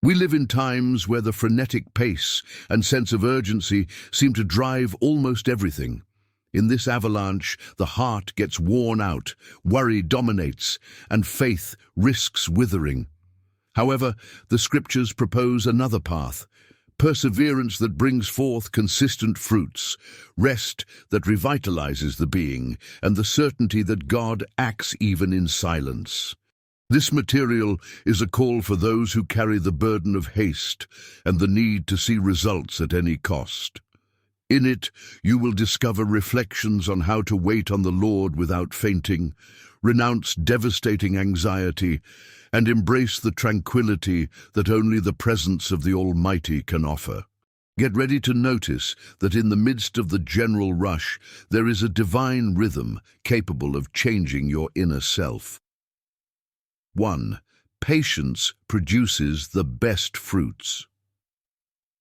We live in times where the frenetic pace and sense of urgency seem to drive almost everything. In this avalanche, the heart gets worn out, worry dominates, and faith risks withering. However, the scriptures propose another path: perseverance that brings forth consistent fruits, rest that revitalizes the being, and the certainty that God acts even in silence. This material is a call for those who carry the burden of haste and the need to see results at any cost. In it, you will discover reflections on how to wait on the Lord without fainting, renounce devastating anxiety, and embrace the tranquility that only the presence of the Almighty can offer. Get ready to notice that in the midst of the general rush, there is a divine rhythm capable of changing your inner self. 1. Patience produces the best fruits.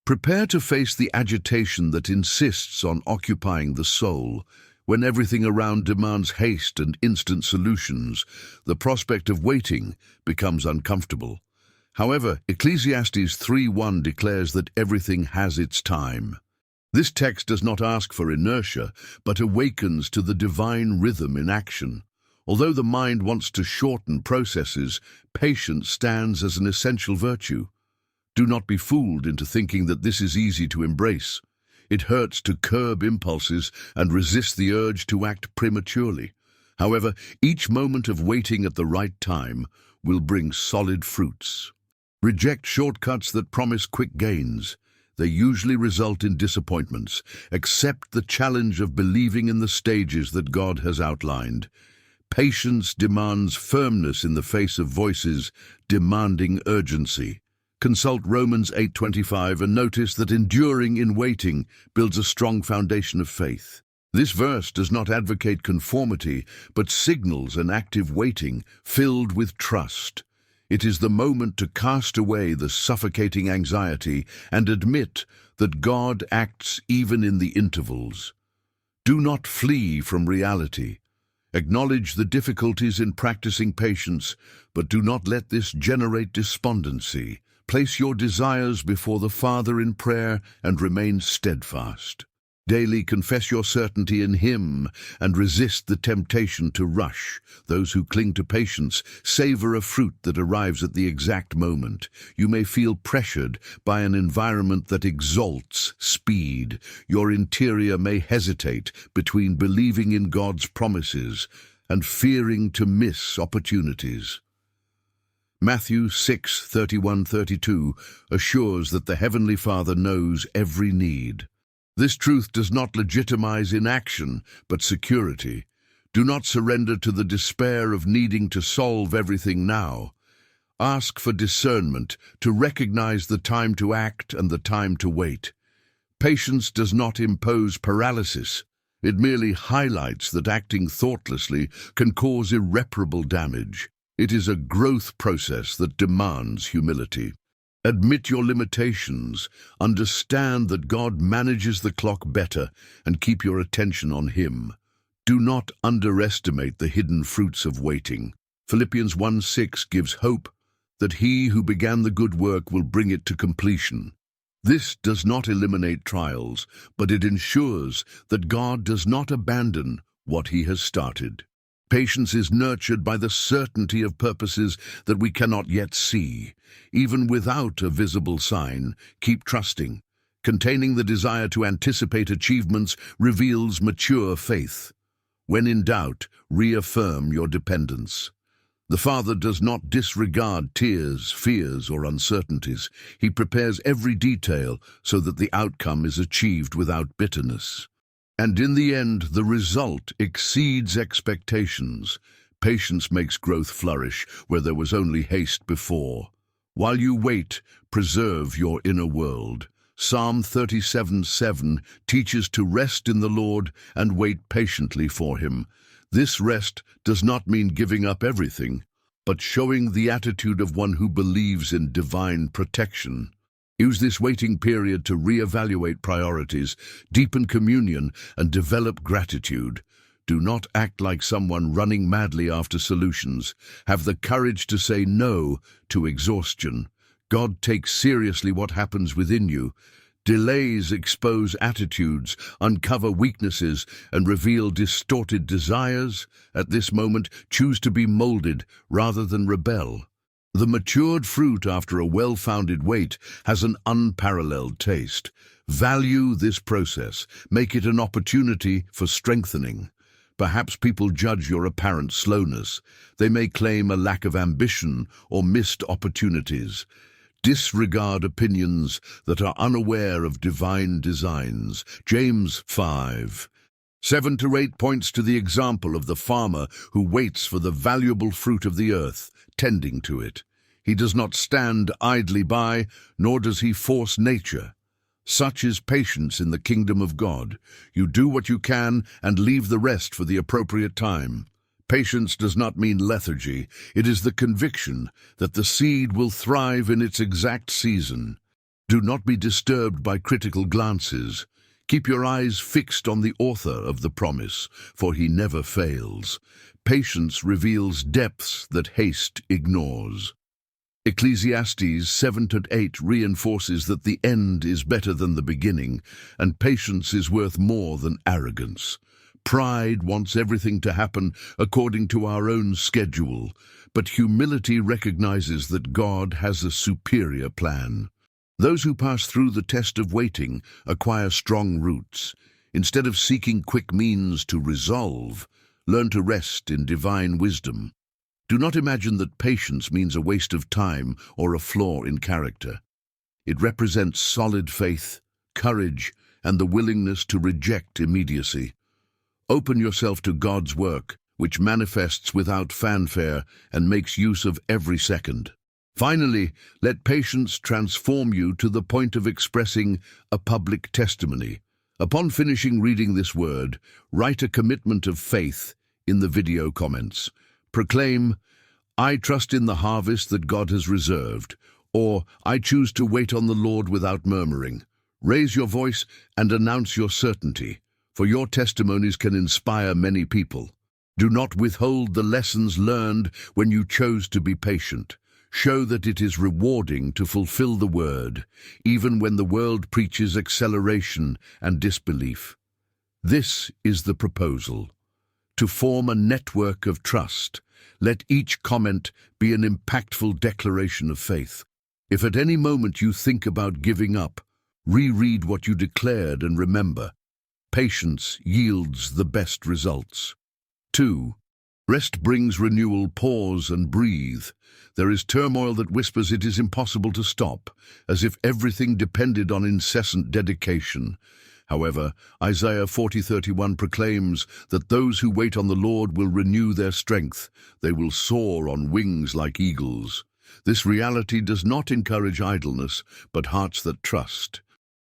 Prepare to face the agitation that insists on occupying the soul. When everything around demands haste and instant solutions, the prospect of waiting becomes uncomfortable. However, Ecclesiastes 3:1 declares that everything has its time. This text does not ask for inertia, but awakens to the divine rhythm in action. Although the mind wants to shorten processes, patience stands as an essential virtue. Do not be fooled into thinking that this is easy to embrace. It hurts to curb impulses and resist the urge to act prematurely. However, each moment of waiting at the right time will bring solid fruits. Reject shortcuts that promise quick gains. They usually result in disappointments. Accept the challenge of believing in the stages that God has outlined. Patience demands firmness in the face of voices demanding urgency. Consult Romans 8:25 and notice that enduring in waiting builds a strong foundation of faith. This verse does not advocate conformity, but signals an active waiting filled with trust. It is the moment to cast away the suffocating anxiety and admit that God acts even in the intervals. Do not flee from reality. Acknowledge the difficulties in practicing patience, but do not let this generate despondency. Place your desires before the Father in prayer and remain steadfast. Daily confess your certainty in Him and resist the temptation to rush. Those who cling to patience savor a fruit that arrives at the exact moment. You may feel pressured by an environment that exalts speed. Your interior may hesitate between believing in God's promises and fearing to miss opportunities. Matthew 6:31-32 assures that the Heavenly Father knows every need. This truth does not legitimize inaction, but security. Do not surrender to the despair of needing to solve everything now. Ask for discernment to recognize the time to act and the time to wait. Patience does not impose paralysis. It merely highlights that acting thoughtlessly can cause irreparable damage. It is a growth process that demands humility. Admit your limitations, understand that God manages the clock better, and keep your attention on Him. Do not underestimate the hidden fruits of waiting. Philippians 1:6 gives hope that He who began the good work will bring it to completion. This does not eliminate trials, but it ensures that God does not abandon what He has started. Patience is nurtured by the certainty of purposes that we cannot yet see. Even without a visible sign, keep trusting. Containing the desire to anticipate achievements reveals mature faith. When in doubt, reaffirm your dependence. The Father does not disregard tears, fears, or uncertainties. He prepares every detail so that the outcome is achieved without bitterness. And in the end, the result exceeds expectations. Patience makes growth flourish where there was only haste before. While you wait, preserve your inner world. Psalm 37:7 teaches to rest in the Lord and wait patiently for Him. This rest does not mean giving up everything, but showing the attitude of one who believes in divine protection. Use this waiting period to reevaluate priorities, deepen communion, and develop gratitude. Do not act like someone running madly after solutions. Have the courage to say no to exhaustion. God takes seriously what happens within you. Delays expose attitudes, uncover weaknesses, and reveal distorted desires. At this moment, choose to be molded rather than rebel. The matured fruit after a well-founded wait has an unparalleled taste. Value this process. Make it an opportunity for strengthening. Perhaps people judge your apparent slowness. They may claim a lack of ambition or missed opportunities. Disregard opinions that are unaware of divine designs. James 5:7-8 points to the example of the farmer who waits for the valuable fruit of the earth, tending to it. He does not stand idly by, nor does he force nature. Such is patience in the kingdom of God. You do what you can and leave the rest for the appropriate time. Patience does not mean lethargy. It is the conviction that the seed will thrive in its exact season. Do not be disturbed by critical glances. Keep your eyes fixed on the author of the promise, for he never fails. Patience reveals depths that haste ignores. Ecclesiastes 7:8 reinforces that the end is better than the beginning, and patience is worth more than arrogance. Pride wants everything to happen according to our own schedule, but humility recognizes that God has a superior plan. Those who pass through the test of waiting acquire strong roots. Instead of seeking quick means to resolve, learn to rest in divine wisdom. Do not imagine that patience means a waste of time or a flaw in character. It represents solid faith, courage, and the willingness to reject immediacy. Open yourself to God's work, which manifests without fanfare and makes use of every second. Finally, let patience transform you to the point of expressing a public testimony. Upon finishing reading this word, write a commitment of faith in the video comments. Proclaim, "I trust in the harvest that God has reserved," or "I choose to wait on the Lord without murmuring." Raise your voice and announce your certainty, for your testimonies can inspire many people. Do not withhold the lessons learned when you chose to be patient. Show that it is rewarding to fulfill the word, even when the world preaches acceleration and disbelief. This is the proposal. To form a network of trust, let each comment be an impactful declaration of faith. If at any moment you think about giving up, reread what you declared and remember, patience yields the best results. 2. Rest brings renewal. Pause and breathe. There is turmoil that whispers it is impossible to stop, as if everything depended on incessant dedication. However, Isaiah 40:31 proclaims that those who wait on the Lord will renew their strength. They will soar on wings like eagles. This reality does not encourage idleness, but hearts that trust.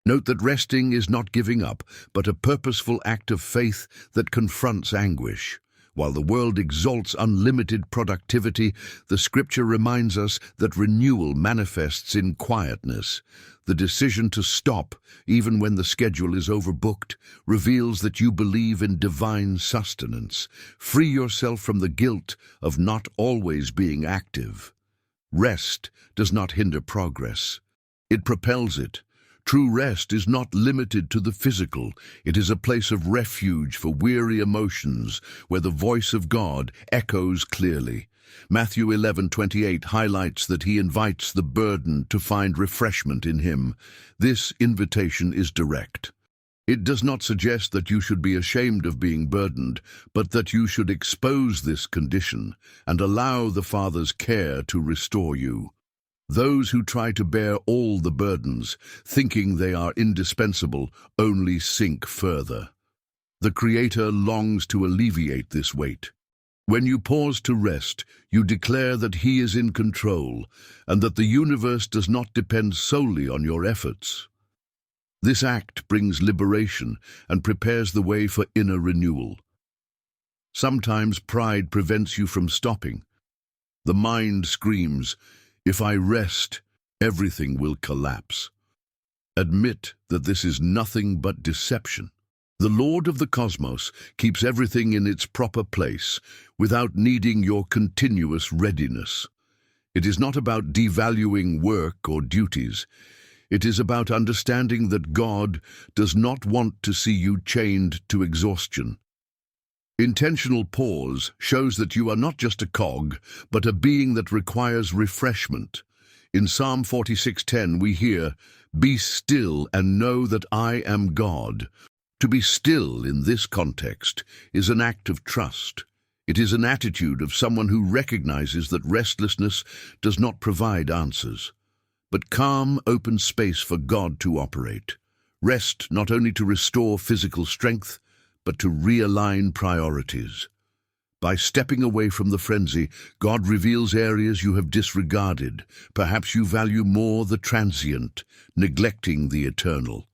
Note that resting is not giving up, but a purposeful act of faith that confronts anguish. While the world exalts unlimited productivity, the Scripture reminds us that renewal manifests in quietness. The decision to stop, even when the schedule is overbooked, reveals that you believe in divine sustenance. Free yourself from the guilt of not always being active. Rest does not hinder progress. It propels it. True rest is not limited to the physical. It is a place of refuge for weary emotions, where the voice of God echoes clearly. Matthew 11:28 highlights that he invites the burdened to find refreshment in him. This invitation is direct. It does not suggest that you should be ashamed of being burdened, but that you should expose this condition and allow the Father's care to restore you. Those who try to bear all the burdens, thinking they are indispensable, only sink further. The Creator longs to alleviate this weight. When you pause to rest, you declare that He is in control and that the universe does not depend solely on your efforts. This act brings liberation and prepares the way for inner renewal. Sometimes pride prevents you from stopping. The mind screams, "If I rest, everything will collapse." Admit that this is nothing but deception. The Lord of the cosmos keeps everything in its proper place without needing your continuous readiness. It is not about devaluing work or duties. It is about understanding that God does not want to see you chained to exhaustion. Intentional pause shows that you are not just a cog, but a being that requires refreshment. In Psalm 46:10 we hear, "Be still and know that I am God." To be still in this context is an act of trust. It is an attitude of someone who recognizes that restlessness does not provide answers, but calm, open space for God to operate. Rest not only to restore physical strength, but to realign priorities. By stepping away from the frenzy, God reveals areas you have disregarded. Perhaps you value more the transient, neglecting the eternal.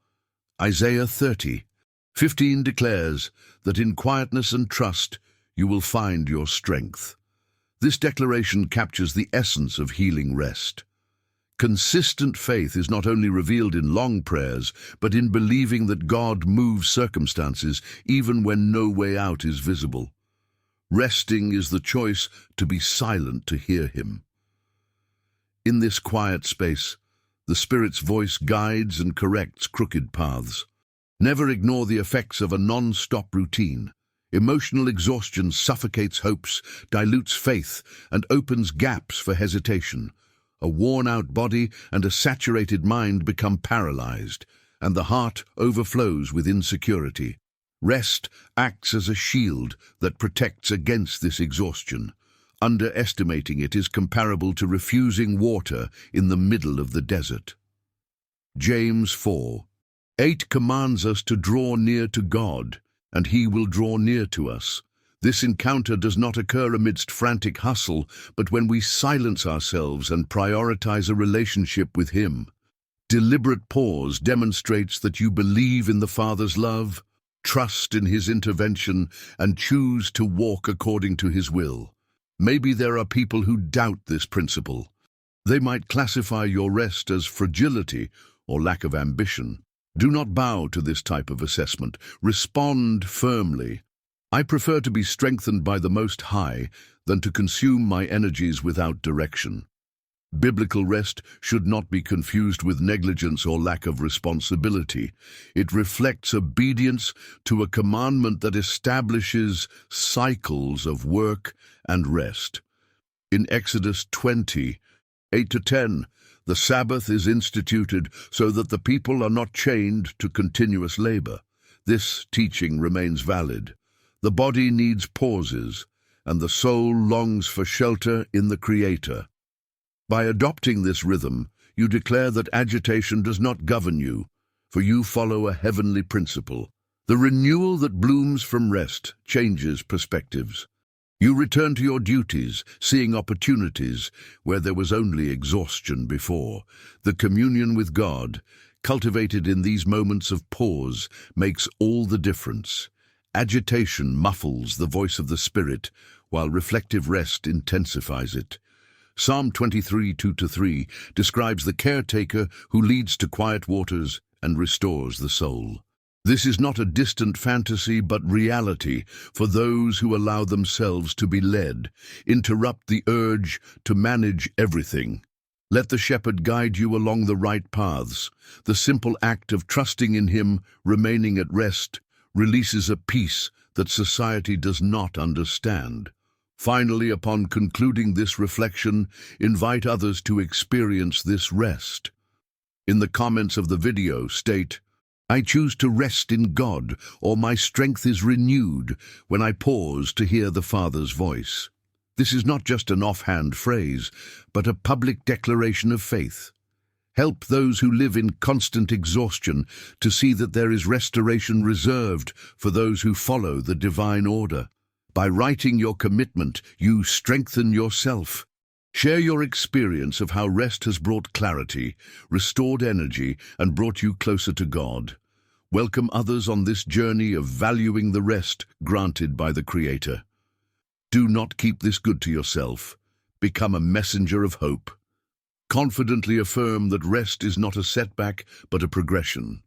Isaiah 30:15 declares that in quietness and trust you will find your strength. This declaration captures the essence of healing rest. Consistent faith is not only revealed in long prayers, but in believing that God moves circumstances even when no way out is visible. Resting is the choice to be silent to hear Him. In this quiet space, the Spirit's voice guides and corrects crooked paths. Never ignore the effects of a non-stop routine. Emotional exhaustion suffocates hopes, dilutes faith, and opens gaps for hesitation. A worn-out body and a saturated mind become paralyzed, and the heart overflows with insecurity. Rest acts as a shield that protects against this exhaustion. Underestimating it is comparable to refusing water in the middle of the desert. James 4:8 commands us to draw near to God, and He will draw near to us. This encounter does not occur amidst frantic hustle, but when we silence ourselves and prioritize a relationship with Him. Deliberate pause demonstrates that you believe in the Father's love, trust in His intervention, and choose to walk according to His will. Maybe there are people who doubt this principle. They might classify your rest as fragility or lack of ambition. Do not bow to this type of assessment. Respond firmly. I prefer to be strengthened by the Most High than to consume my energies without direction. Biblical rest should not be confused with negligence or lack of responsibility. It reflects obedience to a commandment that establishes cycles of work and rest. In Exodus 20:8-10, the Sabbath is instituted so that the people are not chained to continuous labor. This teaching remains valid. The body needs pauses, and the soul longs for shelter in the Creator. By adopting this rhythm, you declare that agitation does not govern you, for you follow a heavenly principle. The renewal that blooms from rest changes perspectives. You return to your duties, seeing opportunities where there was only exhaustion before. The communion with God, cultivated in these moments of pause, makes all the difference. Agitation muffles the voice of the Spirit, while reflective rest intensifies it. Psalm 23:2-3 describes the caretaker who leads to quiet waters and restores the soul. This is not a distant fantasy, but reality for those who allow themselves to be led. Interrupt the urge to manage everything. Let the shepherd guide you along the right paths. The simple act of trusting in Him, remaining at rest, releases a peace that society does not understand. Finally, upon concluding this reflection, invite others to experience this rest. In the comments of the video, state, "I choose to rest in God," or "My strength is renewed when I pause to hear the Father's voice." This is not just an offhand phrase, but a public declaration of faith. Help those who live in constant exhaustion to see that there is restoration reserved for those who follow the divine order. By writing your commitment, you strengthen yourself. Share your experience of how rest has brought clarity, restored energy, and brought you closer to God. Welcome others on this journey of valuing the rest granted by the Creator. Do not keep this good to yourself. Become a messenger of hope. Confidently affirm that rest is not a setback, but a progression.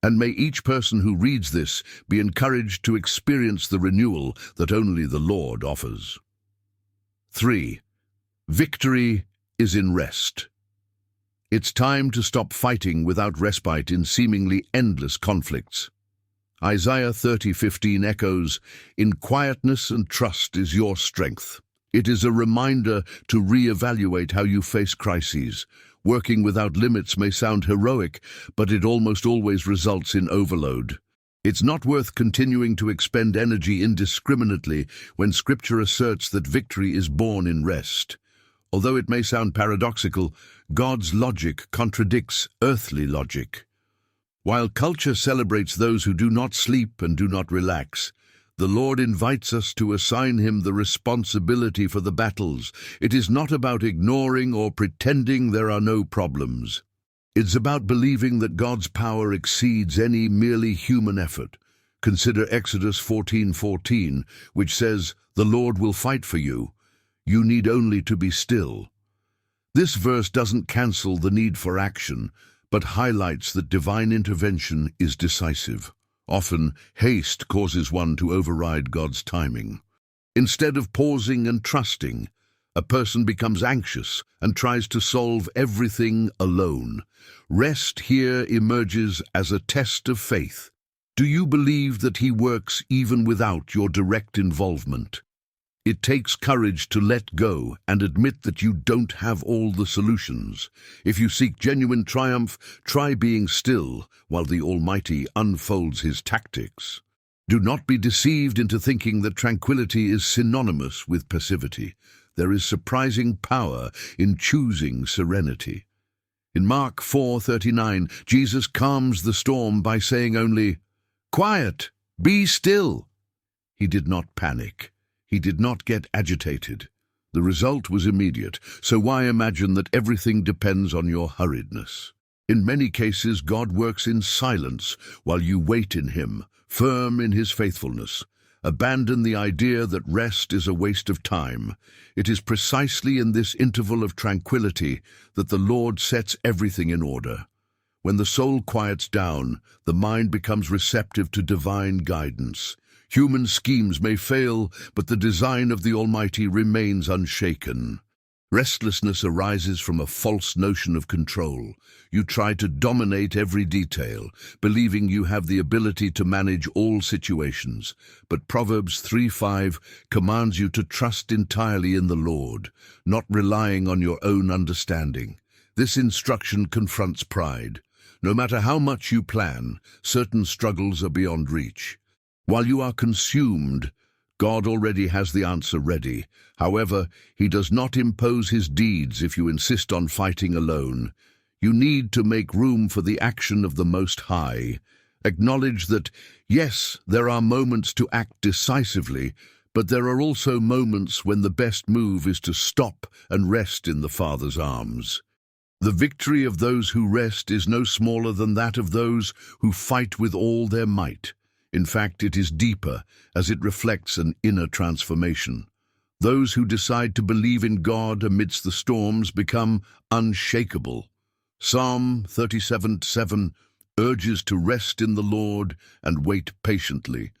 And may each person who reads this be encouraged to experience the renewal that only the Lord offers. 3. Victory is in rest. It's time to stop fighting without respite in seemingly endless conflicts. Isaiah 30:15 echoes, "In quietness and trust is your strength." It is a reminder to re-evaluate how you face crises. Working without limits may sound heroic, but it almost always results in overload. It's not worth continuing to expend energy indiscriminately when Scripture asserts that victory is born in rest. Although it may sound paradoxical, God's logic contradicts earthly logic. While culture celebrates those who do not sleep and do not relax, the Lord invites us to assign Him the responsibility for the battles. It is not about ignoring or pretending there are no problems. It's about believing that God's power exceeds any merely human effort. Consider Exodus 14:14, which says, "The Lord will fight for you. You need only to be still." This verse doesn't cancel the need for action, but highlights that divine intervention is decisive. Often, haste causes one to override God's timing. Instead of pausing and trusting, a person becomes anxious and tries to solve everything alone. Rest here emerges as a test of faith. Do you believe that He works even without your direct involvement? It takes courage to let go and admit that you don't have all the solutions. If you seek genuine triumph, try being still while the Almighty unfolds His tactics. Do not be deceived into thinking that tranquility is synonymous with passivity. There is surprising power in choosing serenity. In Mark 4:39, Jesus calms the storm by saying only, "Quiet, be still." He did not panic. He did not get agitated. The result was immediate, so why imagine that everything depends on your hurriedness? In many cases, God works in silence while you wait in Him, firm in His faithfulness. Abandon the idea that rest is a waste of time. It is precisely in this interval of tranquility that the Lord sets everything in order. When the soul quiets down, the mind becomes receptive to divine guidance. Human schemes may fail, but the design of the Almighty remains unshaken. Restlessness arises from a false notion of control. You try to dominate every detail, believing you have the ability to manage all situations. But Proverbs 3:5 commands you to trust entirely in the Lord, not relying on your own understanding. This instruction confronts pride. No matter how much you plan, certain struggles are beyond reach. While you are consumed, God already has the answer ready. However, He does not impose His deeds if you insist on fighting alone. You need to make room for the action of the Most High. Acknowledge that, yes, there are moments to act decisively, but there are also moments when the best move is to stop and rest in the Father's arms. The victory of those who rest is no smaller than that of those who fight with all their might. In fact, it is deeper, as it reflects an inner transformation. Those who decide to believe in God amidst the storms become unshakable. Psalm 37:7 urges to rest in the Lord and wait patiently.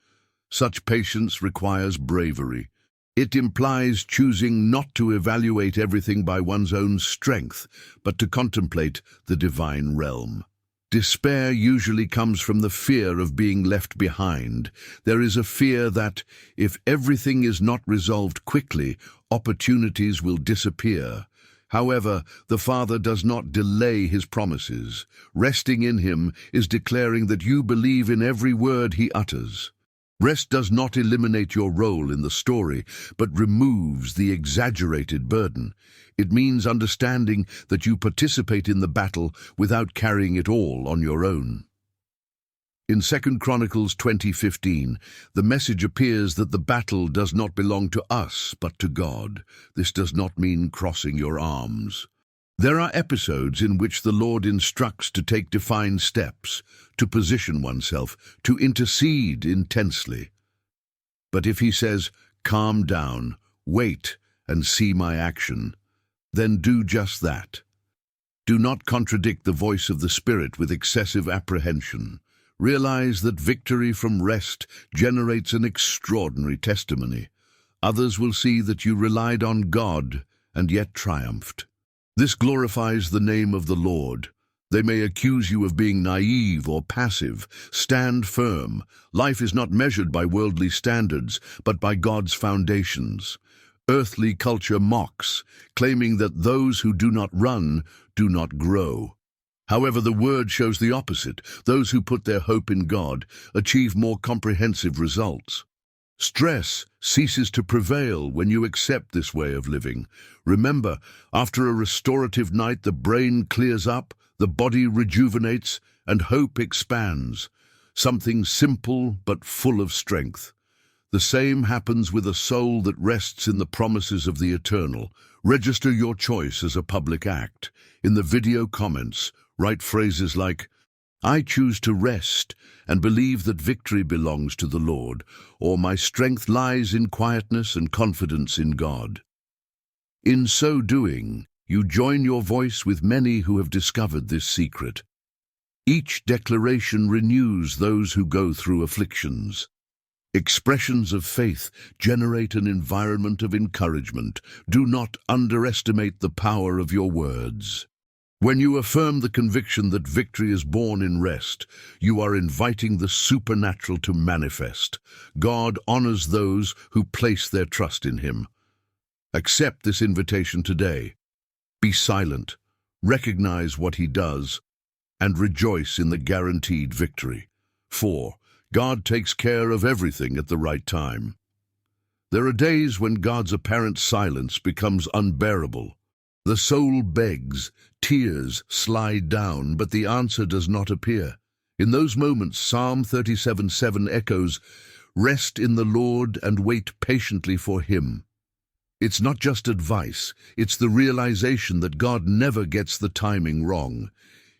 Such patience requires bravery. It implies choosing not to evaluate everything by one's own strength, but to contemplate the divine realm. Despair usually comes from the fear of being left behind. There is a fear that, if everything is not resolved quickly, opportunities will disappear. However, the Father does not delay His promises. Resting in Him is declaring that you believe in every word He utters. Rest does not eliminate your role in the story, but removes the exaggerated burden. It means understanding that you participate in the battle without carrying it all on your own. In 2 Chronicles 20:15, the message appears that the battle does not belong to us, but to God. This does not mean crossing your arms. There are episodes in which the Lord instructs to take defined steps, to position oneself, to intercede intensely. But if He says, "Calm down, wait, and see my action," then do just that. Do not contradict the voice of the Spirit with excessive apprehension. Realize that victory from rest generates an extraordinary testimony. Others will see that you relied on God and yet triumphed. This glorifies the name of the Lord. They may accuse you of being naive or passive. Stand firm. Life is not measured by worldly standards, but by God's foundations. Earthly culture mocks, claiming that those who do not run do not grow. However, the Word shows the opposite. Those who put their hope in God achieve more comprehensive results. Stress ceases to prevail when you accept this way of living. Remember, after a restorative night, the brain clears up, the body rejuvenates, and hope expands. Something simple but full of strength. The same happens with a soul that rests in the promises of the eternal. Register your choice as a public act. In the video comments, write phrases like, "I choose to rest and believe that victory belongs to the Lord," or "My strength lies in quietness and confidence in God." In so doing, you join your voice with many who have discovered this secret. Each declaration renews those who go through afflictions. Expressions of faith generate an environment of encouragement. Do not underestimate the power of your words. When you affirm the conviction that victory is born in rest, you are inviting the supernatural to manifest. God honors those who place their trust in Him. Accept this invitation today. Be silent, recognize what He does, and rejoice in the guaranteed victory. 4. God takes care of everything at the right time. There are days when God's apparent silence becomes unbearable. The soul begs, tears slide down, but the answer does not appear. In those moments, Psalm 37:7 echoes, "Rest in the Lord and wait patiently for Him." It's not just advice, it's the realization that God never gets the timing wrong.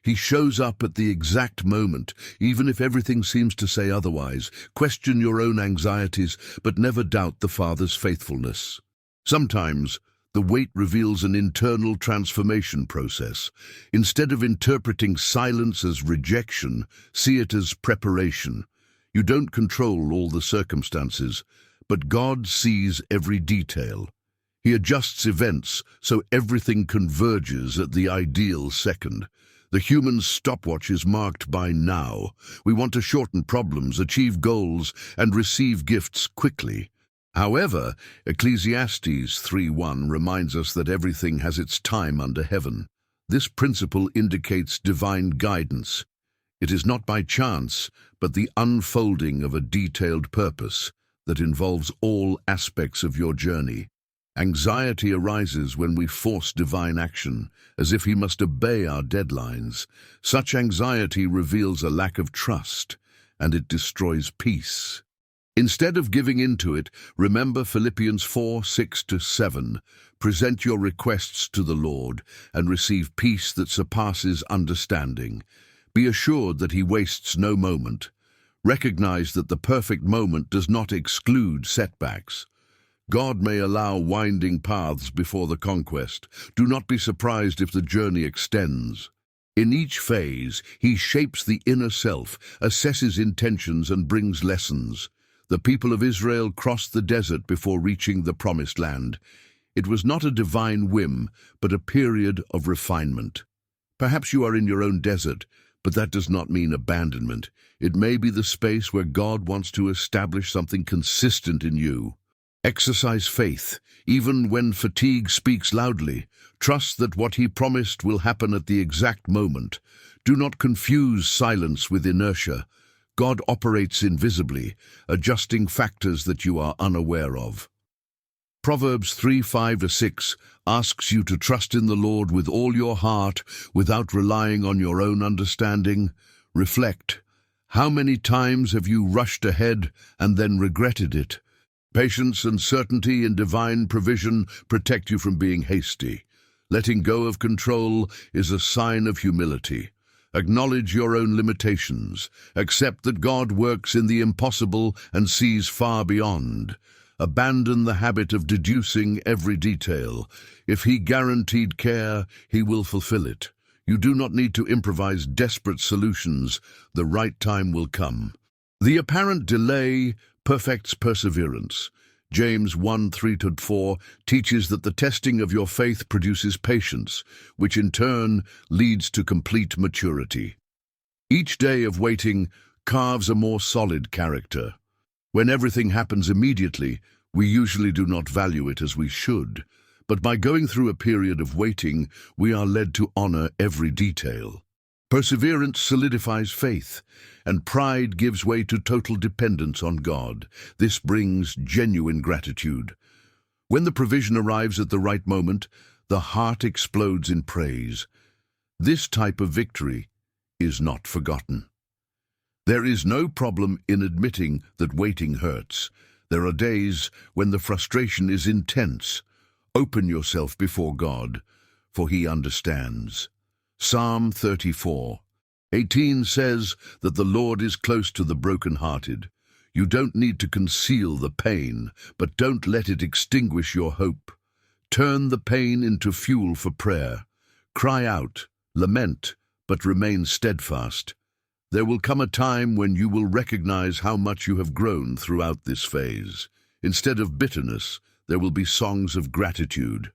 He shows up at the exact moment, even if everything seems to say otherwise. Question your own anxieties, but never doubt the Father's faithfulness. Sometimes, the wait reveals an internal transformation process. Instead of interpreting silence as rejection, see it as preparation. You don't control all the circumstances, but God sees every detail. He adjusts events so everything converges at the ideal second. The human stopwatch is marked by now. We want to shorten problems, achieve goals, and receive gifts quickly. However, Ecclesiastes 3:1 reminds us that everything has its time under heaven. This principle indicates divine guidance. It is not by chance, but the unfolding of a detailed purpose that involves all aspects of your journey. Anxiety arises when we force divine action, as if He must obey our deadlines. Such anxiety reveals a lack of trust, and it destroys peace. Instead of giving in to it, remember Philippians 4:6-7. Present your requests to the Lord and receive peace that surpasses understanding. Be assured that He wastes no moment. Recognize that the perfect moment does not exclude setbacks. God may allow winding paths before the conquest. Do not be surprised if the journey extends. In each phase, He shapes the inner self, assesses intentions, and brings lessons. The people of Israel crossed the desert before reaching the promised land. It was not a divine whim, but a period of refinement. Perhaps you are in your own desert, but that does not mean abandonment. It may be the space where God wants to establish something consistent in you. Exercise faith, even when fatigue speaks loudly. Trust that what He promised will happen at the exact moment. Do not confuse silence with inertia. God operates invisibly, adjusting factors that you are unaware of. Proverbs 3:5-6 asks you to trust in the Lord with all your heart, without relying on your own understanding. Reflect. How many times have you rushed ahead and then regretted it? Patience and certainty in divine provision protect you from being hasty. Letting go of control is a sign of humility. Acknowledge your own limitations. Accept that God works in the impossible and sees far beyond. Abandon the habit of deducing every detail. If He guaranteed care, He will fulfill it. You do not need to improvise desperate solutions. The right time will come. The apparent delay perfects perseverance. James 1:3-4 teaches that the testing of your faith produces patience, which in turn leads to complete maturity. Each day of waiting carves a more solid character. When everything happens immediately, we usually do not value it as we should. But by going through a period of waiting, we are led to honor every detail. Perseverance solidifies faith, and pride gives way to total dependence on God. This brings genuine gratitude. When the provision arrives at the right moment, the heart explodes in praise. This type of victory is not forgotten. There is no problem in admitting that waiting hurts. There are days when the frustration is intense. Open yourself before God, for He understands. Psalm 34:18 says that the Lord is close to the brokenhearted. You don't need to conceal the pain, but don't let it extinguish your hope. Turn the pain into fuel for prayer. Cry out, lament, but remain steadfast. There will come a time when you will recognize how much you have grown throughout this phase. Instead of bitterness, there will be songs of gratitude.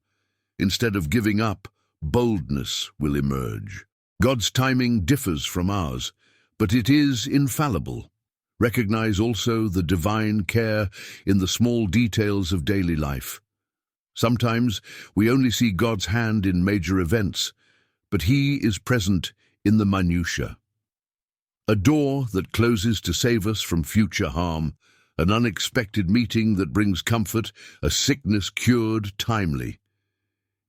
Instead of giving up, boldness will emerge. God's timing differs from ours, but it is infallible. Recognize also the divine care in the small details of daily life. Sometimes we only see God's hand in major events, but He is present in the minutiae. A door that closes to save us from future harm, an unexpected meeting that brings comfort, a sickness cured timely.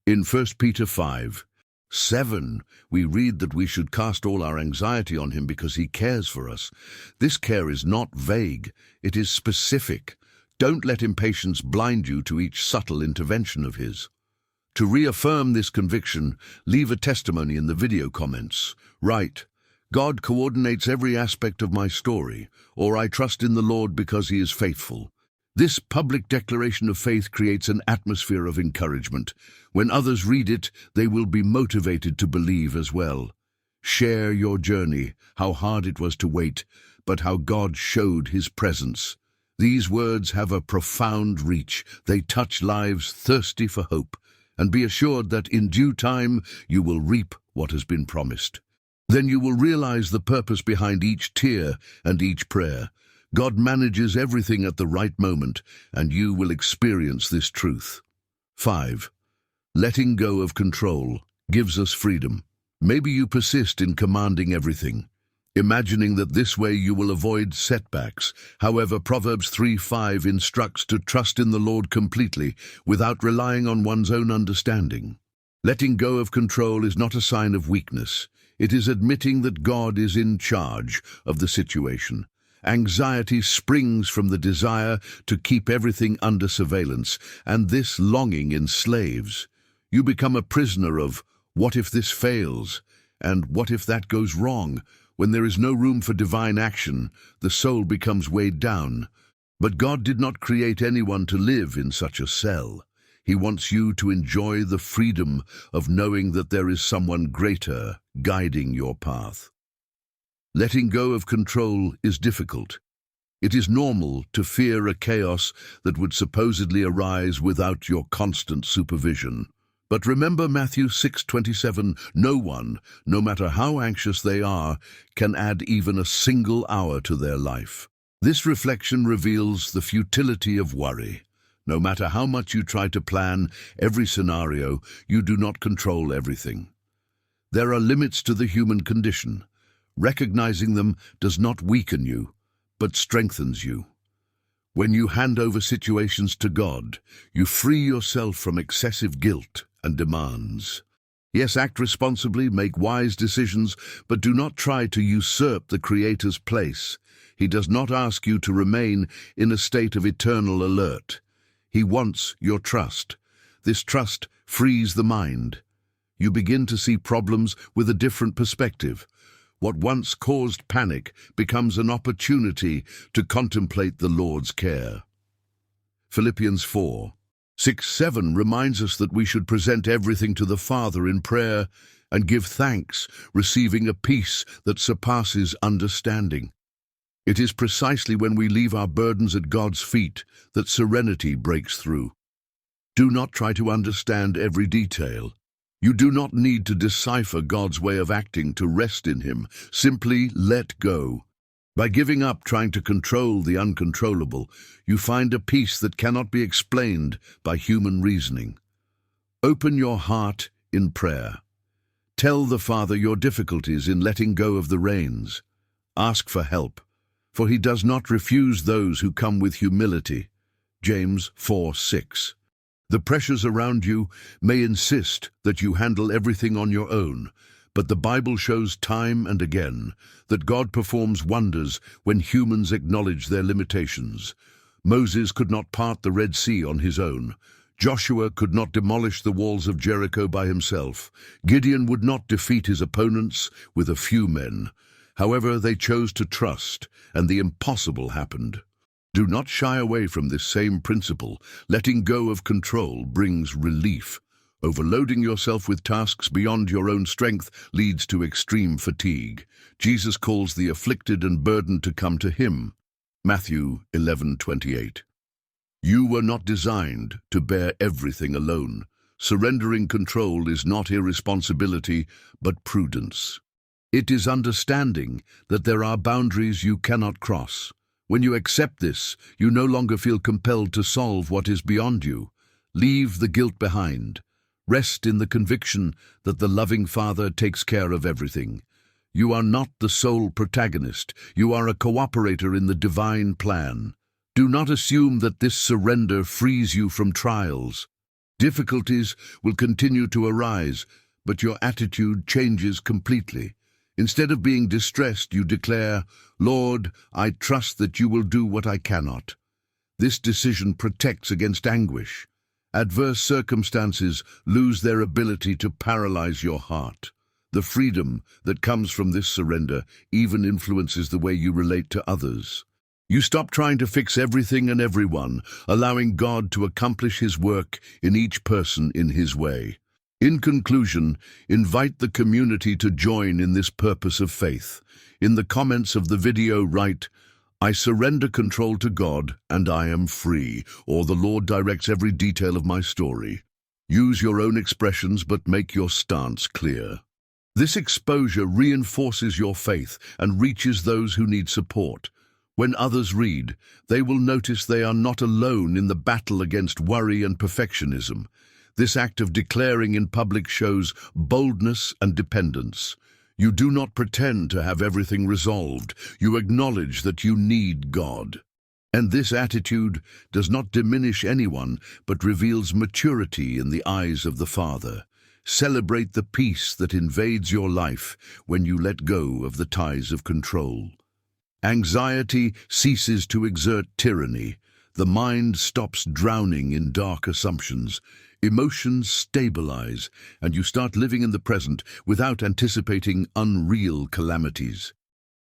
In 1 Peter 5:7, we read that we should cast all our anxiety on Him because He cares for us. This care is not vague, it is specific. Don't let impatience blind you to each subtle intervention of His. To reaffirm this conviction, leave a testimony in the video comments. Write, God coordinates every aspect of my story, or I trust in the Lord because He is faithful. This public declaration of faith creates an atmosphere of encouragement. When others read it, they will be motivated to believe as well. Share your journey, how hard it was to wait, but how God showed His presence. These words have a profound reach. They touch lives thirsty for hope. And be assured that in due time you will reap what has been promised. Then you will realize the purpose behind each tear and each prayer. God manages everything at the right moment, and you will experience this truth. 5. Letting go of control gives us freedom. Maybe you persist in commanding everything, imagining that this way you will avoid setbacks. However, Proverbs 3:5 instructs to trust in the Lord completely, without relying on one's own understanding. Letting go of control is not a sign of weakness. It is admitting that God is in charge of the situation. Anxiety springs from the desire to keep everything under surveillance, and this longing enslaves. You become a prisoner of, what if this fails? And what if that goes wrong? When there is no room for divine action, the soul becomes weighed down. But God did not create anyone to live in such a cell. He wants you to enjoy the freedom of knowing that there is someone greater guiding your path. Letting go of control is difficult. It is normal to fear a chaos that would supposedly arise without your constant supervision. But remember Matthew 6:27, no one, no matter how anxious they are, can add even a single hour to their life. This reflection reveals the futility of worry. No matter how much you try to plan every scenario, you do not control everything. There are limits to the human condition. Recognizing them does not weaken you, but strengthens you. When you hand over situations to God, you free yourself from excessive guilt and demands. Yes, act responsibly, make wise decisions, but do not try to usurp the Creator's place. He does not ask you to remain in a state of eternal alert. He wants your trust. This trust frees the mind. You begin to see problems with a different perspective. What once caused panic becomes an opportunity to contemplate the Lord's care. Philippians 4:6-7 reminds us that we should present everything to the Father in prayer and give thanks, receiving a peace that surpasses understanding. It is precisely when we leave our burdens at God's feet that serenity breaks through. Do not try to understand every detail. You do not need to decipher God's way of acting to rest in Him. Simply let go. By giving up trying to control the uncontrollable, you find a peace that cannot be explained by human reasoning. Open your heart in prayer. Tell the Father your difficulties in letting go of the reins. Ask for help, for He does not refuse those who come with humility. James 4:6. The pressures around you may insist that you handle everything on your own, but the Bible shows time and again that God performs wonders when humans acknowledge their limitations. Moses could not part the Red Sea on his own. Joshua could not demolish the walls of Jericho by himself. Gideon would not defeat his opponents with a few men. However, they chose to trust, and the impossible happened. Do not shy away from this same principle. Letting go of control brings relief. Overloading yourself with tasks beyond your own strength leads to extreme fatigue. Jesus calls the afflicted and burdened to come to Him. Matthew 11:28. You were not designed to bear everything alone. Surrendering control is not irresponsibility, but prudence. It is understanding that there are boundaries you cannot cross. When you accept this, you no longer feel compelled to solve what is beyond you. Leave the guilt behind. Rest in the conviction that the loving Father takes care of everything. You are not the sole protagonist. You are a cooperator in the divine plan. Do not assume that this surrender frees you from trials. Difficulties will continue to arise, but your attitude changes completely. Instead of being distressed, you declare, Lord, I trust that you will do what I cannot. This decision protects against anguish. Adverse circumstances lose their ability to paralyze your heart. The freedom that comes from this surrender even influences the way you relate to others. You stop trying to fix everything and everyone, allowing God to accomplish His work in each person in His way. In conclusion, invite the community to join in this purpose of faith. In the comments of the video, write, I surrender control to God and I am free, or the Lord directs every detail of my story. Use your own expressions, but make your stance clear. This exposure reinforces your faith and reaches those who need support. When others read, they will notice they are not alone in the battle against worry and perfectionism. This act of declaring in public shows boldness and dependence. You do not pretend to have everything resolved. You acknowledge that you need God. And this attitude does not diminish anyone, but reveals maturity in the eyes of the Father. Celebrate the peace that invades your life when you let go of the ties of control. Anxiety ceases to exert tyranny. The mind stops drowning in dark assumptions. Emotions stabilize, and you start living in the present without anticipating unreal calamities.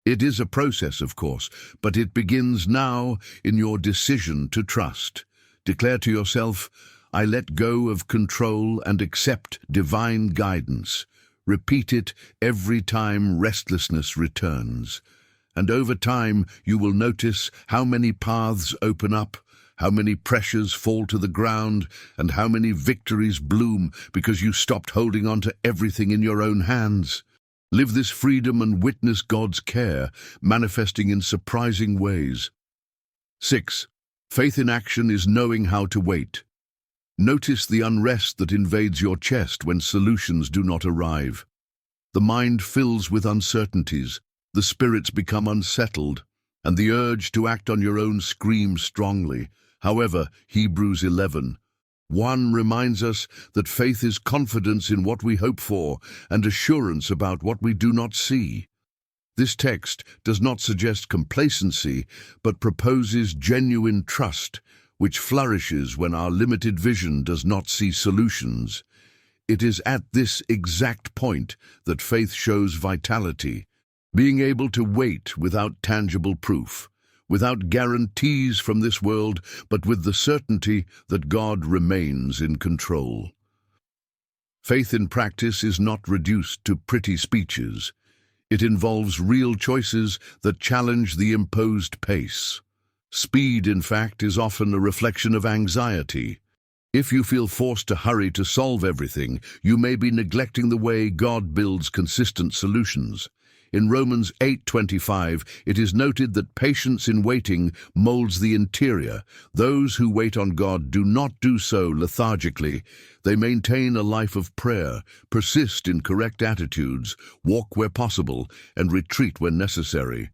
It is a process, of course, but it begins now in your decision to trust. Declare to yourself, I let go of control and accept divine guidance. Repeat it every time restlessness returns. And over time, you will notice how many paths open up, how many pressures fall to the ground, and how many victories bloom because you stopped holding on to everything in your own hands. Live this freedom and witness God's care, manifesting in surprising ways. 6. Faith in action is knowing how to wait. Notice the unrest that invades your chest when solutions do not arrive. The mind fills with uncertainties, the spirits become unsettled, and the urge to act on your own screams strongly. However, Hebrews 11:1 reminds us that faith is confidence in what we hope for and assurance about what we do not see. This text does not suggest complacency, but proposes genuine trust, which flourishes when our limited vision does not see solutions. It is at this exact point that faith shows vitality, being able to wait without tangible proof, without guarantees from this world, but with the certainty that God remains in control. Faith in practice is not reduced to pretty speeches. It involves real choices that challenge the imposed pace. Speed, in fact, is often a reflection of anxiety. If you feel forced to hurry to solve everything, you may be neglecting the way God builds consistent solutions. In Romans 8:25, it is noted that patience in waiting molds the interior. Those who wait on God do not do so lethargically. They maintain a life of prayer, persist in correct attitudes, walk where possible, and retreat when necessary.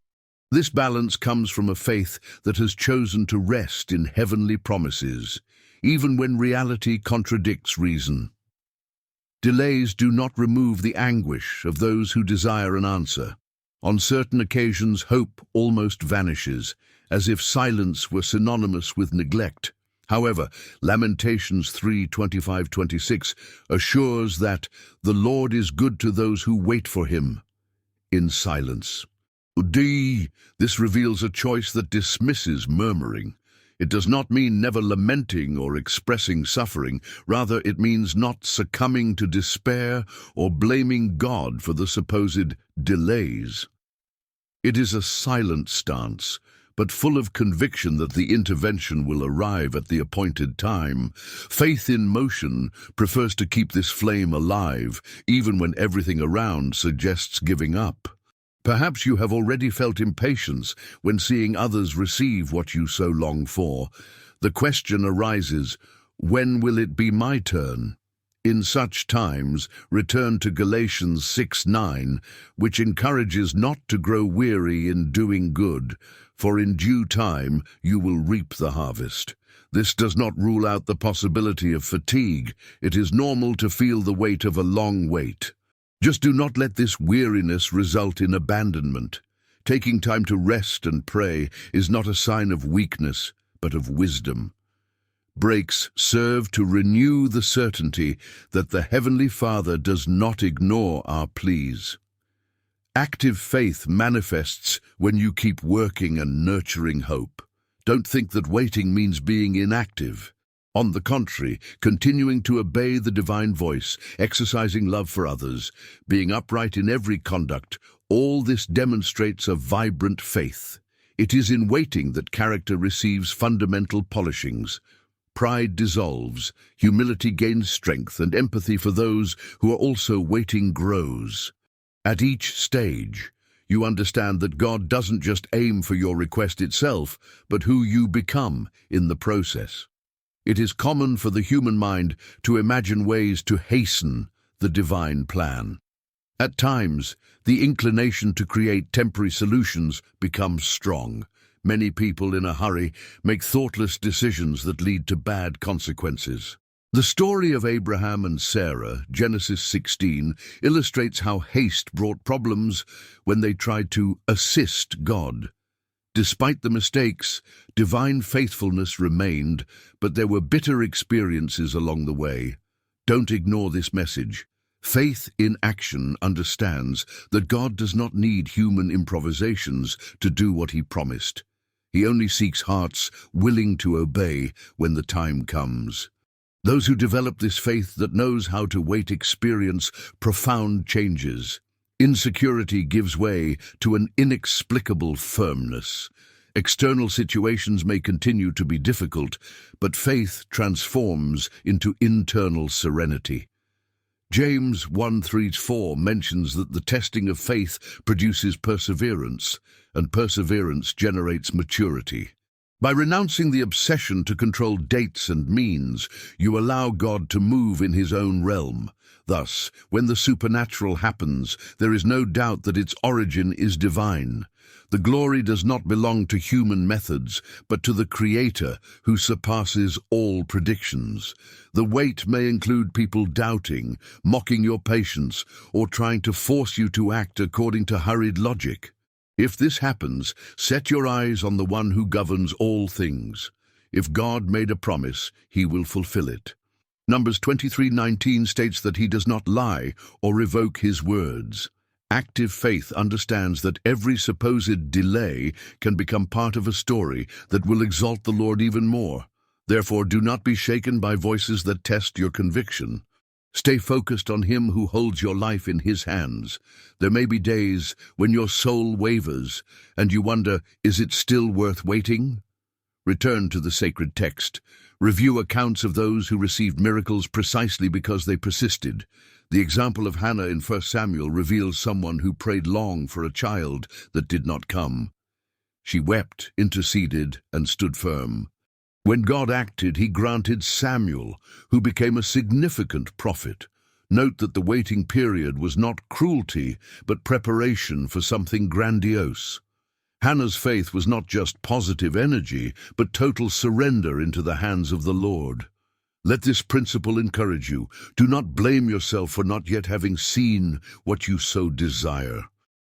This balance comes from a faith that has chosen to rest in heavenly promises, even when reality contradicts reason. Delays do not remove the anguish of those who desire an answer. On certain occasions, hope almost vanishes, as if silence were synonymous with neglect. However, Lamentations 3:25-26 assures that the Lord is good to those who wait for him in silence. This reveals a choice that dismisses murmuring. It does not mean never lamenting or expressing suffering. Rather, it means not succumbing to despair or blaming God for the supposed delays. It is a silent stance, but full of conviction that the intervention will arrive at the appointed time. Faith in motion prefers to keep this flame alive, even when everything around suggests giving up. Perhaps you have already felt impatience when seeing others receive what you so long for. The question arises, when will it be my turn? In such times, return to Galatians 6:9, which encourages not to grow weary in doing good, for in due time you will reap the harvest. This does not rule out the possibility of fatigue. It is normal to feel the weight of a long wait. Just do not let this weariness result in abandonment. Taking time to rest and pray is not a sign of weakness, but of wisdom. Breaks serve to renew the certainty that the Heavenly Father does not ignore our pleas. Active faith manifests when you keep working and nurturing hope. Don't think that waiting means being inactive. On the contrary, continuing to obey the divine voice, exercising love for others, being upright in every conduct, all this demonstrates a vibrant faith. It is in waiting that character receives fundamental polishings. Pride dissolves, humility gains strength, and empathy for those who are also waiting grows. At each stage, you understand that God doesn't just aim for your request itself, but who you become in the process. It is common for the human mind to imagine ways to hasten the divine plan. At times, the inclination to create temporary solutions becomes strong. Many people in a hurry make thoughtless decisions that lead to bad consequences. The story of Abraham and Sarah, Genesis 16, illustrates how haste brought problems when they tried to assist God. Despite the mistakes, divine faithfulness remained, but there were bitter experiences along the way. Don't ignore this message. Faith in action understands that God does not need human improvisations to do what he promised. He only seeks hearts willing to obey when the time comes. Those who develop this faith that knows how to wait experience profound changes. Insecurity gives way to an inexplicable firmness. External situations may continue to be difficult, but faith transforms into internal serenity. James 1:3-4 mentions that the testing of faith produces perseverance, and perseverance generates maturity. By renouncing the obsession to control dates and means, you allow God to move in his own realm. Thus, when the supernatural happens, there is no doubt that its origin is divine. The glory does not belong to human methods, but to the Creator who surpasses all predictions. The wait may include people doubting, mocking your patience, or trying to force you to act according to hurried logic. If this happens, set your eyes on the one who governs all things. If God made a promise, he will fulfill it. Numbers 23:19 states that he does not lie or revoke his words. Active faith understands that every supposed delay can become part of a story that will exalt the Lord even more. Therefore, do not be shaken by voices that test your conviction. Stay focused on Him who holds your life in His hands. There may be days when your soul wavers and you wonder, is it still worth waiting? Return to the sacred text. Review accounts of those who received miracles precisely because they persisted. The example of Hannah in 1 Samuel reveals someone who prayed long for a child that did not come. She wept, interceded, and stood firm. When God acted, He granted Samuel, who became a significant prophet. Note that the waiting period was not cruelty, but preparation for something grandiose. Hannah's faith was not just positive energy, but total surrender into the hands of the Lord. Let this principle encourage you. Do not blame yourself for not yet having seen what you so desire.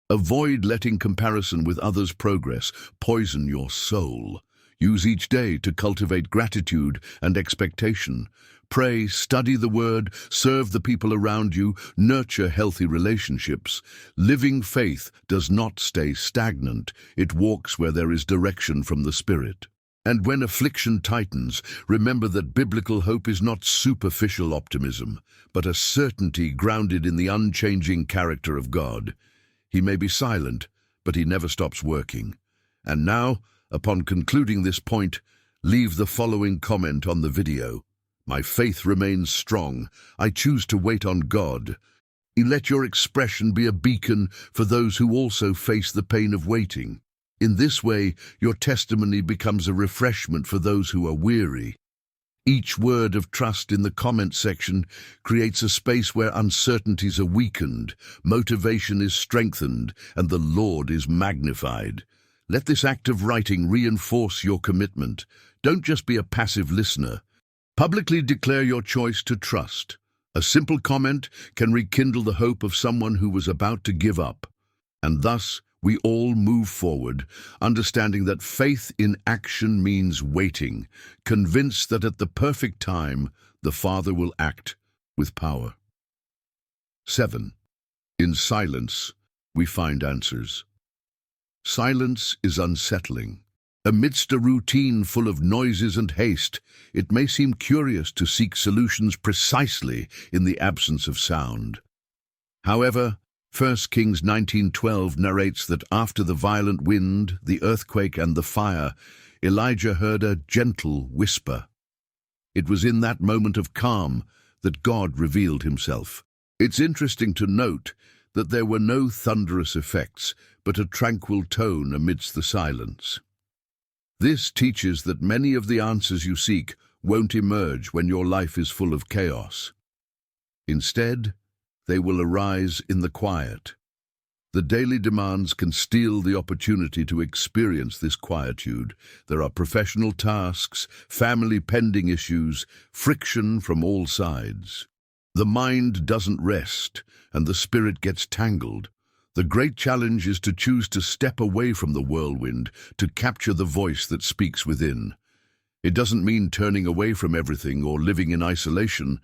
Avoid letting comparison with others' progress poison your soul. Use each day to cultivate gratitude and expectation. Pray, study the Word, serve the people around you, nurture healthy relationships. Living faith does not stay stagnant. It walks where there is direction from the Spirit. And when affliction tightens, remember that biblical hope is not superficial optimism, but a certainty grounded in the unchanging character of God. He may be silent, but He never stops working. And now, upon concluding this point, leave the following comment on the video. My faith remains strong. I choose to wait on God. Let your expression be a beacon for those who also face the pain of waiting. In this way, your testimony becomes a refreshment for those who are weary. Each word of trust in the comment section creates a space where uncertainties are weakened, motivation is strengthened, and the Lord is magnified. Let this act of writing reinforce your commitment. Don't just be a passive listener. Publicly declare your choice to trust. A simple comment can rekindle the hope of someone who was about to give up. And thus, we all move forward, understanding that faith in action means waiting, convinced that at the perfect time, the Father will act with power. 7. In silence, we find answers. Silence is unsettling. Amidst a routine full of noises and haste, it may seem curious to seek solutions precisely in the absence of sound. However, 1 Kings 19:12 narrates that after the violent wind, the earthquake, and the fire, Elijah heard a gentle whisper. It was in that moment of calm that God revealed Himself. It's interesting to note that there were no thunderous effects, but a tranquil tone amidst the silence. This teaches that many of the answers you seek won't emerge when your life is full of chaos. Instead, they will arise in the quiet. The daily demands can steal the opportunity to experience this quietude. There are professional tasks, family pending issues, friction from all sides. The mind doesn't rest, and the spirit gets tangled. The great challenge is to choose to step away from the whirlwind, to capture the voice that speaks within. It doesn't mean turning away from everything or living in isolation,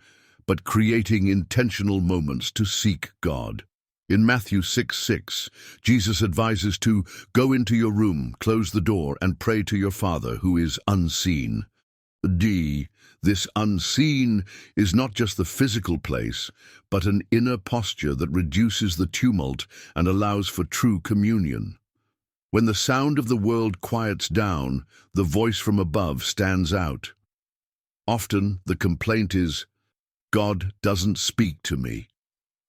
but creating intentional moments to seek God. In Matthew 6:6, Jesus advises to go into your room, close the door, and pray to your Father who is unseen. This unseen is not just the physical place, but an inner posture that reduces the tumult and allows for true communion. When the sound of the world quiets down, the voice from above stands out. Often the complaint is, God doesn't speak to me.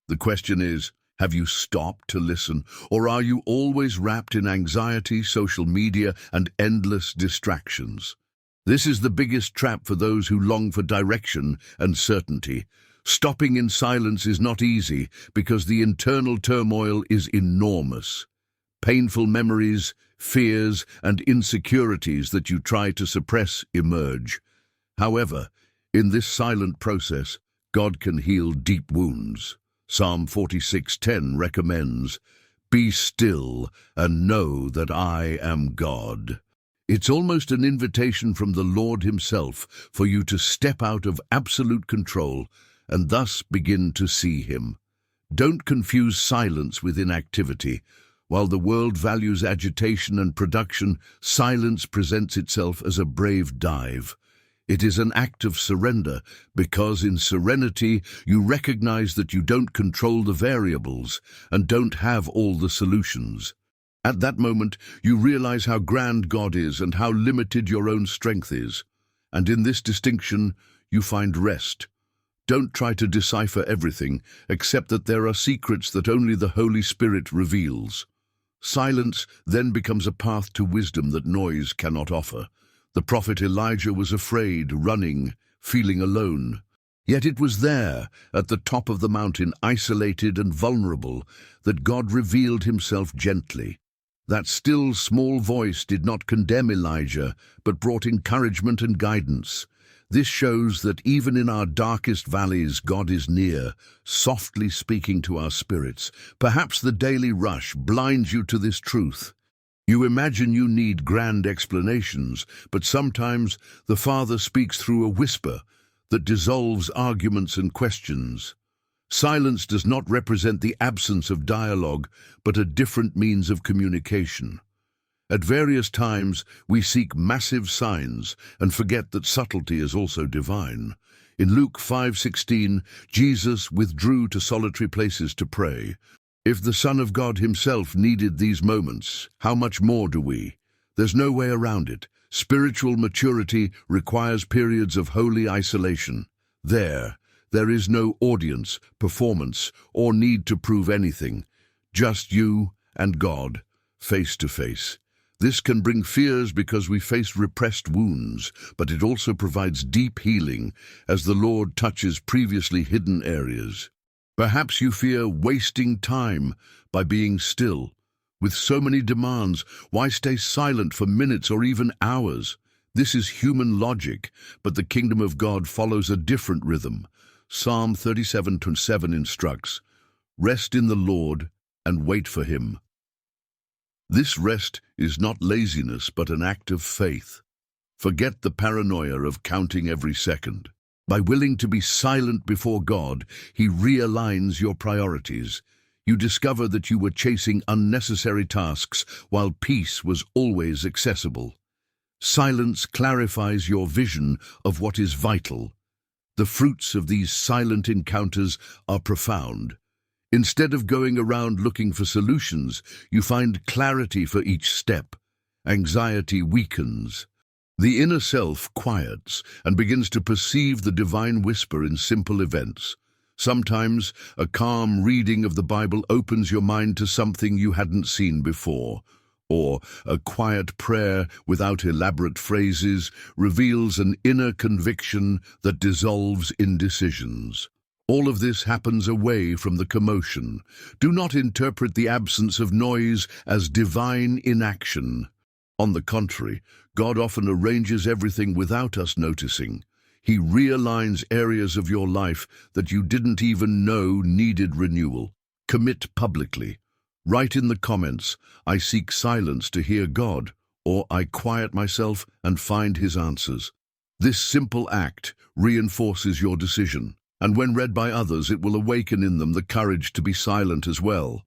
The question is, have you stopped to listen, or are you always wrapped in anxiety, social media, and endless distractions? This is the biggest trap for those who long for direction and certainty. Stopping in silence is not easy because the internal turmoil is enormous. Painful memories, fears, and insecurities that you try to suppress emerge. However, in this silent process, God can heal deep wounds. Psalm 46:10 recommends, "Be still and know that I am God." It's almost an invitation from the Lord Himself for you to step out of absolute control and thus begin to see Him. Don't confuse silence with inactivity. While the world values agitation and production, silence presents itself as a brave dive. It is an act of surrender because in serenity you recognize that you don't control the variables and don't have all the solutions. At that moment, you realize how grand God is and how limited your own strength is. And in this distinction, you find rest. Don't try to decipher everything, except that there are secrets that only the Holy Spirit reveals. Silence then becomes a path to wisdom that noise cannot offer. The prophet Elijah was afraid, running, feeling alone. Yet it was there, at the top of the mountain, isolated and vulnerable, that God revealed himself gently. That still, small voice did not condemn Elijah, but brought encouragement and guidance. This shows that even in our darkest valleys, God is near, softly speaking to our spirits. Perhaps the daily rush blinds you to this truth. You imagine you need grand explanations, but sometimes the Father speaks through a whisper that dissolves arguments and questions. Silence does not represent the absence of dialogue, but a different means of communication. At various times, we seek massive signs and forget that subtlety is also divine. In Luke 5:16, Jesus withdrew to solitary places to pray. If the Son of God himself needed these moments, how much more do we? There's no way around it. Spiritual maturity requires periods of holy isolation. There is no audience, performance, or need to prove anything. Just you and God, face to face. This can bring fears because we face repressed wounds, but it also provides deep healing as the Lord touches previously hidden areas. Perhaps you fear wasting time by being still. With so many demands, why stay silent for minutes or even hours? This is human logic, but the kingdom of God follows a different rhythm. Psalm 37:7 instructs, "Rest in the Lord and wait for him." This rest is not laziness, but an act of faith. Forget the paranoia of counting every second. By willing to be silent before God, he realigns your priorities. You discover that you were chasing unnecessary tasks while peace was always accessible. Silence clarifies your vision of what is vital. The fruits of these silent encounters are profound. Instead of going around looking for solutions, you find clarity for each step. Anxiety weakens. The inner self quiets and begins to perceive the divine whisper in simple events. Sometimes a calm reading of the Bible opens your mind to something you hadn't seen before, or a quiet prayer without elaborate phrases reveals an inner conviction that dissolves indecisions. All of this happens away from the commotion. Do not interpret the absence of noise as divine inaction. On the contrary, God often arranges everything without us noticing. He realigns areas of your life that you didn't even know needed renewal. Commit publicly. Write in the comments, "I seek silence to hear God," or "I quiet myself and find his answers." This simple act reinforces your decision, and when read by others, it will awaken in them the courage to be silent as well.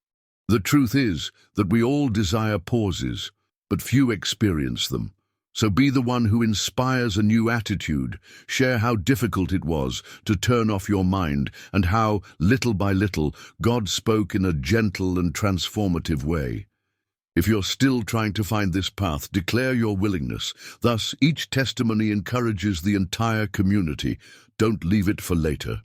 The truth is that we all desire pauses, but few experience them. So be the one who inspires a new attitude. Share how difficult it was to turn off your mind and how, little by little, God spoke in a gentle and transformative way. If you're still trying to find this path, declare your willingness. Thus, each testimony encourages the entire community. Don't leave it for later.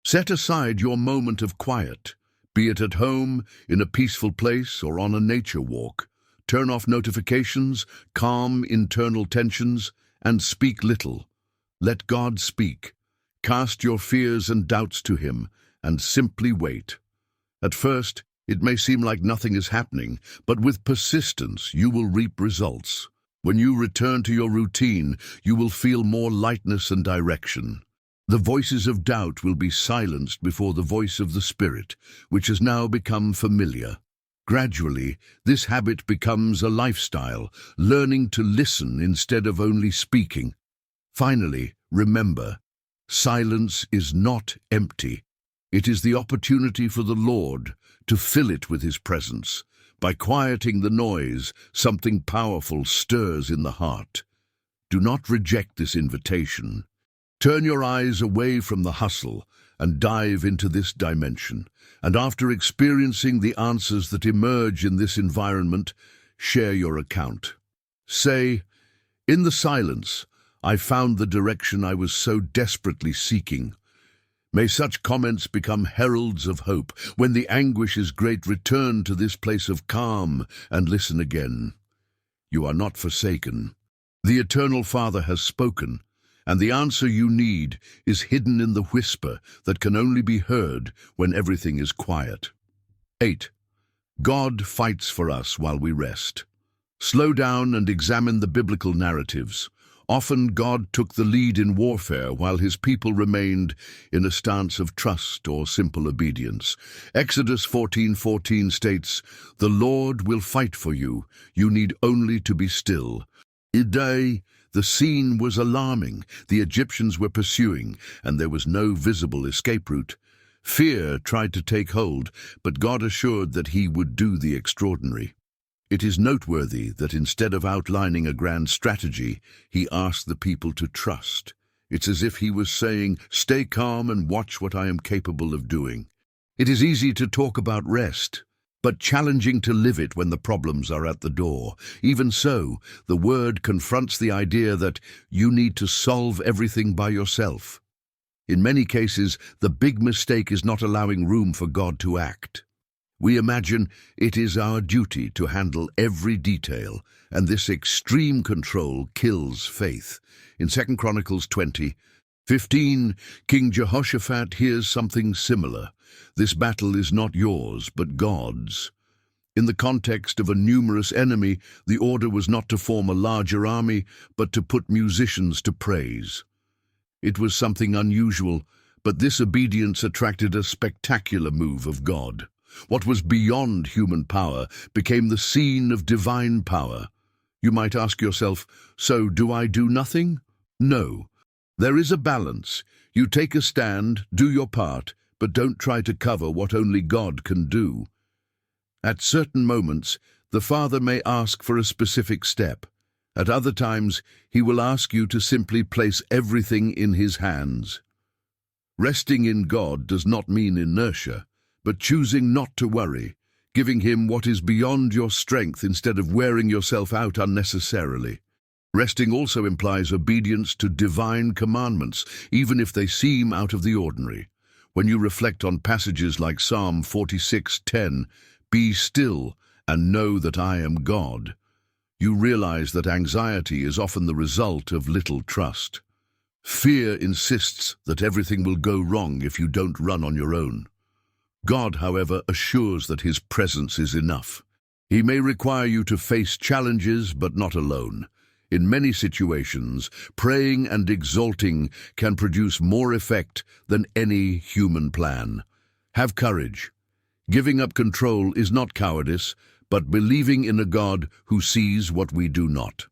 Set aside your moment of quiet, be it at home, in a peaceful place, or on a nature walk. Turn off notifications, calm internal tensions, and speak little. Let God speak. Cast your fears and doubts to him, and simply wait. At first, it may seem like nothing is happening, but with persistence, you will reap results. When you return to your routine, you will feel more lightness and direction. The voices of doubt will be silenced before the voice of the Spirit, which has now become familiar. Gradually, this habit becomes a lifestyle, learning to listen instead of only speaking. Finally, remember, silence is not empty. It is the opportunity for the Lord to fill it with his presence. By quieting the noise, something powerful stirs in the heart. Do not reject this invitation. Turn your eyes away from the hustle and dive into this dimension. And after experiencing the answers that emerge in this environment, share your account. Say, "In the silence, I found the direction I was so desperately seeking." May such comments become heralds of hope. When the anguish is great, return to this place of calm and listen again. You are not forsaken. The Eternal Father has spoken, and the answer you need is hidden in the whisper that can only be heard when everything is quiet. 8. God fights for us while we rest. Slow down and examine the biblical narratives. Often God took the lead in warfare while his people remained in a stance of trust or simple obedience. Exodus 14:14 states, "The Lord will fight for you. You need only to be still." Today, the scene was alarming. The Egyptians were pursuing, and there was no visible escape route. Fear tried to take hold, but God assured that he would do the extraordinary. It is noteworthy that instead of outlining a grand strategy, he asked the people to trust. It's as if he was saying, "Stay calm and watch what I am capable of doing." It is easy to talk about rest, but challenging to live it when the problems are at the door. Even so, the word confronts the idea that you need to solve everything by yourself. In many cases, the big mistake is not allowing room for God to act. We imagine it is our duty to handle every detail, and this extreme control kills faith. In 2 Chronicles 20:15, King Jehoshaphat hears something similar. This battle is not yours, but God's. In the context of a numerous enemy, the order was not to form a larger army, but to put musicians to praise. It was something unusual, but this obedience attracted a spectacular move of God. What was beyond human power became the scene of divine power. You might ask yourself, so do I do nothing? No. There is a balance. You take a stand, do your part, but don't try to cover what only God can do. At certain moments, the Father may ask for a specific step. At other times, he will ask you to simply place everything in his hands. Resting in God does not mean inertia, but choosing not to worry, giving him what is beyond your strength instead of wearing yourself out unnecessarily. Resting also implies obedience to divine commandments, even if they seem out of the ordinary. When you reflect on passages like Psalm 46:10, "Be still and know that I am God," you realize that anxiety is often the result of little trust. Fear insists that everything will go wrong if you don't run on your own. God, however, assures that his presence is enough. He may require you to face challenges, but not alone. In many situations, praying and exalting can produce more effect than any human plan. Have courage. Giving up control is not cowardice, but believing in a God who sees what we do not.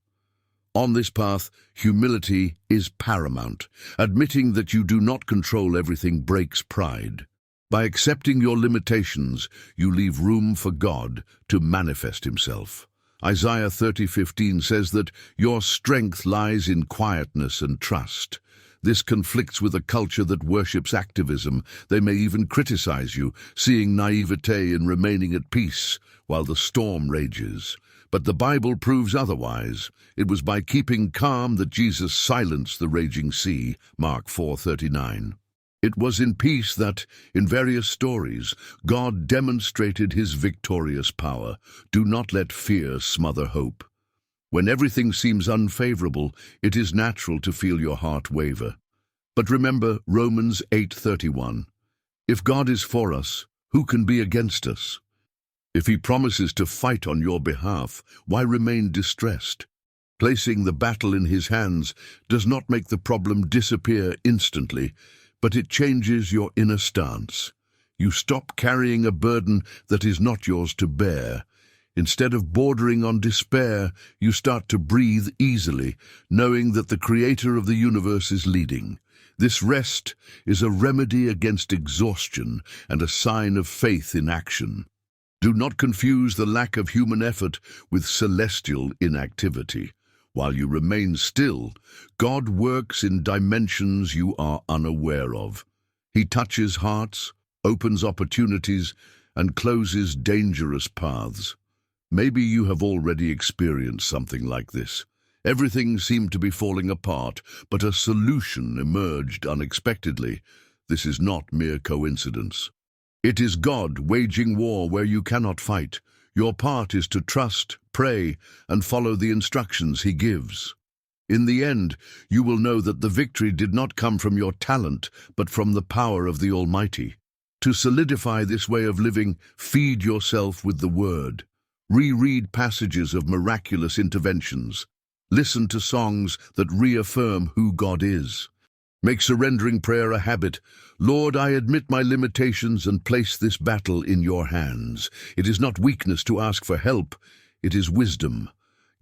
On this path, humility is paramount. Admitting that you do not control everything breaks pride. By accepting your limitations, you leave room for God to manifest himself. Isaiah 30:15 says that your strength lies in quietness and trust. This conflicts with a culture that worships activism. They may even criticize you, seeing naivete in remaining at peace while the storm rages. But the Bible proves otherwise. It was by keeping calm that Jesus silenced the raging sea, Mark 4:39. It was in peace that, in various stories, God demonstrated his victorious power. Do not let fear smother hope. When everything seems unfavorable, it is natural to feel your heart waver. But remember Romans 8:31. If God is for us, who can be against us? If he promises to fight on your behalf, why remain distressed? Placing the battle in his hands does not make the problem disappear instantly, but it changes your inner stance. You stop carrying a burden that is not yours to bear. Instead of bordering on despair, you start to breathe easily, knowing that the Creator of the universe is leading. This rest is a remedy against exhaustion and a sign of faith in action. Do not confuse the lack of human effort with celestial inactivity. While you remain still, God works in dimensions you are unaware of. He touches hearts, opens opportunities, and closes dangerous paths. Maybe you have already experienced something like this. Everything seemed to be falling apart, but a solution emerged unexpectedly. This is not mere coincidence. It is God waging war where you cannot fight. Your part is to trust, pray, and follow the instructions He gives. In the end, you will know that the victory did not come from your talent, but from the power of the Almighty. To solidify this way of living, feed yourself with the Word. Reread passages of miraculous interventions. Listen to songs that reaffirm who God is. Make surrendering prayer a habit. Lord, I admit my limitations and place this battle in your hands. It is not weakness to ask for help, it is wisdom.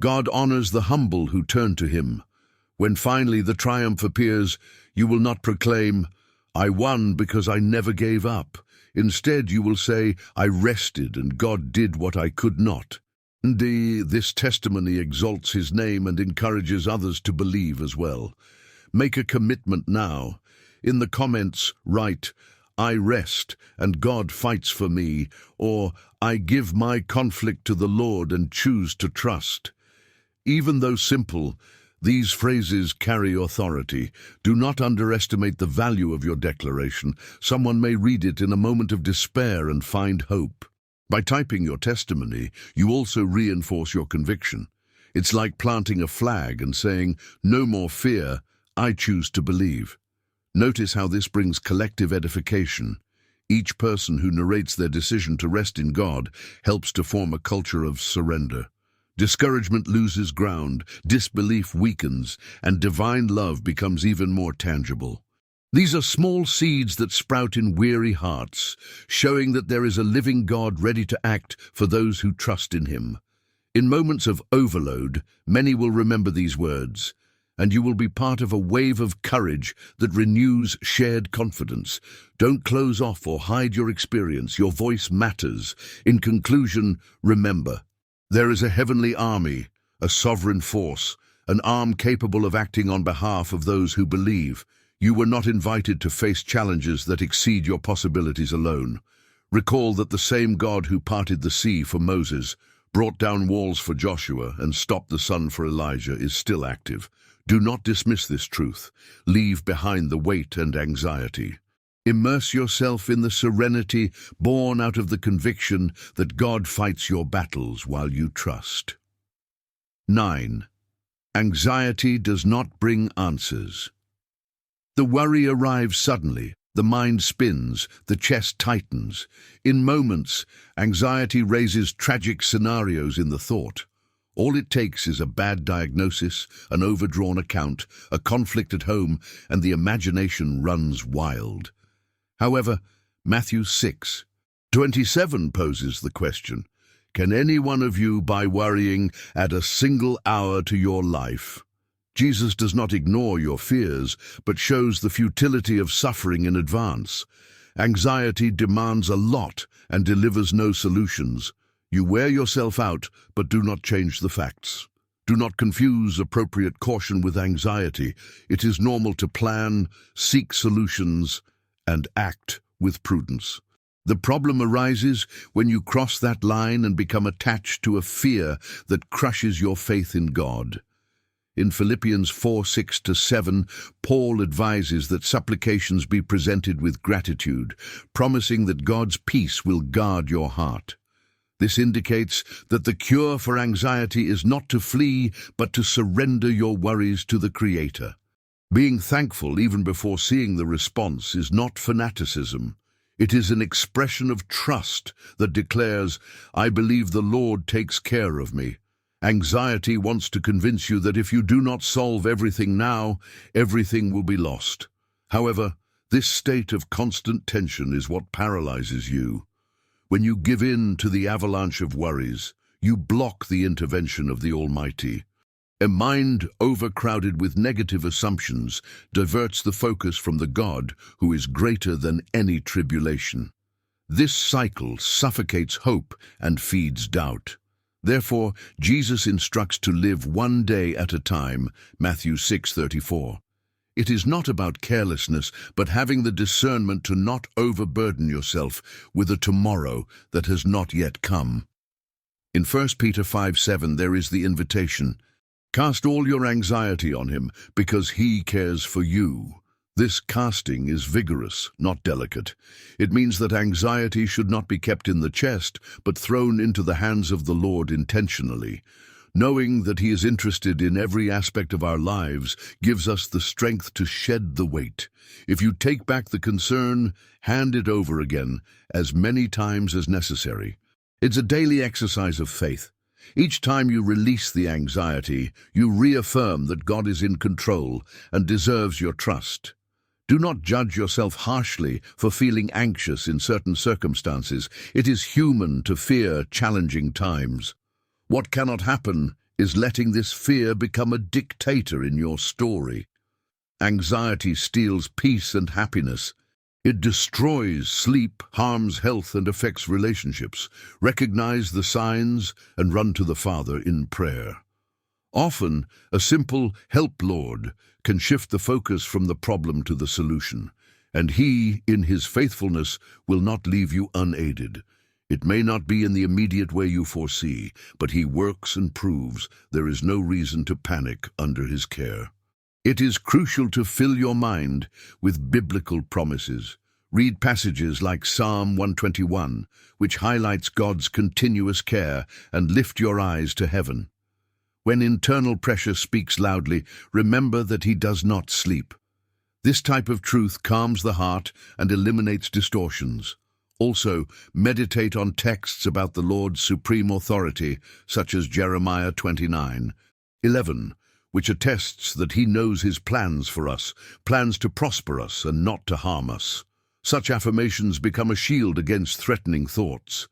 God honors the humble who turn to Him. When finally the triumph appears, you will not proclaim, I won because I never gave up. Instead, you will say, I rested and God did what I could not. This testimony exalts His name and encourages others to believe as well. Make a commitment now. In the comments, write, I rest and God fights for me, or I give my conflict to the Lord and choose to trust. Even though simple, these phrases carry authority. Do not underestimate the value of your declaration. Someone may read it in a moment of despair and find hope. By typing your testimony, you also reinforce your conviction. It's like planting a flag and saying, no more fear, I choose to believe. Notice how this brings collective edification. Each person who narrates their decision to rest in God helps to form a culture of surrender. Discouragement loses ground, disbelief weakens, and divine love becomes even more tangible. These are small seeds that sprout in weary hearts, showing that there is a living God ready to act for those who trust in Him. In moments of overload, many will remember these words, and you will be part of a wave of courage that renews shared confidence. Don't close off or hide your experience. Your voice matters. In conclusion, remember, there is a heavenly army, a sovereign force, an arm capable of acting on behalf of those who believe. You were not invited to face challenges that exceed your possibilities alone. Recall that the same God who parted the sea for Moses, brought down walls for Joshua, and stopped the sun for Elijah is still active. Do not dismiss this truth. Leave behind the weight and anxiety. Immerse yourself in the serenity born out of the conviction that God fights your battles while you trust. 9. Anxiety does not bring answers. The worry arrives suddenly. The mind spins, the chest tightens. In moments, anxiety raises tragic scenarios in the thought. All it takes is a bad diagnosis, an overdrawn account, a conflict at home, and the imagination runs wild. However, Matthew 6:27 poses the question, can any one of you, by worrying, add a single hour to your life? Jesus does not ignore your fears, but shows the futility of suffering in advance. Anxiety demands a lot and delivers no solutions. You wear yourself out, but do not change the facts. Do not confuse appropriate caution with anxiety. It is normal to plan, seek solutions, and act with prudence. The problem arises when you cross that line and become attached to a fear that crushes your faith in God. In Philippians 4:6-7, Paul advises that supplications be presented with gratitude, promising that God's peace will guard your heart. This indicates that the cure for anxiety is not to flee, but to surrender your worries to the Creator. Being thankful even before seeing the response is not fanaticism. It is an expression of trust that declares, I believe the Lord takes care of me. Anxiety wants to convince you that if you do not solve everything now, everything will be lost. However, this state of constant tension is what paralyzes you. When you give in to the avalanche of worries, you block the intervention of the Almighty. A mind overcrowded with negative assumptions diverts the focus from the God who is greater than any tribulation. This cycle suffocates hope and feeds doubt. Therefore, Jesus instructs to live one day at a time, Matthew 6:34. It is not about carelessness, but having the discernment to not overburden yourself with a tomorrow that has not yet come. In 1 Peter 5:7 there is the invitation, "Cast all your anxiety on him, because he cares for you." This casting is vigorous, not delicate. It means that anxiety should not be kept in the chest, but thrown into the hands of the Lord intentionally. Knowing that He is interested in every aspect of our lives gives us the strength to shed the weight. If you take back the concern, hand it over again, as many times as necessary. It's a daily exercise of faith. Each time you release the anxiety, you reaffirm that God is in control and deserves your trust. Do not judge yourself harshly for feeling anxious in certain circumstances. It is human to fear challenging times. What cannot happen is letting this fear become a dictator in your story. Anxiety steals peace and happiness. It destroys sleep, harms health, and affects relationships. Recognize the signs and run to the Father in prayer. Often, a simple "Help, Lord" can shift the focus from the problem to the solution, and He, in His faithfulness, will not leave you unaided. It may not be in the immediate way you foresee, but He works and proves there is no reason to panic under His care. It is crucial to fill your mind with biblical promises. Read passages like Psalm 121, which highlights God's continuous care, and lift your eyes to heaven. When internal pressure speaks loudly, remember that He does not sleep. This type of truth calms the heart and eliminates distortions. Also, meditate on texts about the Lord's supreme authority, such as Jeremiah 29:11, which attests that He knows His plans for us, plans to prosper us and not to harm us. Such affirmations become a shield against threatening thoughts.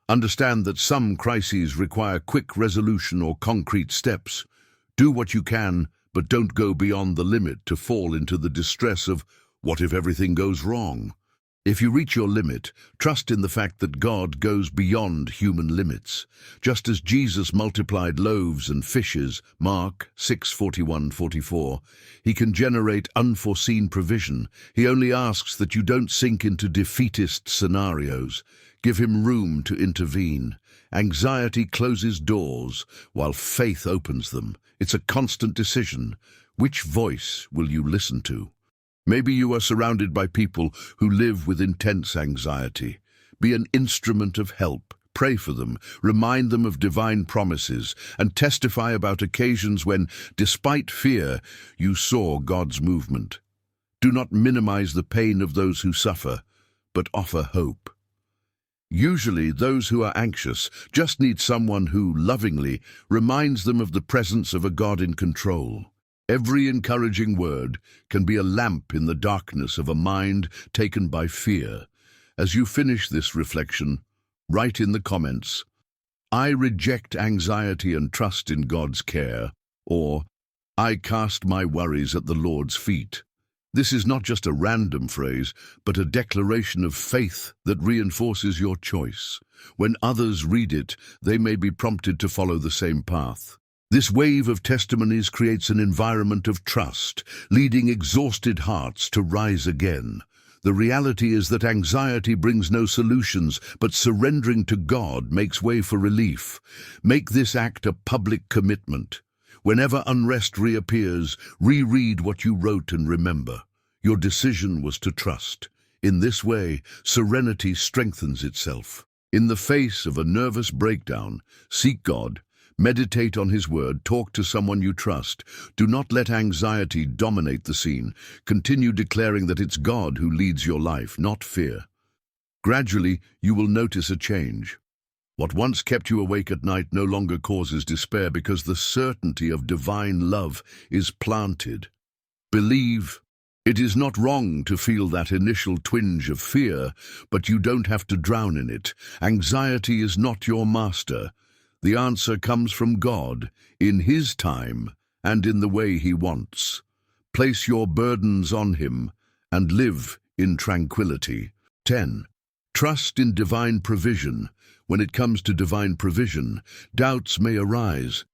Understand that some crises require quick resolution or concrete steps. Do what you can, but don't go beyond the limit to fall into the distress of, "What if everything goes wrong?" If you reach your limit, trust in the fact that God goes beyond human limits. Just as Jesus multiplied loaves and fishes, Mark 6:41-44, He can generate unforeseen provision. He only asks that you don't sink into defeatist scenarios. Give Him room to intervene. Anxiety closes doors, while faith opens them. It's a constant decision. Which voice will you listen to? Maybe you are surrounded by people who live with intense anxiety. Be an instrument of help. Pray for them, remind them of divine promises, and testify about occasions when, despite fear, you saw God's movement. Do not minimize the pain of those who suffer, but offer hope. Usually, those who are anxious just need someone who, lovingly, reminds them of the presence of a God in control. Every encouraging word can be a lamp in the darkness of a mind taken by fear. As you finish this reflection, write in the comments, "I reject anxiety and trust in God's care," or "I cast my worries at the Lord's feet." This is not just a random phrase, but a declaration of faith that reinforces your choice. When others read it, they may be prompted to follow the same path. This wave of testimonies creates an environment of trust, leading exhausted hearts to rise again. The reality is that anxiety brings no solutions, but surrendering to God makes way for relief. Make this act a public commitment. Whenever unrest reappears, reread what you wrote and remember. Your decision was to trust. In this way, serenity strengthens itself. In the face of a nervous breakdown, seek God. Meditate on His word, talk to someone you trust. Do not let anxiety dominate the scene. Continue declaring that it's God who leads your life, not fear. Gradually, you will notice a change. What once kept you awake at night no longer causes despair because the certainty of divine love is planted. Believe. It is not wrong to feel that initial twinge of fear, but you don't have to drown in it. Anxiety is not your master. The answer comes from God, in His time, and in the way He wants. Place your burdens on Him and live in tranquility. 10. Trust in divine provision. When it comes to divine provision, doubts may arise.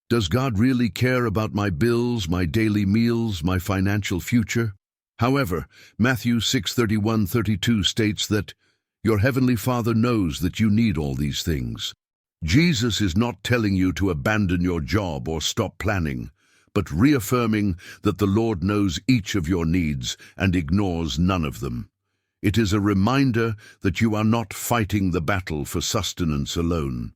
Does God really care about my bills, my daily meals, my financial future? However, Matthew 6:31-32 states that your heavenly Father knows that you need all these things. Jesus is not telling you to abandon your job or stop planning, but reaffirming that the Lord knows each of your needs and ignores none of them. It is a reminder that you are not fighting the battle for sustenance alone.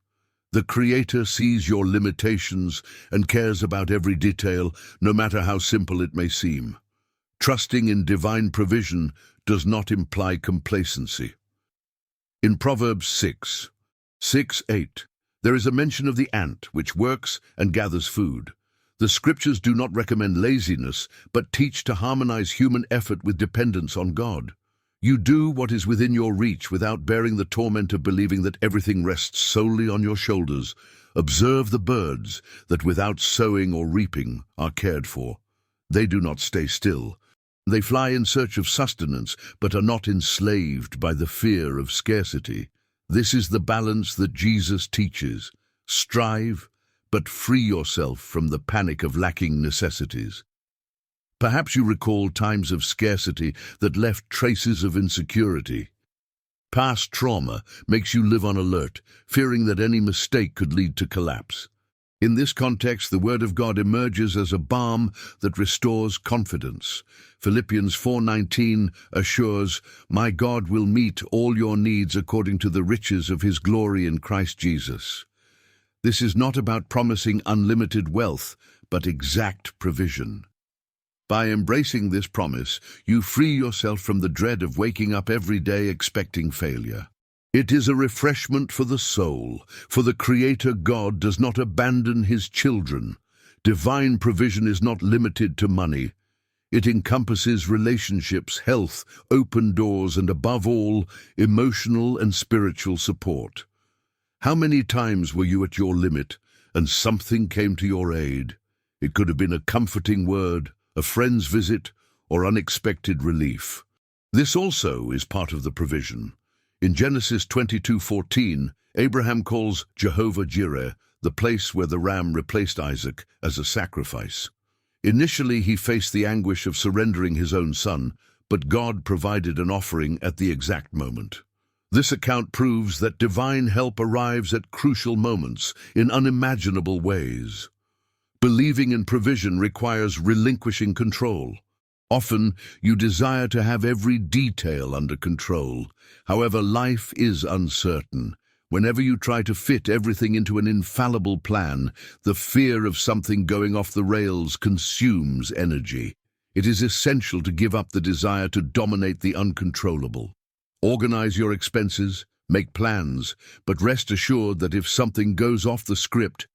The Creator sees your limitations and cares about every detail, no matter how simple it may seem. Trusting in divine provision does not imply complacency. In Proverbs 6:8, there is a mention of the ant, which works and gathers food. The scriptures do not recommend laziness, but teach to harmonize human effort with dependence on God. You do what is within your reach without bearing the torment of believing that everything rests solely on your shoulders. Observe the birds that without sowing or reaping are cared for. They do not stay still. They fly in search of sustenance, but are not enslaved by the fear of scarcity. This is the balance that Jesus teaches. Strive, but free yourself from the panic of lacking necessities. Perhaps you recall times of scarcity that left traces of insecurity. Past trauma makes you live on alert, fearing that any mistake could lead to collapse. In this context, the Word of God emerges as a balm that restores confidence. Philippians 4:19 assures, "My God will meet all your needs according to the riches of His glory in Christ Jesus." This is not about promising unlimited wealth, but exact provision. By embracing this promise, you free yourself from the dread of waking up every day expecting failure. It is a refreshment for the soul, for the Creator God does not abandon His children. Divine provision is not limited to money. It encompasses relationships, health, open doors, and above all, emotional and spiritual support. How many times were you at your limit and something came to your aid? It could have been a comforting word, a friend's visit, or unexpected relief. This also is part of the provision. In Genesis 22:14, Abraham calls Jehovah Jireh the place where the ram replaced Isaac as a sacrifice. Initially, he faced the anguish of surrendering his own son, but God provided an offering at the exact moment. This account proves that divine help arrives at crucial moments in unimaginable ways. Believing in provision requires relinquishing control. Often, you desire to have every detail under control. However, life is uncertain. Whenever you try to fit everything into an infallible plan, the fear of something going off the rails consumes energy. It is essential to give up the desire to dominate the uncontrollable. Organize your expenses, make plans, but rest assured that if something goes off the script,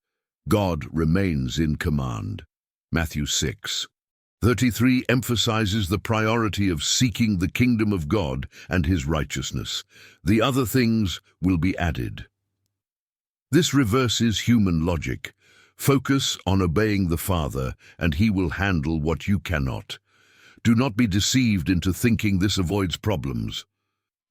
God remains in command. Matthew 6:33 emphasizes the priority of seeking the kingdom of God and His righteousness. The other things will be added. This reverses human logic. Focus on obeying the Father, and He will handle what you cannot. Do not be deceived into thinking this avoids problems.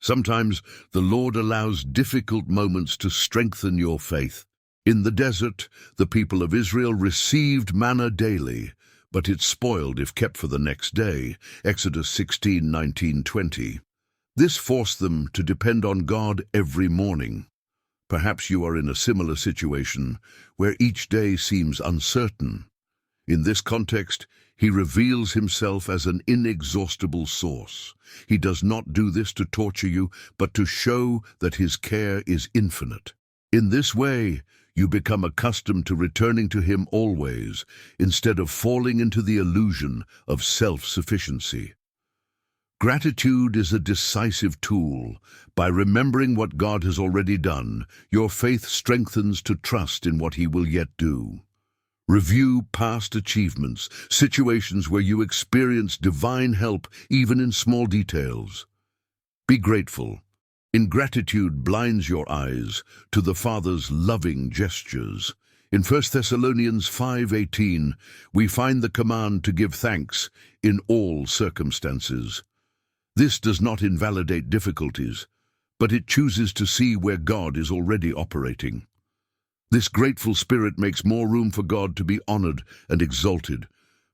Sometimes the Lord allows difficult moments to strengthen your faith. In the desert, the people of Israel received manna daily, but it spoiled if kept for the next day. Exodus 16:19-20. This forced them to depend on God every morning. Perhaps you are in a similar situation where each day seems uncertain. In this context, He reveals Himself as an inexhaustible source. He does not do this to torture you, but to show that His care is infinite. In this way, you become accustomed to returning to Him always, instead of falling into the illusion of self-sufficiency. Gratitude is a decisive tool. By remembering what God has already done, your faith strengthens to trust in what He will yet do. Review past achievements, situations where you experience divine help even in small details. Be grateful. Ingratitude blinds your eyes to the Father's loving gestures. In 1 Thessalonians 5:18, we find the command to give thanks in all circumstances. This does not invalidate difficulties, but it chooses to see where God is already operating. This grateful spirit makes more room for God to be honored and exalted.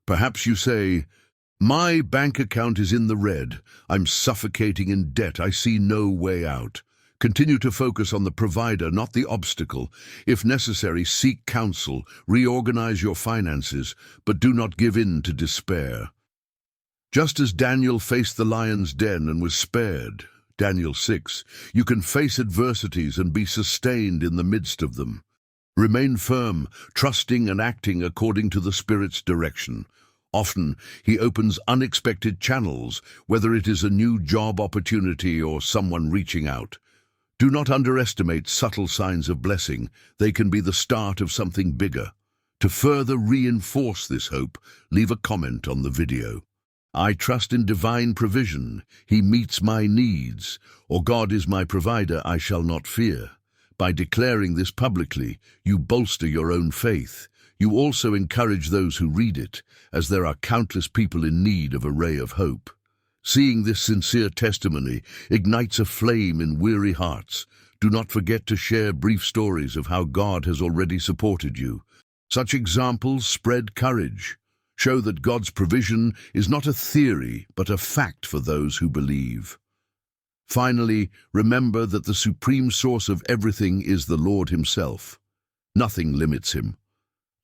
Perhaps you say, "My bank account is in the red. I'm suffocating in debt. I see no way out." Continue to focus on the provider, not the obstacle. If necessary, seek counsel, reorganize your finances, but do not give in to despair. Just as Daniel faced the lion's den and was spared, Daniel 6, you can face adversities and be sustained in the midst of them. Remain firm, trusting and acting according to the Spirit's direction. Often, He opens unexpected channels, whether it is a new job opportunity or someone reaching out. Do not underestimate subtle signs of blessing. They can be the start of something bigger. To further reinforce this hope, leave a comment on the video. "I trust in divine provision. He meets my needs," or "God is my provider, I shall not fear." By declaring this publicly, you bolster your own faith. You also encourage those who read it, as there are countless people in need of a ray of hope. Seeing this sincere testimony ignites a flame in weary hearts. Do not forget to share brief stories of how God has already supported you. Such examples spread courage. Show that God's provision is not a theory, but a fact for those who believe. Finally, remember that the supreme source of everything is the Lord Himself. Nothing limits Him.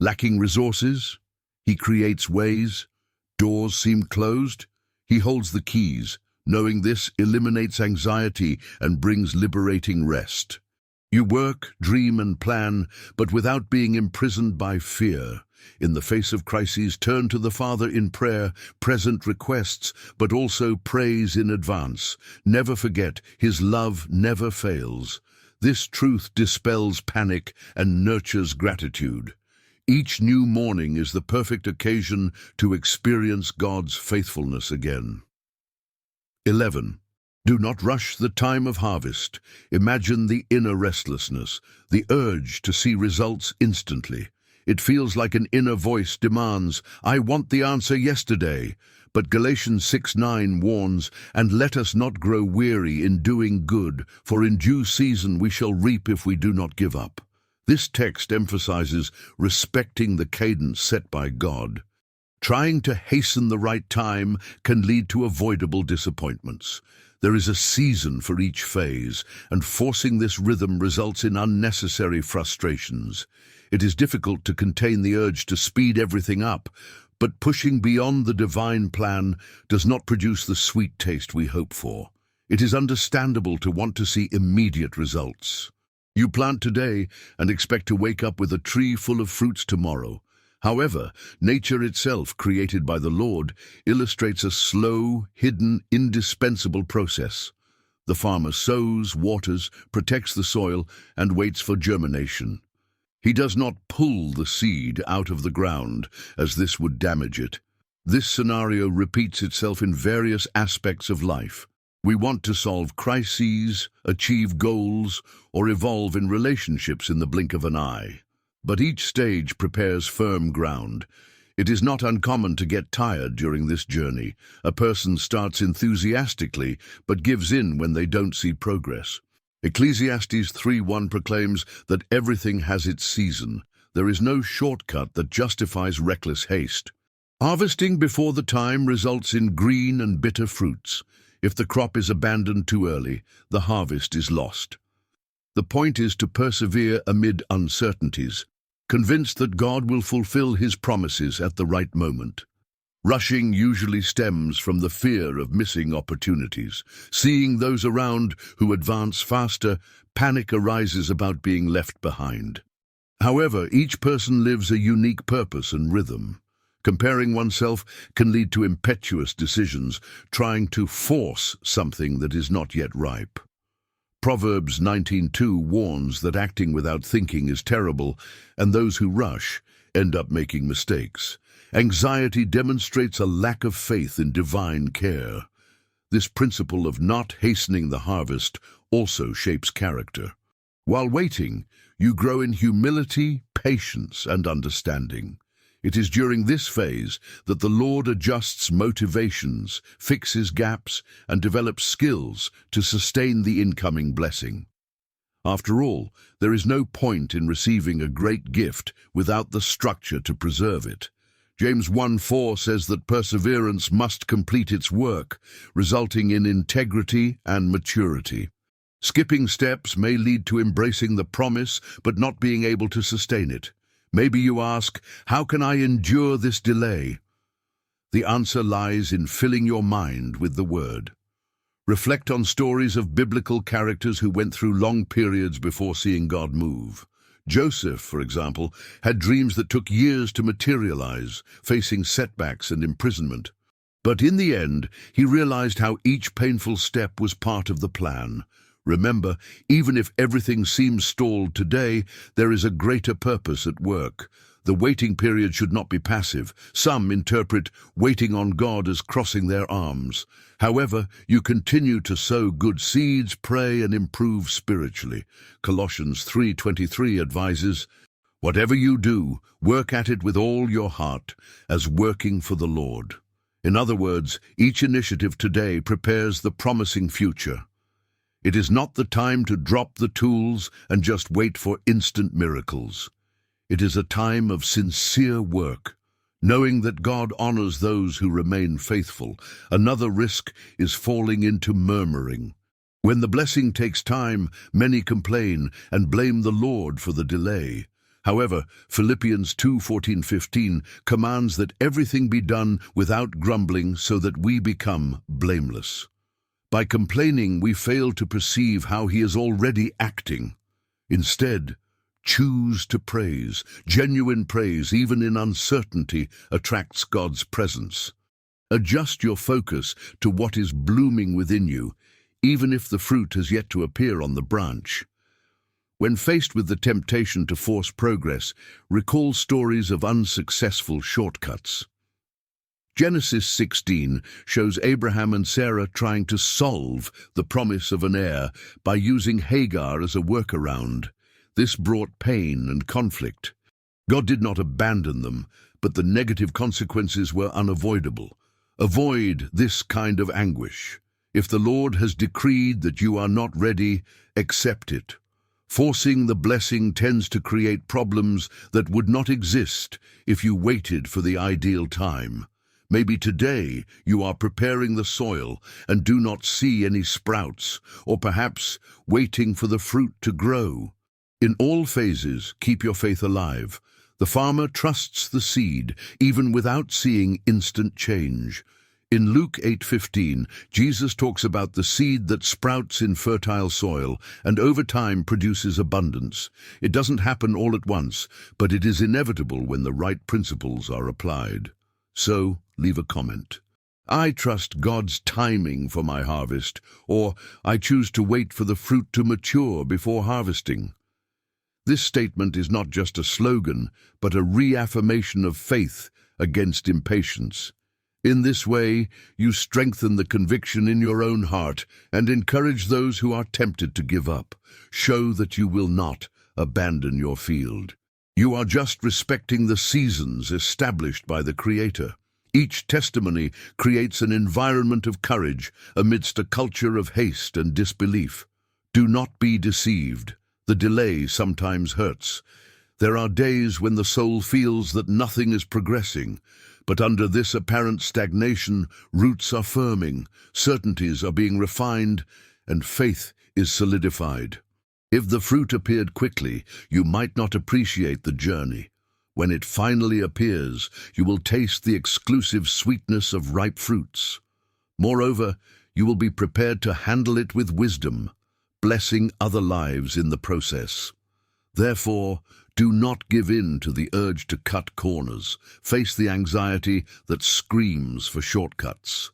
Lacking resources, He creates ways. Doors seem closed, He holds the keys. Knowing this eliminates anxiety and brings liberating rest. You work, dream and plan, but without being imprisoned by fear. In the face of crises, turn to the Father in prayer, present requests, but also praise in advance. Never forget, His love never fails. This truth dispels panic and nurtures gratitude. Each new morning is the perfect occasion to experience God's faithfulness again. 11. Do not rush the time of harvest. Imagine the inner restlessness, the urge to see results instantly. It feels like an inner voice demands, "I want the answer yesterday." But Galatians 6:9 warns, "And let us not grow weary in doing good, for in due season we shall reap if we do not give up." This text emphasizes respecting the cadence set by God. Trying to hasten the right time can lead to avoidable disappointments. There is a season for each phase, and forcing this rhythm results in unnecessary frustrations. It is difficult to contain the urge to speed everything up, but pushing beyond the divine plan does not produce the sweet taste we hope for. It is understandable to want to see immediate results. You plant today and expect to wake up with a tree full of fruits tomorrow. However, nature itself, created by the Lord, illustrates a slow, hidden, indispensable process. The farmer sows, waters, protects the soil, and waits for germination. He does not pull the seed out of the ground, as this would damage it. This scenario repeats itself in various aspects of life. We want to solve crises, achieve goals, or evolve in relationships in the blink of an eye. But each stage prepares firm ground. It is not uncommon to get tired during this journey. A person starts enthusiastically, but gives in when they don't see progress. Ecclesiastes 3:1 proclaims that everything has its season. There is no shortcut that justifies reckless haste. Harvesting before the time results in green and bitter fruits. If the crop is abandoned too early, the harvest is lost. The point is to persevere amid uncertainties, convinced that God will fulfill His promises at the right moment. Rushing usually stems from the fear of missing opportunities. Seeing those around who advance faster, panic arises about being left behind. However, each person lives a unique purpose and rhythm. Comparing oneself can lead to impetuous decisions, trying to force something that is not yet ripe. Proverbs 19:2 warns that acting without thinking is terrible, and those who rush end up making mistakes. Anxiety demonstrates a lack of faith in divine care. This principle of not hastening the harvest also shapes character. While waiting, you grow in humility, patience, and understanding. It is during this phase that the Lord adjusts motivations, fixes gaps, and develops skills to sustain the incoming blessing. After all, there is no point in receiving a great gift without the structure to preserve it. James 1:4 says that perseverance must complete its work, resulting in integrity and maturity. Skipping steps may lead to embracing the promise but not being able to sustain it. Maybe you ask, how can I endure this delay? The answer lies in filling your mind with the Word. Reflect on stories of biblical characters who went through long periods before seeing God move. Joseph, for example, had dreams that took years to materialize, facing setbacks and imprisonment. But in the end, he realized how each painful step was part of the plan. Remember, even if everything seems stalled today, there is a greater purpose at work. The waiting period should not be passive. Some interpret waiting on God as crossing their arms. However, you continue to sow good seeds, pray, and improve spiritually. Colossians 3:23 advises, "Whatever you do, work at it with all your heart, as working for the Lord." In other words, each initiative today prepares the promising future. It is not the time to drop the tools and just wait for instant miracles. It is a time of sincere work, knowing that God honors those who remain faithful. Another risk is falling into murmuring. When the blessing takes time, many complain and blame the Lord for the delay. However, Philippians 2:14-15 commands that everything be done without grumbling so that we become blameless. By complaining, we fail to perceive how He is already acting. Instead, choose to praise. Genuine praise, even in uncertainty, attracts God's presence. Adjust your focus to what is blooming within you, even if the fruit has yet to appear on the branch. When faced with the temptation to force progress, recall stories of unsuccessful shortcuts. Genesis 16 shows Abraham and Sarah trying to solve the promise of an heir by using Hagar as a workaround. This brought pain and conflict. God did not abandon them, but the negative consequences were unavoidable. Avoid this kind of anguish. If the Lord has decreed that you are not ready, accept it. Forcing the blessing tends to create problems that would not exist if you waited for the ideal time. Maybe today you are preparing the soil and do not see any sprouts, or perhaps waiting for the fruit to grow. In all phases, keep your faith alive. The farmer trusts the seed, even without seeing instant change. In Luke 8:15, Jesus talks about the seed that sprouts in fertile soil and over time produces abundance. It doesn't happen all at once, but it is inevitable when the right principles are applied. So, leave a comment. I trust God's timing for my harvest, or I choose to wait for the fruit to mature before harvesting. This statement is not just a slogan, but a reaffirmation of faith against impatience. In this way, you strengthen the conviction in your own heart and encourage those who are tempted to give up. Show that you will not abandon your field. You are just respecting the seasons established by the Creator. Each testimony creates an environment of courage amidst a culture of haste and disbelief. Do not be deceived. The delay sometimes hurts. There are days when the soul feels that nothing is progressing, but under this apparent stagnation, roots are firming, certainties are being refined, and faith is solidified. If the fruit appeared quickly, you might not appreciate the journey. When it finally appears, you will taste the exclusive sweetness of ripe fruits. Moreover, you will be prepared to handle it with wisdom, blessing other lives in the process. Therefore, do not give in to the urge to cut corners. Face the anxiety that screams for shortcuts.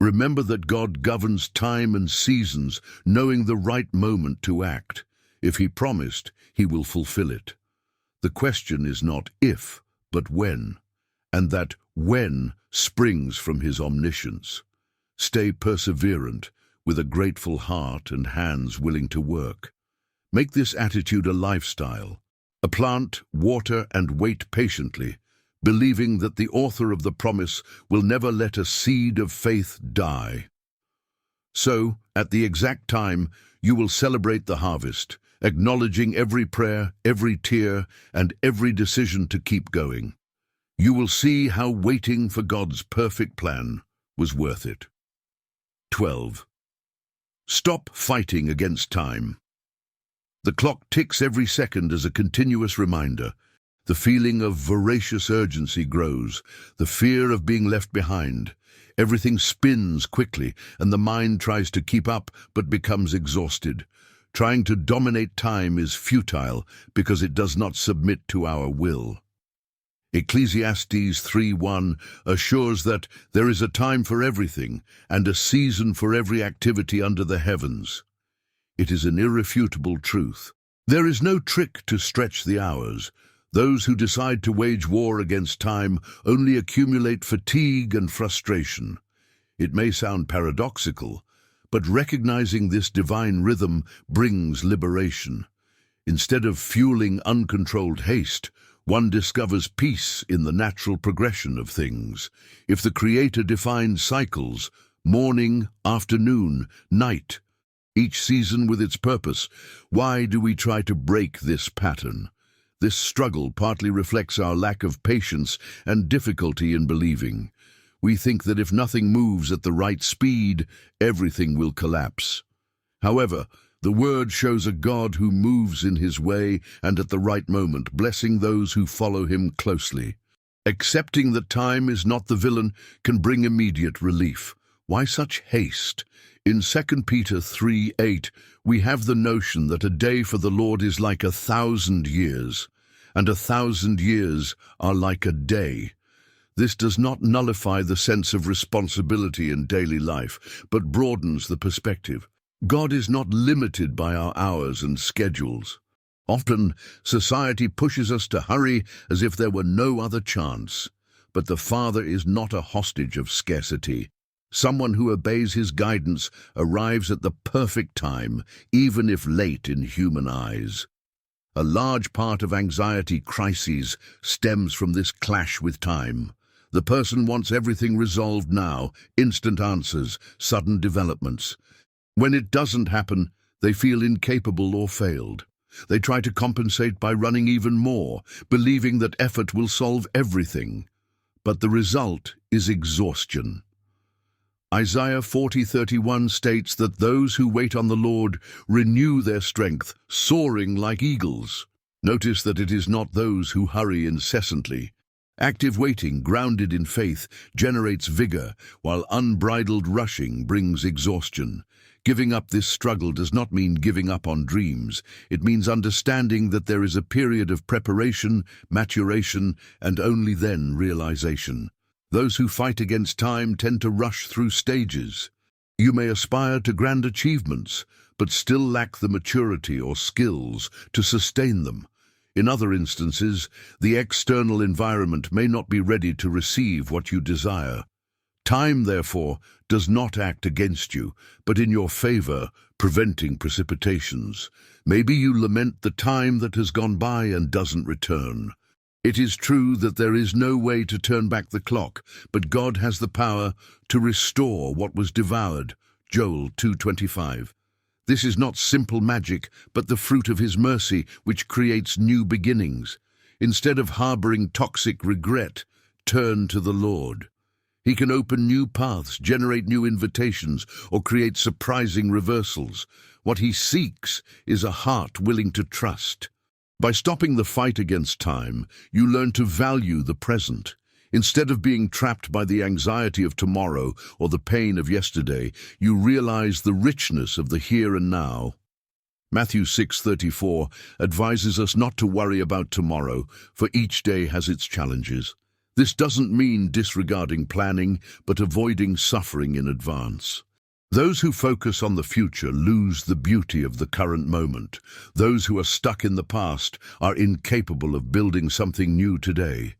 Remember that God governs time and seasons, knowing the right moment to act. If He promised, He will fulfill it. The question is not if, but when, and that when springs from His omniscience. Stay perseverant, with a grateful heart and hands willing to work. Make this attitude a lifestyle. Plant, water, and wait patiently, believing that the author of the promise will never let a seed of faith die. So, at the exact time, you will celebrate the harvest, acknowledging every prayer, every tear, and every decision to keep going. You will see how waiting for God's perfect plan was worth it. 12. Stop fighting against time. The clock ticks every second as a continuous reminder. The feeling of voracious urgency grows, the fear of being left behind. Everything spins quickly, and the mind tries to keep up but becomes exhausted. Trying to dominate time is futile because it does not submit to our will. Ecclesiastes 3:1 assures that there is a time for everything and a season for every activity under the heavens. It is an irrefutable truth. There is no trick to stretch the hours. Those who decide to wage war against time only accumulate fatigue and frustration. It may sound paradoxical, but recognizing this divine rhythm brings liberation. Instead of fueling uncontrolled haste, one discovers peace in the natural progression of things. If the Creator defined cycles, morning, afternoon, night, each season with its purpose, why do we try to break this pattern? This struggle partly reflects our lack of patience and difficulty in believing. We think that if nothing moves at the right speed, everything will collapse. However, the Word shows a God who moves in His way and at the right moment, blessing those who follow Him closely. Accepting that time is not the villain can bring immediate relief. Why such haste? In 2 Peter 3:8, we have the notion that a day for the Lord is like 1,000 years, and 1,000 years are like a day. This does not nullify the sense of responsibility in daily life, but broadens the perspective. God is not limited by our hours and schedules. Often, society pushes us to hurry as if there were no other chance. But the Father is not a hostage of scarcity. Someone who obeys His guidance arrives at the perfect time, even if late in human eyes. A large part of anxiety crises stems from this clash with time. The person wants everything resolved now, instant answers, sudden developments. When it doesn't happen, they feel incapable or failed. They try to compensate by running even more, believing that effort will solve everything. But the result is exhaustion. Isaiah 40:31 states that those who wait on the Lord renew their strength, soaring like eagles. Notice that it is not those who hurry incessantly. Active waiting, grounded in faith, generates vigor, while unbridled rushing brings exhaustion. Giving up this struggle does not mean giving up on dreams. It means understanding that there is a period of preparation, maturation, and only then realization. Those who fight against time tend to rush through stages. You may aspire to grand achievements, but still lack the maturity or skills to sustain them. In other instances, the external environment may not be ready to receive what you desire. Time, therefore, does not act against you, but in your favor, preventing precipitations. Maybe you lament the time that has gone by and doesn't return. It is true that there is no way to turn back the clock, but God has the power to restore what was devoured. Joel 2:25. This is not simple magic, but the fruit of His mercy, which creates new beginnings. Instead of harboring toxic regret, turn to the Lord. He can open new paths, generate new invitations, or create surprising reversals. What He seeks is a heart willing to trust. By stopping the fight against time, you learn to value the present. Instead of being trapped by the anxiety of tomorrow or the pain of yesterday, you realize the richness of the here and now. Matthew 6:34 advises us not to worry about tomorrow, for each day has its challenges. This doesn't mean disregarding planning, but avoiding suffering in advance. Those who focus on the future lose the beauty of the current moment. Those who are stuck in the past are incapable of building something new today.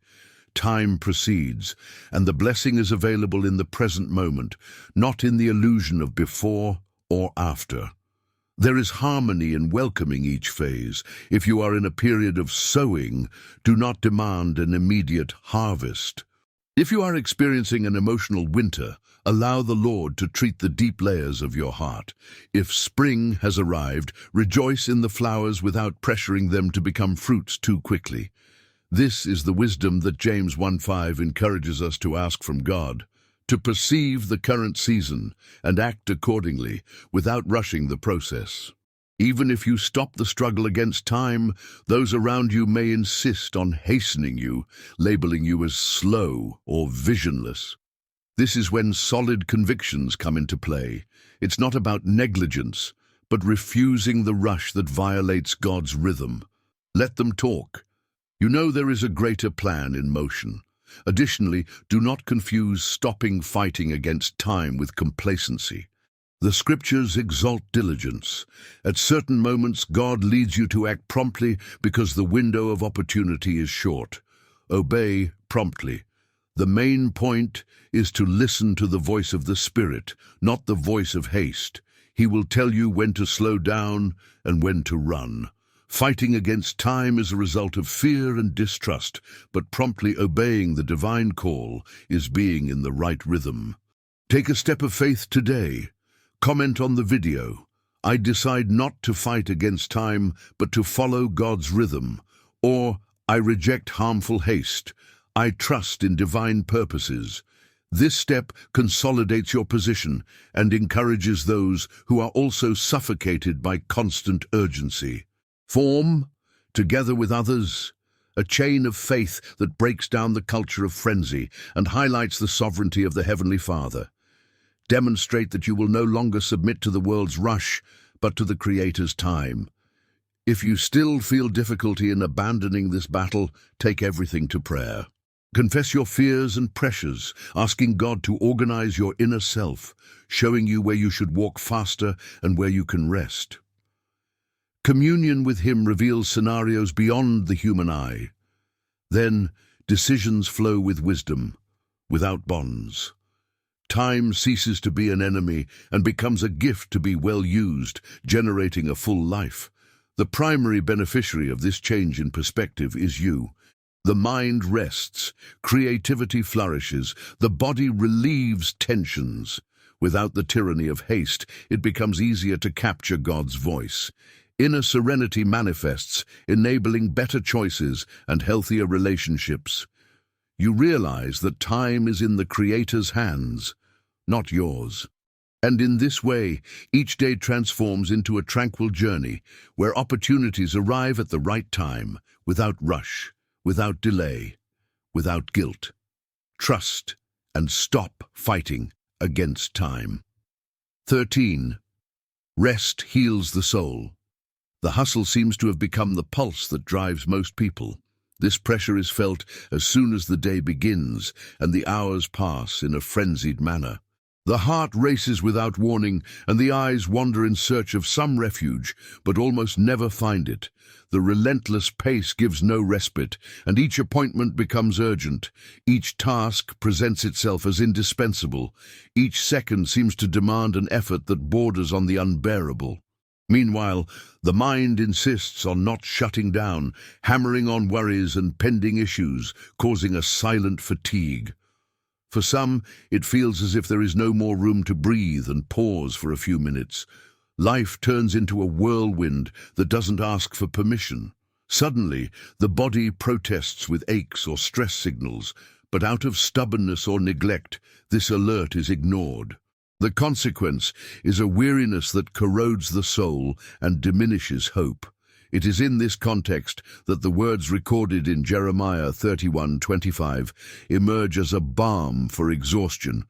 Time proceeds, and the blessing is available in the present moment, not in the illusion of before or after. There is harmony in welcoming each phase. If you are in a period of sowing, do not demand an immediate harvest. If you are experiencing an emotional winter, allow the Lord to treat the deep layers of your heart. If spring has arrived, rejoice in the flowers without pressuring them to become fruits too quickly. This is the wisdom that James 1:5 encourages us to ask from God, to perceive the current season and act accordingly without rushing the process. Even if you stop the struggle against time, those around you may insist on hastening you, labeling you as slow or visionless. This is when solid convictions come into play. It's not about negligence, but refusing the rush that violates God's rhythm. Let them talk. You know there is a greater plan in motion. Additionally, do not confuse stopping fighting against time with complacency. The scriptures exalt diligence. At certain moments, God leads you to act promptly because the window of opportunity is short. Obey promptly. The main point is to listen to the voice of the Spirit, not the voice of haste. He will tell you when to slow down and when to run. Fighting against time is a result of fear and distrust, but promptly obeying the divine call is being in the right rhythm. Take a step of faith today. Comment on the video. I decide not to fight against time, but to follow God's rhythm. Or, I reject harmful haste. I trust in divine purposes. This step consolidates your position and encourages those who are also suffocated by constant urgency. Form, together with others, a chain of faith that breaks down the culture of frenzy and highlights the sovereignty of the Heavenly Father. Demonstrate that you will no longer submit to the world's rush, but to the Creator's time. If you still feel difficulty in abandoning this battle, take everything to prayer. Confess your fears and pressures, asking God to organize your inner self, showing you where you should walk faster and where you can rest. Communion with Him reveals scenarios beyond the human eye. Then, decisions flow with wisdom, without bonds. Time ceases to be an enemy and becomes a gift to be well used, generating a full life. The primary beneficiary of this change in perspective is you. The mind rests, creativity flourishes, the body relieves tensions. Without the tyranny of haste, it becomes easier to capture God's voice. Inner serenity manifests, enabling better choices and healthier relationships. You realize that time is in the Creator's hands, not yours. And in this way, each day transforms into a tranquil journey where opportunities arrive at the right time, without rush, without delay, without guilt. Trust and stop fighting against time. 13. Rest heals the soul. The hustle seems to have become the pulse that drives most people. This pressure is felt as soon as the day begins and the hours pass in a frenzied manner. The heart races without warning and the eyes wander in search of some refuge, but almost never find it. The relentless pace gives no respite, and each appointment becomes urgent. Each task presents itself as indispensable. Each second seems to demand an effort that borders on the unbearable. Meanwhile, the mind insists on not shutting down, hammering on worries and pending issues, causing a silent fatigue. For some, it feels as if there is no more room to breathe and pause for a few minutes. Life turns into a whirlwind that doesn't ask for permission. Suddenly, the body protests with aches or stress signals, but out of stubbornness or neglect, this alert is ignored. The consequence is a weariness that corrodes the soul and diminishes hope. It is in this context that the words recorded in Jeremiah 31:25 emerge as a balm for exhaustion.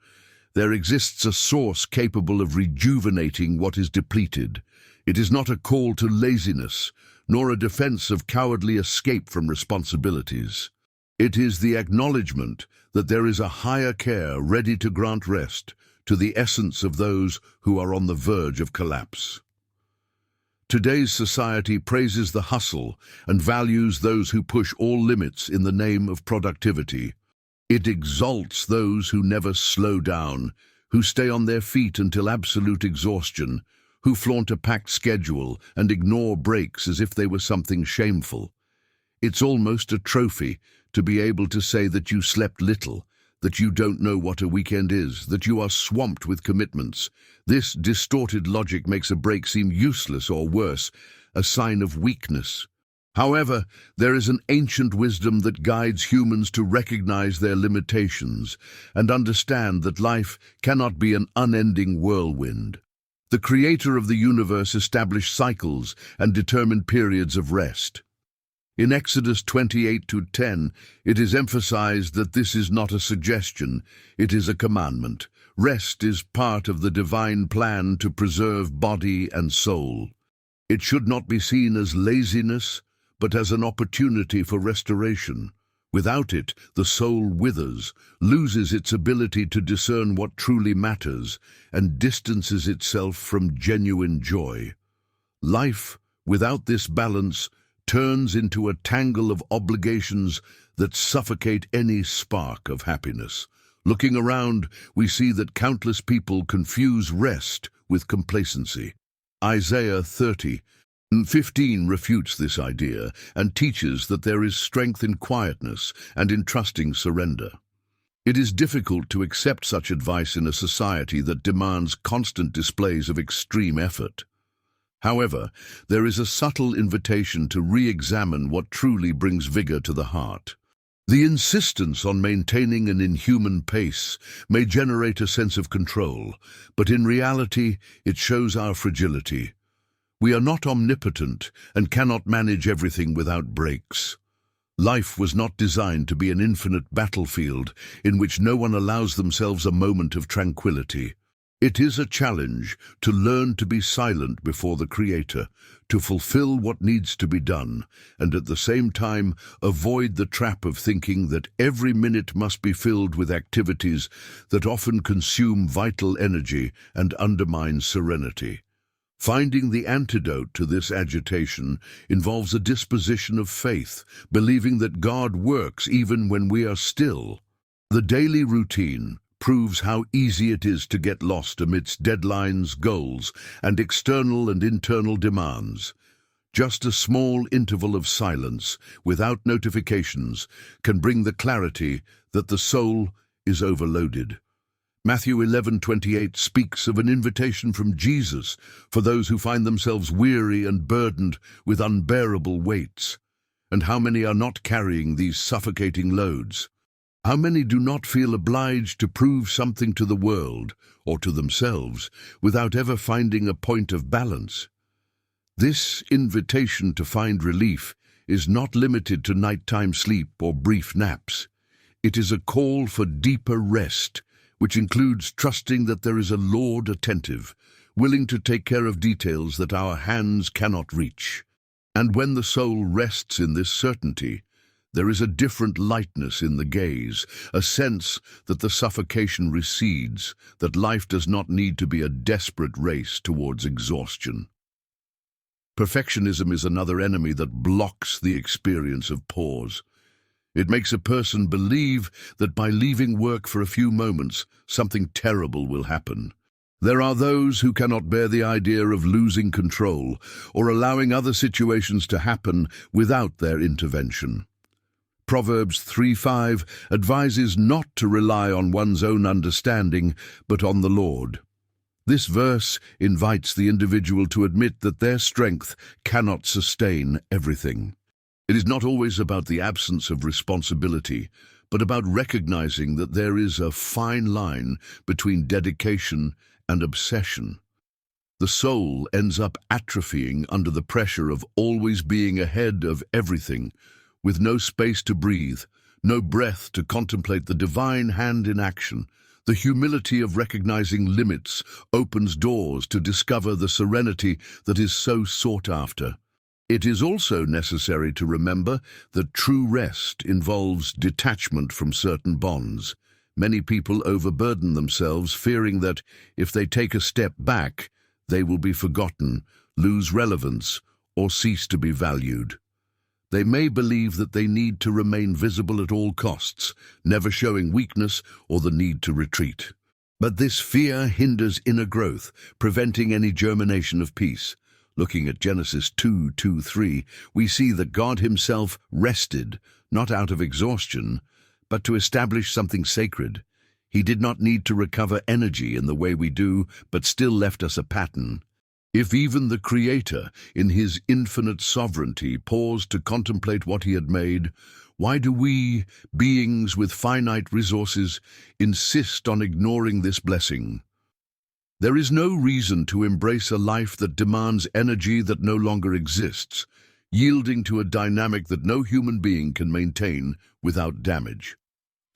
There exists a source capable of rejuvenating what is depleted. It is not a call to laziness, nor a defense of cowardly escape from responsibilities. It is the acknowledgement that there is a higher care ready to grant rest to the essence of those who are on the verge of collapse. Today's society praises the hustle and values those who push all limits in the name of productivity. It exalts those who never slow down, who stay on their feet until absolute exhaustion, who flaunt a packed schedule and ignore breaks as if they were something shameful. It's almost a trophy to be able to say that you slept little, that you don't know what a weekend is, that you are swamped with commitments. This distorted logic makes a break seem useless or worse, a sign of weakness. However, there is an ancient wisdom that guides humans to recognize their limitations and understand that life cannot be an unending whirlwind. The creator of the universe established cycles and determined periods of rest. In Exodus 28:10, it is emphasized that this is not a suggestion, it is a commandment. Rest is part of the divine plan to preserve body and soul. It should not be seen as laziness, but as an opportunity for restoration. Without it, the soul withers, loses its ability to discern what truly matters, and distances itself from genuine joy. Life, without this balance, turns into a tangle of obligations that suffocate any spark of happiness. Looking around, we see that countless people confuse rest with complacency. Isaiah 30:15 refutes this idea and teaches that there is strength in quietness and in trusting surrender. It is difficult to accept such advice in a society that demands constant displays of extreme effort. However, there is a subtle invitation to re-examine what truly brings vigor to the heart. The insistence on maintaining an inhuman pace may generate a sense of control, but in reality, it shows our fragility. We are not omnipotent and cannot manage everything without breaks. Life was not designed to be an infinite battlefield in which no one allows themselves a moment of tranquility. It is a challenge to learn to be silent before the Creator, to fulfill what needs to be done, and at the same time avoid the trap of thinking that every minute must be filled with activities that often consume vital energy and undermine serenity. Finding the antidote to this agitation involves a disposition of faith, believing that God works even when we are still. The daily routine proves how easy it is to get lost amidst deadlines, goals, and external and internal demands. Just a small interval of silence, without notifications, can bring the clarity that the soul is overloaded. Matthew 11:28 speaks of an invitation from Jesus for those who find themselves weary and burdened with unbearable weights. And how many are not carrying these suffocating loads? How many do not feel obliged to prove something to the world or to themselves without ever finding a point of balance? This invitation to find relief is not limited to nighttime sleep or brief naps. It is a call for deeper rest, which includes trusting that there is a Lord attentive, willing to take care of details that our hands cannot reach. And when the soul rests in this certainty, there is a different lightness in the gaze, a sense that the suffocation recedes, that life does not need to be a desperate race towards exhaustion. Perfectionism is another enemy that blocks the experience of pause. It makes a person believe that by leaving work for a few moments, something terrible will happen. There are those who cannot bear the idea of losing control or allowing other situations to happen without their intervention. Proverbs 3:5 advises not to rely on one's own understanding, but on the Lord. This verse invites the individual to admit that their strength cannot sustain everything. It is not always about the absence of responsibility, but about recognizing that there is a fine line between dedication and obsession. The soul ends up atrophying under the pressure of always being ahead of everything, with no space to breathe, no breath to contemplate the divine hand in action. The humility of recognizing limits opens doors to discover the serenity that is so sought after. It is also necessary to remember that true rest involves detachment from certain bonds. Many people overburden themselves, fearing that if they take a step back, they will be forgotten, lose relevance, or cease to be valued. They may believe that they need to remain visible at all costs, never showing weakness or the need to retreat. But this fear hinders inner growth, preventing any germination of peace. Looking at Genesis 2:2-3, we see that God himself rested, not out of exhaustion, but to establish something sacred. He did not need to recover energy in the way we do, but still left us a pattern. If even the Creator, in his infinite sovereignty, paused to contemplate what he had made, why do we, beings with finite resources, insist on ignoring this blessing? There is no reason to embrace a life that demands energy that no longer exists, yielding to a dynamic that no human being can maintain without damage.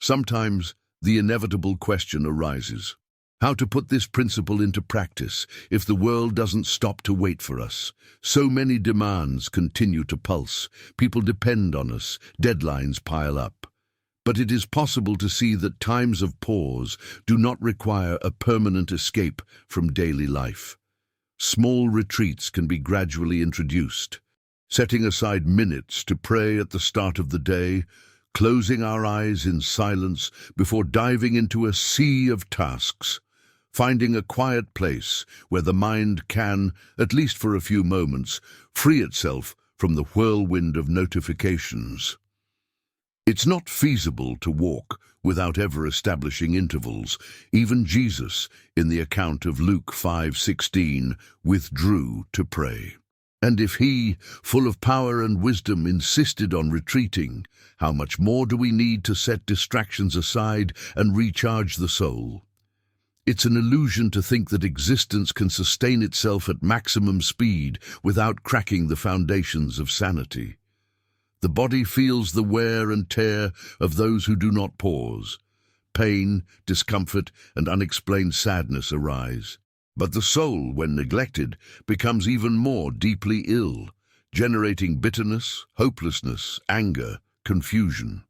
Sometimes the inevitable question arises: how to put this principle into practice if the world doesn't stop to wait for us? So many demands continue to pulse. People depend on us. Deadlines pile up. But it is possible to see that times of pause do not require a permanent escape from daily life. Small retreats can be gradually introduced. Setting aside minutes to pray at the start of the day, closing our eyes in silence before diving into a sea of tasks, finding a quiet place where the mind can, at least for a few moments, free itself from the whirlwind of notifications. It's not feasible to walk without ever establishing intervals. Even Jesus, in the account of Luke 5:16, withdrew to pray. And if he, full of power and wisdom, insisted on retreating, how much more do we need to set distractions aside and recharge the soul? It's an illusion to think that existence can sustain itself at maximum speed without cracking the foundations of sanity. The body feels the wear and tear of those who do not pause. Pain, discomfort, and unexplained sadness arise. But the soul, when neglected, becomes even more deeply ill, generating bitterness, hopelessness, anger, confusion.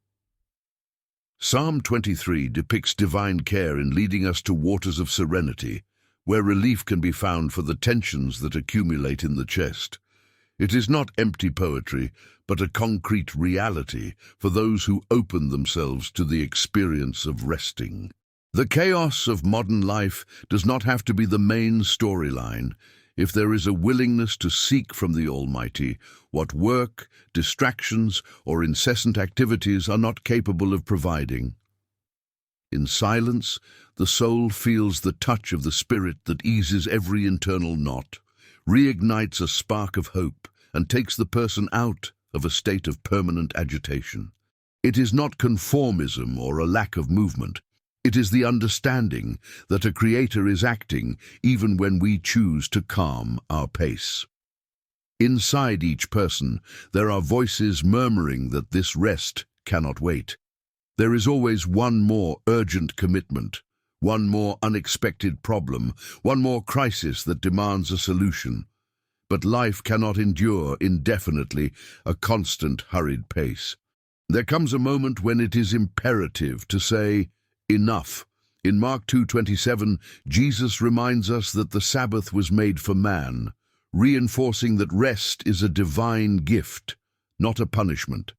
Psalm 23 depicts divine care in leading us to waters of serenity, where relief can be found for the tensions that accumulate in the chest. It is not empty poetry, but a concrete reality for those who open themselves to the experience of resting. The chaos of modern life does not have to be the main storyline if there is a willingness to seek from the Almighty what work, distractions, or incessant activities are not capable of providing. In silence, the soul feels the touch of the Spirit that eases every internal knot, reignites a spark of hope, and takes the person out of a state of permanent agitation. It is not conformism or a lack of movement. It is the understanding that a Creator is acting even when we choose to calm our pace. Inside each person, there are voices murmuring that this rest cannot wait. There is always one more urgent commitment, one more unexpected problem, one more crisis that demands a solution. But life cannot endure indefinitely a constant, hurried pace. There comes a moment when it is imperative to say, enough. In Mark 2:27, Jesus reminds us that the Sabbath was made for man, reinforcing that rest is a divine gift, not a punishment.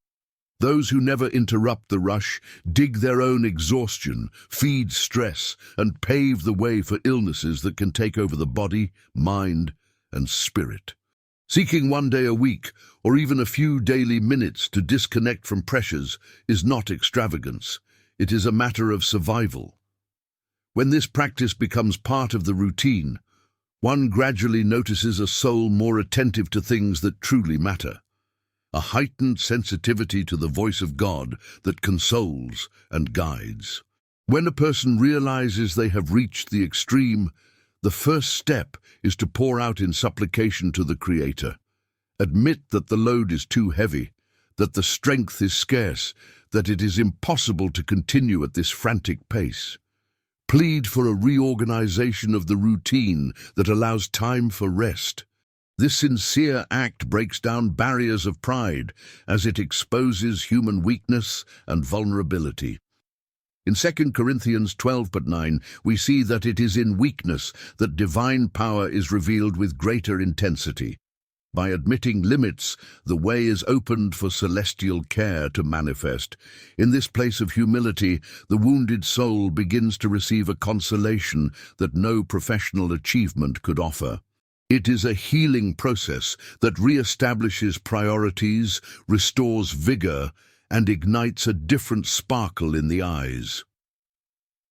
Those who never interrupt the rush dig their own exhaustion, feed stress, and pave the way for illnesses that can take over the body, mind, and spirit. Seeking one day a week, or even a few daily minutes to disconnect from pressures, is not extravagance. It is a matter of survival. When this practice becomes part of the routine, one gradually notices a soul more attentive to things that truly matter, a heightened sensitivity to the voice of God that consoles and guides. When a person realizes they have reached the extreme, the first step is to pour out in supplication to the Creator. Admit that the load is too heavy, that the strength is scarce, that it is impossible to continue at this frantic pace. Plead for a reorganization of the routine that allows time for rest. This sincere act breaks down barriers of pride as it exposes human weakness and vulnerability. In 2 Corinthians 12:9, we see that it is in weakness that divine power is revealed with greater intensity. By admitting limits, the way is opened for celestial care to manifest. In this place of humility, the wounded soul begins to receive a consolation that no professional achievement could offer. It is a healing process that re-establishes priorities, restores vigor, and ignites a different sparkle in the eyes.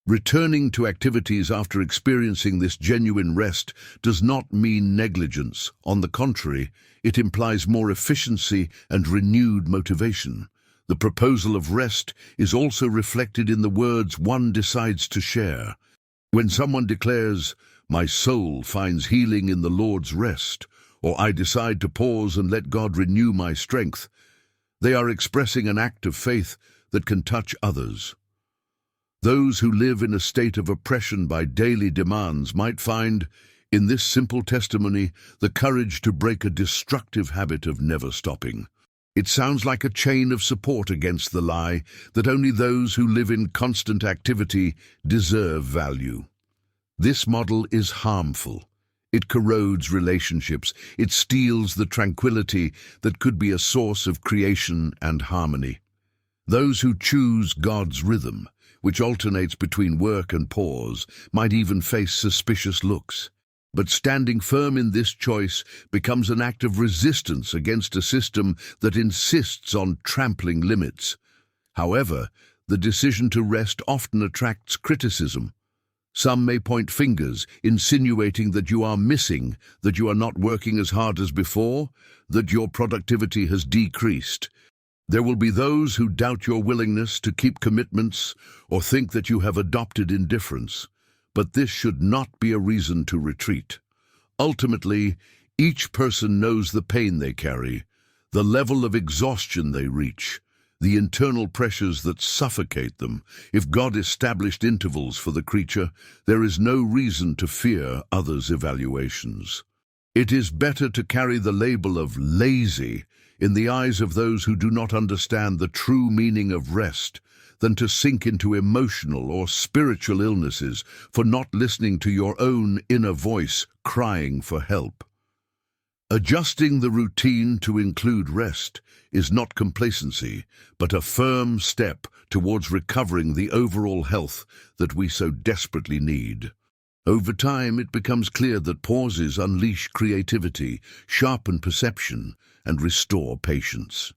Returning to activities after experiencing this genuine rest does not mean negligence. On the contrary, it implies more efficiency and renewed motivation. The proposal of rest is also reflected in the words one decides to share. When someone declares, "My soul finds healing in the Lord's rest," or "I decide to pause and let God renew my strength," they are expressing an act of faith that can touch others. Those who live in a state of oppression by daily demands might find, in this simple testimony, the courage to break a destructive habit of never stopping. It sounds like a chain of support against the lie that only those who live in constant activity deserve value. This model is harmful. It corrodes relationships. It steals the tranquility that could be a source of creation and harmony. Those who choose God's rhythm, which alternates between work and pause, might even face suspicious looks. But standing firm in this choice becomes an act of resistance against a system that insists on trampling limits. However, the decision to rest often attracts criticism. Some may point fingers, insinuating that you are missing, that you are not working as hard as before, that your productivity has decreased. There will be those who doubt your willingness to keep commitments or think that you have adopted indifference, but this should not be a reason to retreat. Ultimately, each person knows the pain they carry, the level of exhaustion they reach, the internal pressures that suffocate them. If God established intervals for the creature, there is no reason to fear others' evaluations. It is better to carry the label of lazy in the eyes of those who do not understand the true meaning of rest than to sink into emotional or spiritual illnesses for not listening to your own inner voice crying for help. Adjusting the routine to include rest is not complacency, but a firm step towards recovering the overall health that we so desperately need. Over time, it becomes clear that pauses unleash creativity, sharpen perception, and restore patience.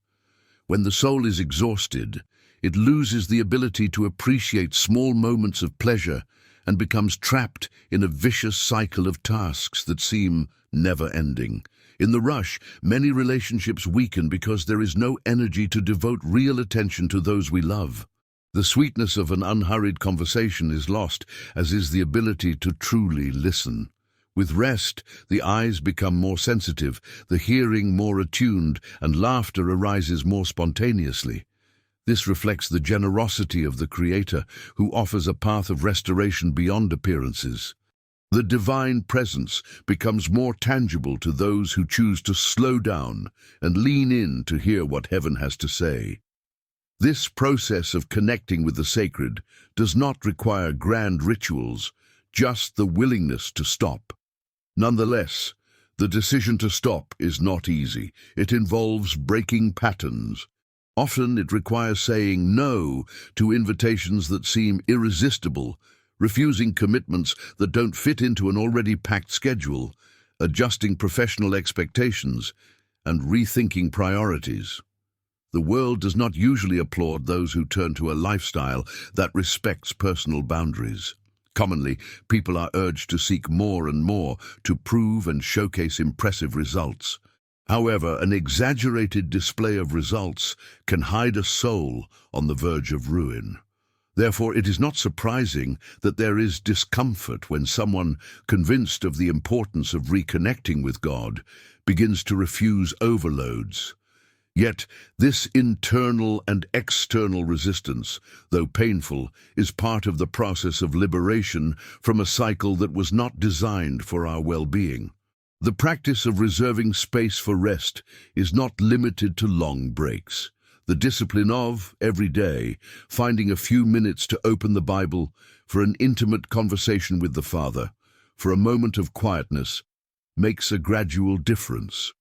When the soul is exhausted, it loses the ability to appreciate small moments of pleasure and becomes trapped in a vicious cycle of tasks that seem never-ending. In the rush, many relationships weaken because there is no energy to devote real attention to those we love. The sweetness of an unhurried conversation is lost, as is the ability to truly listen. With rest, the eyes become more sensitive, the hearing more attuned, and laughter arises more spontaneously. This reflects the generosity of the Creator, who offers a path of restoration beyond appearances. The divine presence becomes more tangible to those who choose to slow down and lean in to hear what heaven has to say. This process of connecting with the sacred does not require grand rituals, just the willingness to stop. Nonetheless, the decision to stop is not easy. It involves breaking patterns. Often it requires saying no to invitations that seem irresistible, refusing commitments that don't fit into an already packed schedule, adjusting professional expectations, and rethinking priorities. The world does not usually applaud those who turn to a lifestyle that respects personal boundaries. Commonly, people are urged to seek more and more to prove and showcase impressive results. However, an exaggerated display of results can hide a soul on the verge of ruin. Therefore, it is not surprising that there is discomfort when someone, convinced of the importance of reconnecting with God, begins to refuse overloads. Yet, this internal and external resistance, though painful, is part of the process of liberation from a cycle that was not designed for our well-being. The practice of reserving space for rest is not limited to long breaks. The discipline of, every day, finding a few minutes to open the Bible, for an intimate conversation with the Father, for a moment of quietness, makes a gradual difference.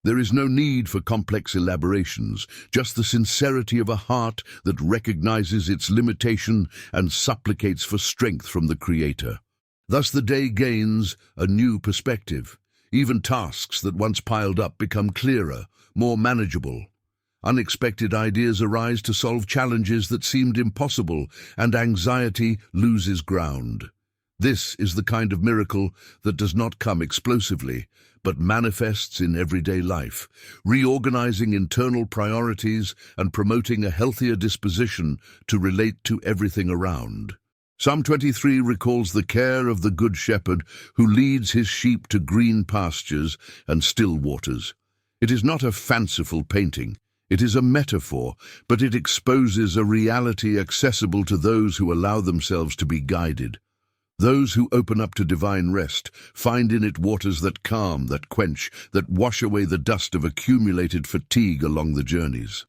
There is no need for complex elaborations, just the sincerity of a heart that recognizes its limitation and supplicates for strength from the Creator. Thus the day gains a new perspective. Even tasks that once piled up become clearer, more manageable. Unexpected ideas arise to solve challenges that seemed impossible, and anxiety loses ground. This is the kind of miracle that does not come explosively, but manifests in everyday life, reorganizing internal priorities and promoting a healthier disposition to relate to everything around. Psalm 23 recalls the care of the Good Shepherd who leads his sheep to green pastures and still waters. It is not a fanciful painting. It is a metaphor, but it exposes a reality accessible to those who allow themselves to be guided. Those who open up to divine rest find in it waters that calm, that quench, that wash away the dust of accumulated fatigue along the journeys.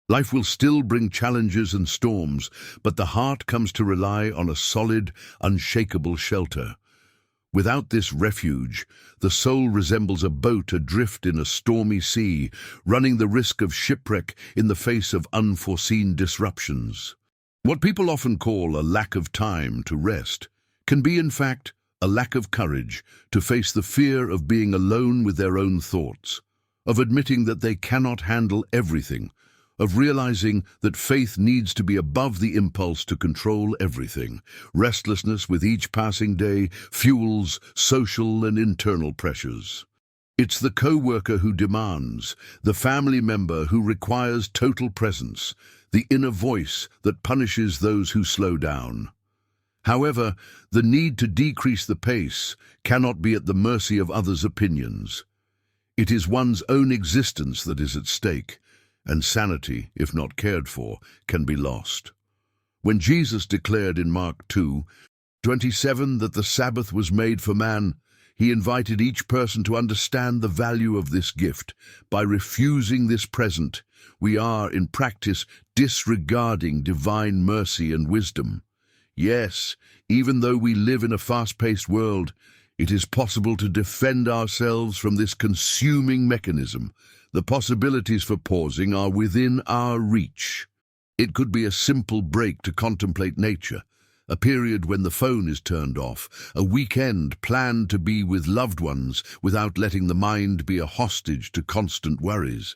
Life will still bring challenges and storms, but the heart comes to rely on a solid, unshakable shelter. Without this refuge, the soul resembles a boat adrift in a stormy sea, running the risk of shipwreck in the face of unforeseen disruptions. What people often call a lack of time to rest can be, in fact, a lack of courage to face the fear of being alone with their own thoughts, of admitting that they cannot handle everything, of realizing that faith needs to be above the impulse to control everything. Restlessness with each passing day fuels social and internal pressures. It's the co-worker who demands, the family member who requires total presence, the inner voice that punishes those who slow down. However, the need to decrease the pace cannot be at the mercy of others' opinions. It is one's own existence that is at stake, and sanity, if not cared for, can be lost. When Jesus declared in Mark 2:27 that the Sabbath was made for man, he invited each person to understand the value of this gift. By refusing this present, we are, in practice, disregarding divine mercy and wisdom. Yes, even though we live in a fast-paced world, it is possible to defend ourselves from this consuming mechanism. The possibilities for pausing are within our reach. It could be a simple break to contemplate nature, a period when the phone is turned off, a weekend planned to be with loved ones without letting the mind be a hostage to constant worries.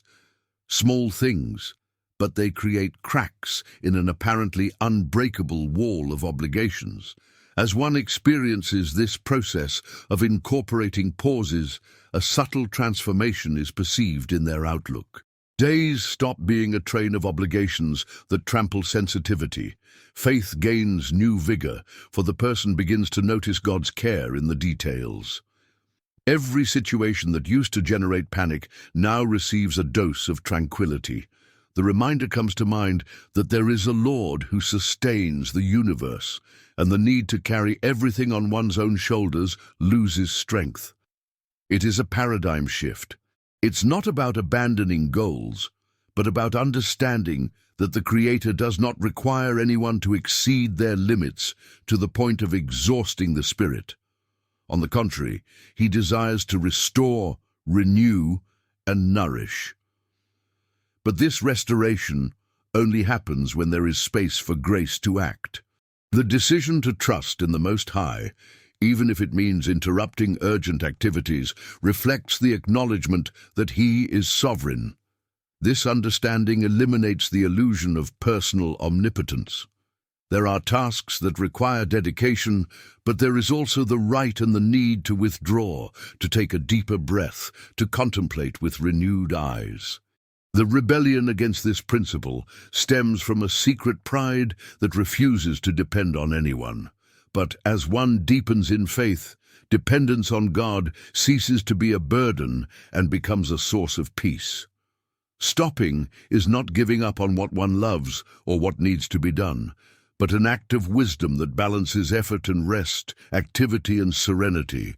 Small things, but they create cracks in an apparently unbreakable wall of obligations. As one experiences this process of incorporating pauses, a subtle transformation is perceived in their outlook. Days stop being a train of obligations that trample sensitivity. Faith gains new vigor, for the person begins to notice God's care in the details. Every situation that used to generate panic now receives a dose of tranquility. The reminder comes to mind that there is a Lord who sustains the universe, and the need to carry everything on one's own shoulders loses strength. It is a paradigm shift. It's not about abandoning goals, but about understanding that the Creator does not require anyone to exceed their limits to the point of exhausting the spirit. On the contrary, He desires to restore, renew, and nourish. But this restoration only happens when there is space for grace to act. The decision to trust in the Most High, even if it means interrupting urgent activities, reflects the acknowledgement that He is sovereign. This understanding eliminates the illusion of personal omnipotence. There are tasks that require dedication, but there is also the right and the need to withdraw, to take a deeper breath, to contemplate with renewed eyes. The rebellion against this principle stems from a secret pride that refuses to depend on anyone. But as one deepens in faith, dependence on God ceases to be a burden and becomes a source of peace. Stopping is not giving up on what one loves or what needs to be done, but an act of wisdom that balances effort and rest, activity and serenity.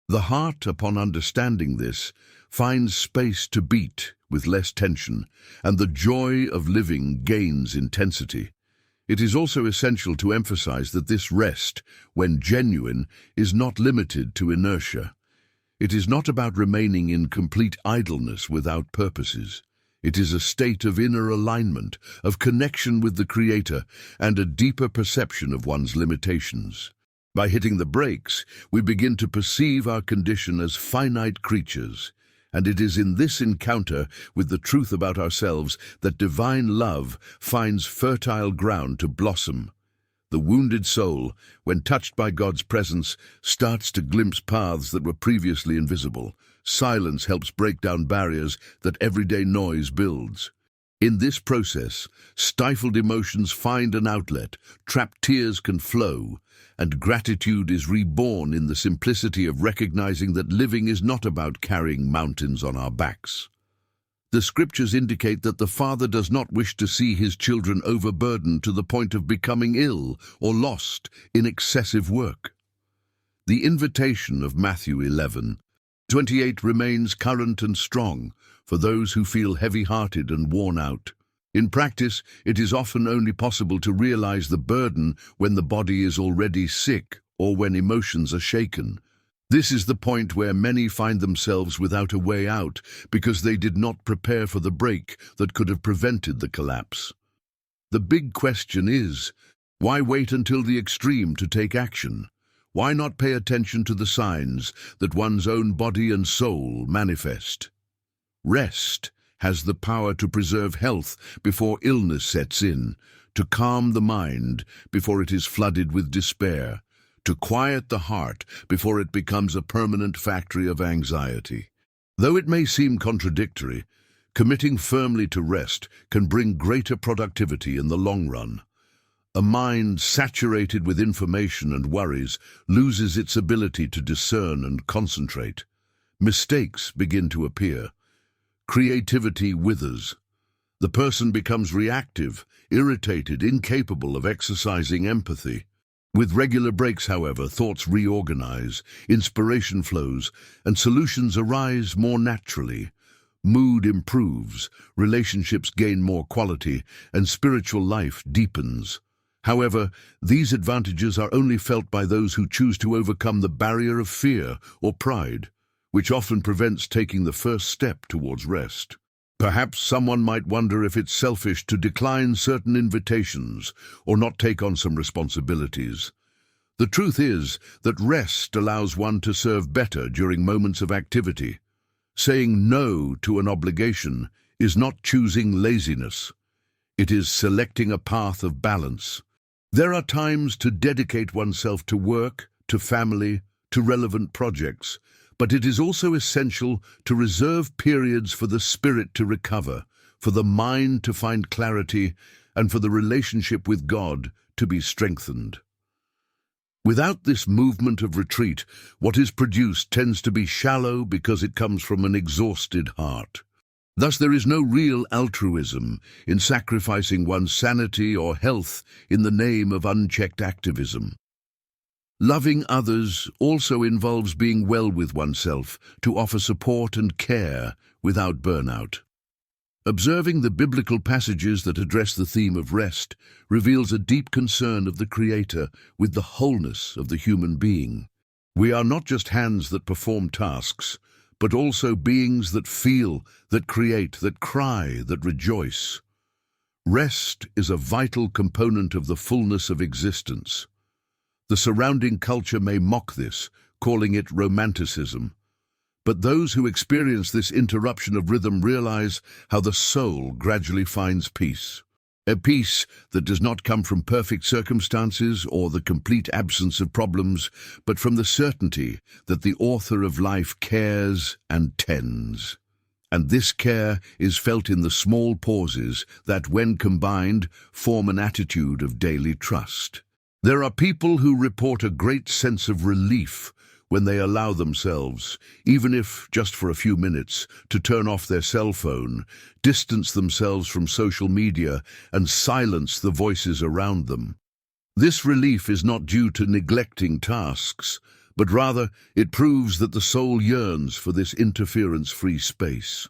The heart, upon understanding this, finds space to beat with less tension, and the joy of living gains intensity. It is also essential to emphasize that this rest, when genuine, is not limited to inertia. It is not about remaining in complete idleness without purposes. It is a state of inner alignment, of connection with the Creator, and a deeper perception of one's limitations. By hitting the brakes, we begin to perceive our condition as finite creatures, and it is in this encounter with the truth about ourselves that divine love finds fertile ground to blossom. The wounded soul, when touched by God's presence, starts to glimpse paths that were previously invisible. Silence helps break down barriers that everyday noise builds. In this process, stifled emotions find an outlet, trapped tears can flow, and gratitude is reborn in the simplicity of recognizing that living is not about carrying mountains on our backs. The scriptures indicate that the Father does not wish to see his children overburdened to the point of becoming ill or lost in excessive work. The invitation of Matthew 11:28 remains current and strong for those who feel heavy-hearted and worn out. In practice, it is often only possible to realize the burden when the body is already sick or when emotions are shaken. This is the point where many find themselves without a way out because they did not prepare for the break that could have prevented the collapse. The big question is, why wait until the extreme to take action? Why not pay attention to the signs that one's own body and soul manifest? Rest has the power to preserve health before illness sets in, to calm the mind before it is flooded with despair, to quiet the heart before it becomes a permanent factory of anxiety. Though it may seem contradictory, committing firmly to rest can bring greater productivity in the long run. A mind saturated with information and worries loses its ability to discern and concentrate. Mistakes begin to appear. Creativity withers. The person becomes reactive, irritated, incapable of exercising empathy. With regular breaks, however, thoughts reorganize, inspiration flows, and solutions arise more naturally. Mood improves, relationships gain more quality, and spiritual life deepens. However, these advantages are only felt by those who choose to overcome the barrier of fear or pride, which often prevents taking the first step towards rest. Perhaps someone might wonder if it's selfish to decline certain invitations or not take on some responsibilities. The truth is that rest allows one to serve better during moments of activity. Saying no to an obligation is not choosing laziness. It is selecting a path of balance. There are times to dedicate oneself to work, to family, to relevant projects, but it is also essential to reserve periods for the spirit to recover, for the mind to find clarity, and for the relationship with God to be strengthened. Without this movement of retreat, what is produced tends to be shallow because it comes from an exhausted heart. Thus, there is no real altruism in sacrificing one's sanity or health in the name of unchecked activism. Loving others also involves being well with oneself to offer support and care without burnout. Observing the biblical passages that address the theme of rest reveals a deep concern of the Creator with the wholeness of the human being. We are not just hands that perform tasks, but also beings that feel, that create, that cry, that rejoice. Rest is a vital component of the fullness of existence. The surrounding culture may mock this, calling it romanticism. But those who experience this interruption of rhythm realize how the soul gradually finds peace. A peace that does not come from perfect circumstances or the complete absence of problems, but from the certainty that the author of life cares and tends. And this care is felt in the small pauses that, when combined, form an attitude of daily trust. There are people who report a great sense of relief when they allow themselves, even if just for a few minutes, to turn off their cell phone, distance themselves from social media, and silence the voices around them. This relief is not due to neglecting tasks, but rather it proves that the soul yearns for this interference-free space.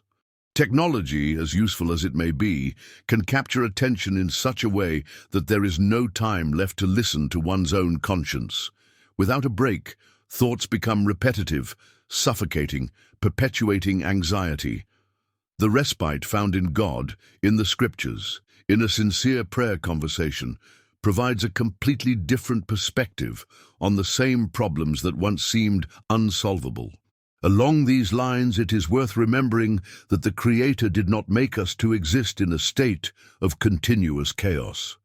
Technology, as useful as it may be, can capture attention in such a way that there is no time left to listen to one's own conscience. Without a break, thoughts become repetitive, suffocating, perpetuating anxiety. The respite found in God, in the Scriptures, in a sincere prayer conversation, provides a completely different perspective on the same problems that once seemed unsolvable. Along these lines, it is worth remembering that the Creator did not make us to exist in a state of continuous chaos.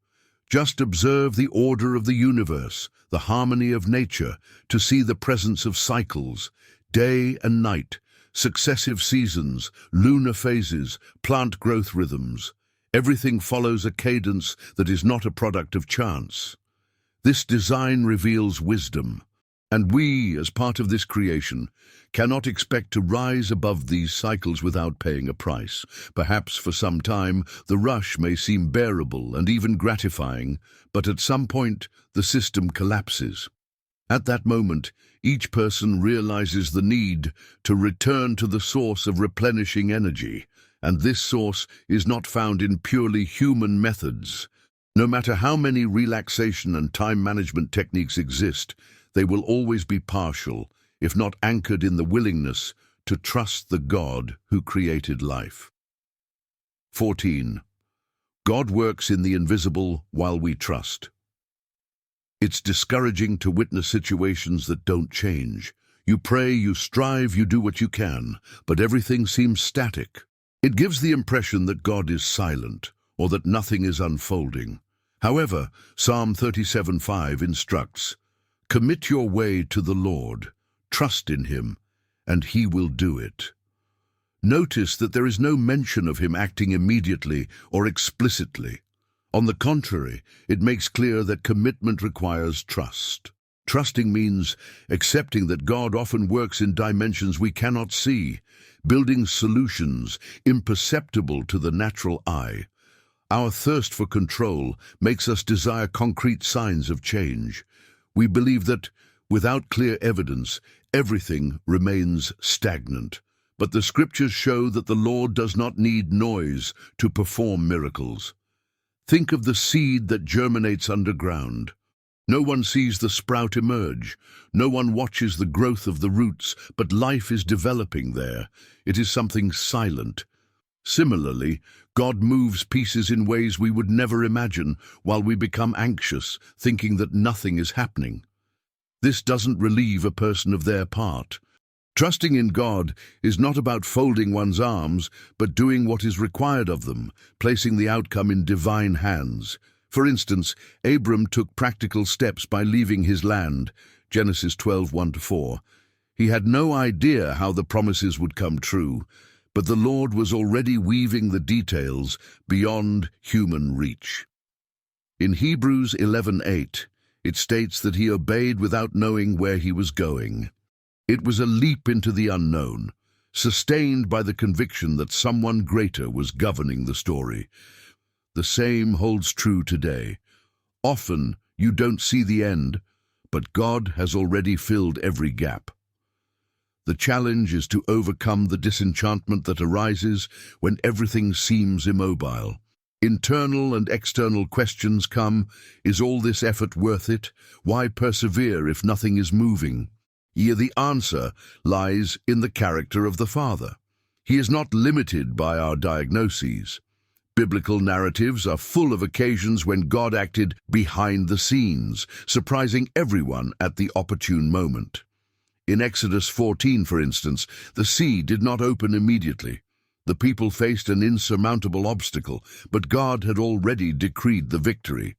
Just observe the order of the universe, the harmony of nature, to see the presence of cycles, day and night, successive seasons, lunar phases, plant growth rhythms. Everything follows a cadence that is not a product of chance. This design reveals wisdom, and we, as part of this creation, cannot expect to rise above these cycles without paying a price. Perhaps for some time, the rush may seem bearable and even gratifying, but at some point, the system collapses. At that moment, each person realizes the need to return to the source of replenishing energy, and this source is not found in purely human methods. No matter how many relaxation and time management techniques exist, they will always be partial, if not anchored in the willingness to trust the God who created life. 14. God works in the invisible while we trust. It's discouraging to witness situations that don't change. You pray, you strive, you do what you can, but everything seems static. It gives the impression that God is silent, or that nothing is unfolding. However, Psalm 37:5 instructs, "Commit your way to the Lord, trust in Him, and He will do it." Notice that there is no mention of Him acting immediately or explicitly. On the contrary, it makes clear that commitment requires trust. Trusting means accepting that God often works in dimensions we cannot see, building solutions imperceptible to the natural eye. Our thirst for control makes us desire concrete signs of change. We believe that, without clear evidence, everything remains stagnant. But the Scriptures show that the Lord does not need noise to perform miracles. Think of the seed that germinates underground. No one sees the sprout emerge. No one watches the growth of the roots, but life is developing there. It is something silent. Similarly, God moves pieces in ways we would never imagine while we become anxious, thinking that nothing is happening. This doesn't relieve a person of their part. Trusting in God is not about folding one's arms, but doing what is required of them, placing the outcome in divine hands. For instance, Abram took practical steps by leaving his land, Genesis 12:1-4. He had no idea how the promises would come true, but the Lord was already weaving the details beyond human reach. In Hebrews 11:8, it states that he obeyed without knowing where he was going. It was a leap into the unknown, sustained by the conviction that someone greater was governing the story. The same holds true today. Often you don't see the end, but God has already filled every gap. The challenge is to overcome the disenchantment that arises when everything seems immobile. Internal and external questions come: is all this effort worth it? Why persevere if nothing is moving? Yet the answer lies in the character of the Father. He is not limited by our diagnoses. Biblical narratives are full of occasions when God acted behind the scenes, surprising everyone at the opportune moment. In Exodus 14, for instance, the sea did not open immediately. The people faced an insurmountable obstacle, but God had already decreed the victory.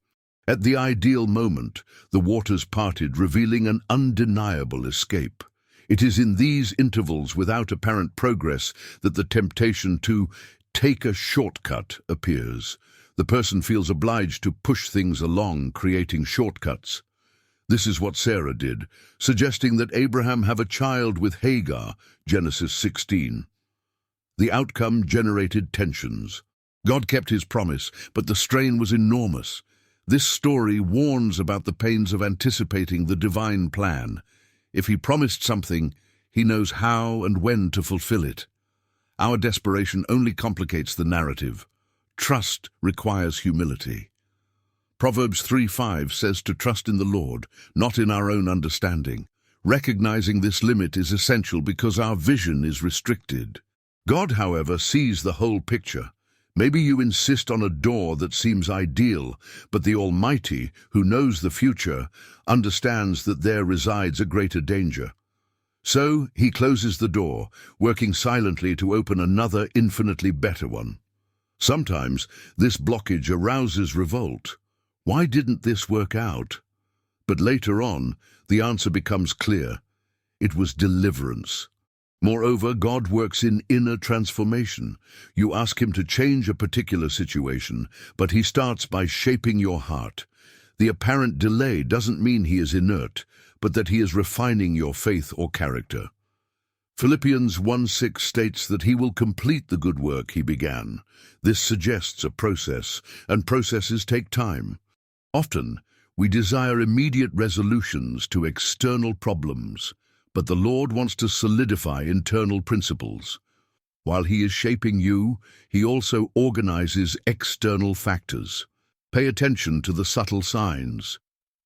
At the ideal moment, the waters parted, revealing an undeniable escape. It is in these intervals without apparent progress that the temptation to take a shortcut appears. The person feels obliged to push things along, creating shortcuts. This is what Sarah did, suggesting that Abraham have a child with Hagar, Genesis 16. The outcome generated tensions. God kept his promise, but the strain was enormous. This story warns about the pains of anticipating the divine plan. If he promised something, he knows how and when to fulfill it. Our desperation only complicates the narrative. Trust requires humility. Proverbs 3:5 says to trust in the Lord, not in our own understanding. Recognizing this limit is essential because our vision is restricted. God, however, sees the whole picture. Maybe you insist on a door that seems ideal, but the Almighty, who knows the future, understands that there resides a greater danger. So he closes the door, working silently to open another infinitely better one. Sometimes this blockage arouses revolt. Why didn't this work out? But later on, the answer becomes clear. It was deliverance. Moreover, God works in inner transformation. You ask him to change a particular situation, but he starts by shaping your heart. The apparent delay doesn't mean he is inert, but that he is refining your faith or character. Philippians 1:6 states that he will complete the good work he began. This suggests a process, and processes take time. Often, we desire immediate resolutions to external problems, but the Lord wants to solidify internal principles. While he is shaping you, he also organizes external factors. Pay attention to the subtle signs.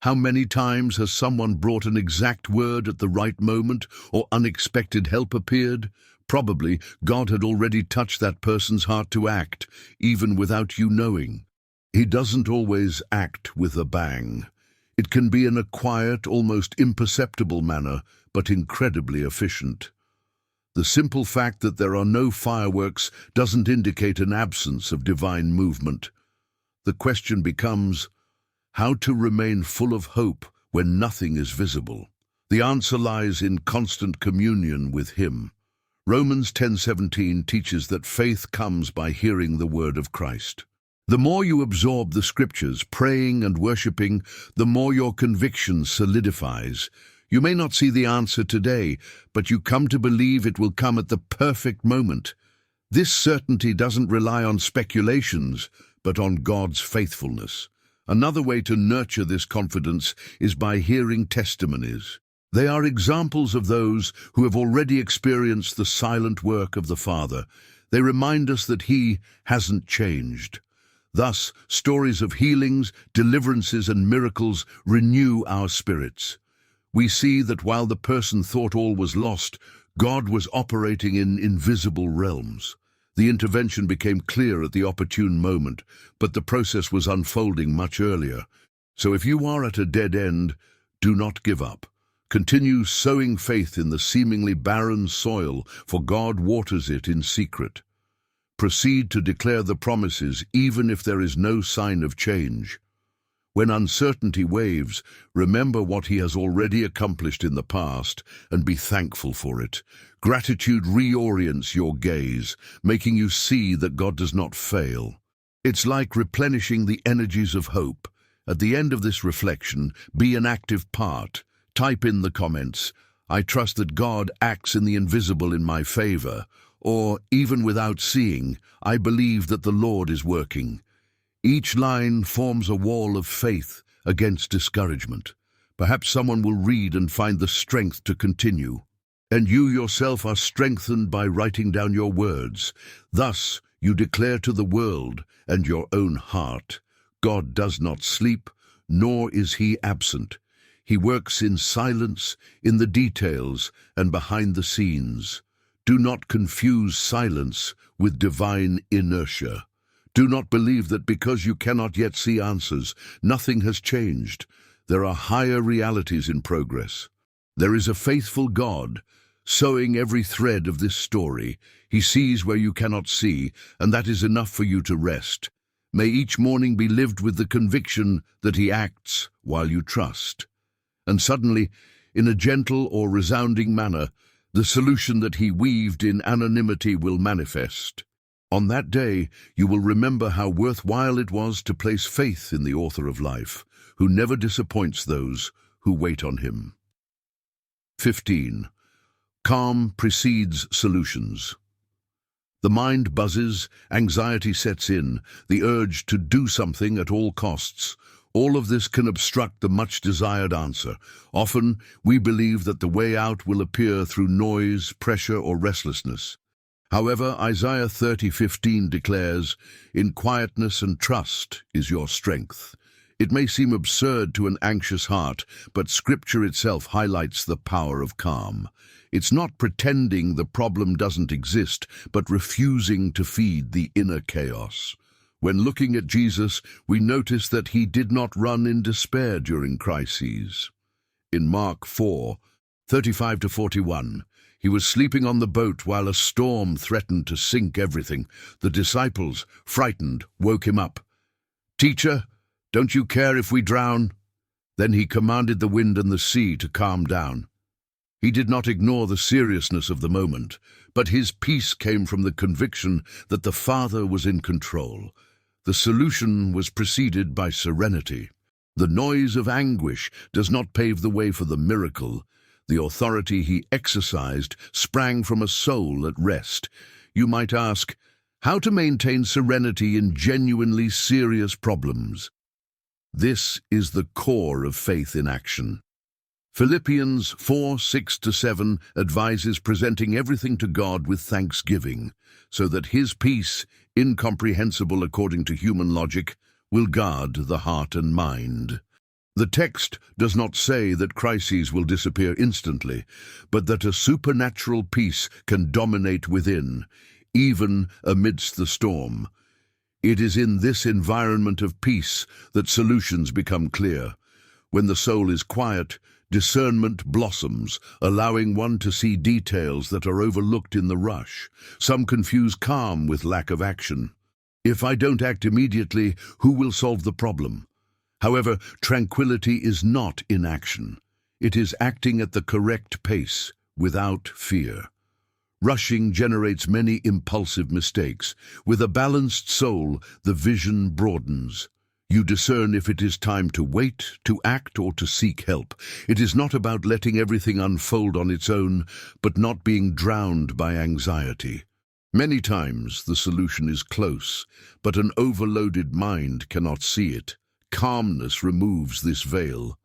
How many times has someone brought an exact word at the right moment or unexpected help appeared? Probably God had already touched that person's heart to act, even without you knowing. He doesn't always act with a bang. It can be in a quiet, almost imperceptible manner, but incredibly efficient. The simple fact that there are no fireworks doesn't indicate an absence of divine movement. The question becomes, how to remain full of hope when nothing is visible? The answer lies in constant communion with him. Romans 10:17 teaches that faith comes by hearing the word of Christ. The more you absorb the scriptures, praying and worshipping, the more your conviction solidifies. You may not see the answer today, but you come to believe it will come at the perfect moment. This certainty doesn't rely on speculations, but on God's faithfulness. Another way to nurture this confidence is by hearing testimonies. They are examples of those who have already experienced the silent work of the Father. They remind us that he hasn't changed. Thus, stories of healings, deliverances, and miracles renew our spirits. We see that while the person thought all was lost, God was operating in invisible realms. The intervention became clear at the opportune moment, but the process was unfolding much earlier. So if you are at a dead end, do not give up. Continue sowing faith in the seemingly barren soil, for God waters it in secret. Proceed to declare the promises even if there is no sign of change. When uncertainty waves, remember what he has already accomplished in the past and be thankful for it. Gratitude reorients your gaze, making you see that God does not fail. It's like replenishing the energies of hope. At the end of this reflection, be an active part. Type in the comments, "I trust that God acts in the invisible in my favor," or, "Even without seeing, I believe that the Lord is working." Each line forms a wall of faith against discouragement. Perhaps someone will read and find the strength to continue. And you yourself are strengthened by writing down your words. Thus, you declare to the world and your own heart, God does not sleep, nor is he absent. He works in silence, in the details, and behind the scenes. Do not confuse silence with divine inertia. Do not believe that because you cannot yet see answers, nothing has changed. There are higher realities in progress. There is a faithful God, sewing every thread of this story. He sees where you cannot see, and that is enough for you to rest. May each morning be lived with the conviction that he acts while you trust. And suddenly, in a gentle or resounding manner, the solution that he weaved in anonymity will manifest. On that day, you will remember how worthwhile it was to place faith in the author of life, who never disappoints those who wait on him. 15. Calm precedes solutions. The mind buzzes, anxiety sets in, the urge to do something at all costs. All of this can obstruct the much-desired answer. Often, we believe that the way out will appear through noise, pressure, or restlessness. However, Isaiah 30:15 declares, "In quietness and trust is your strength." It may seem absurd to an anxious heart, but Scripture itself highlights the power of calm. It's not pretending the problem doesn't exist, but refusing to feed the inner chaos. When looking at Jesus, we notice that he did not run in despair during crises. In Mark 4:35-41, he was sleeping on the boat while a storm threatened to sink everything. The disciples, frightened, woke him up. "Teacher, don't you care if we drown?" Then he commanded the wind and the sea to calm down. He did not ignore the seriousness of the moment, but his peace came from the conviction that the Father was in control. The solution was preceded by serenity. The noise of anguish does not pave the way for the miracle. The authority he exercised sprang from a soul at rest. You might ask, how to maintain serenity in genuinely serious problems? This is the core of faith in action. Philippians 4:6-7 advises presenting everything to God with thanksgiving, so that his peace, incomprehensible according to human logic, will guard the heart and mind. The text does not say that crises will disappear instantly, but that a supernatural peace can dominate within, even amidst the storm. It is in this environment of peace that solutions become clear. When the soul is quiet, discernment blossoms, allowing one to see details that are overlooked in the rush. Some confuse calm with lack of action. If I don't act immediately, who will solve the problem? However, tranquility is not inaction. It is acting at the correct pace, without fear. Rushing generates many impulsive mistakes. With a balanced soul, the vision broadens. You discern if it is time to wait, to act, or to seek help. It is not about letting everything unfold on its own, but not being drowned by anxiety. Many times the solution is close, but an overloaded mind cannot see it. Calmness removes this veil.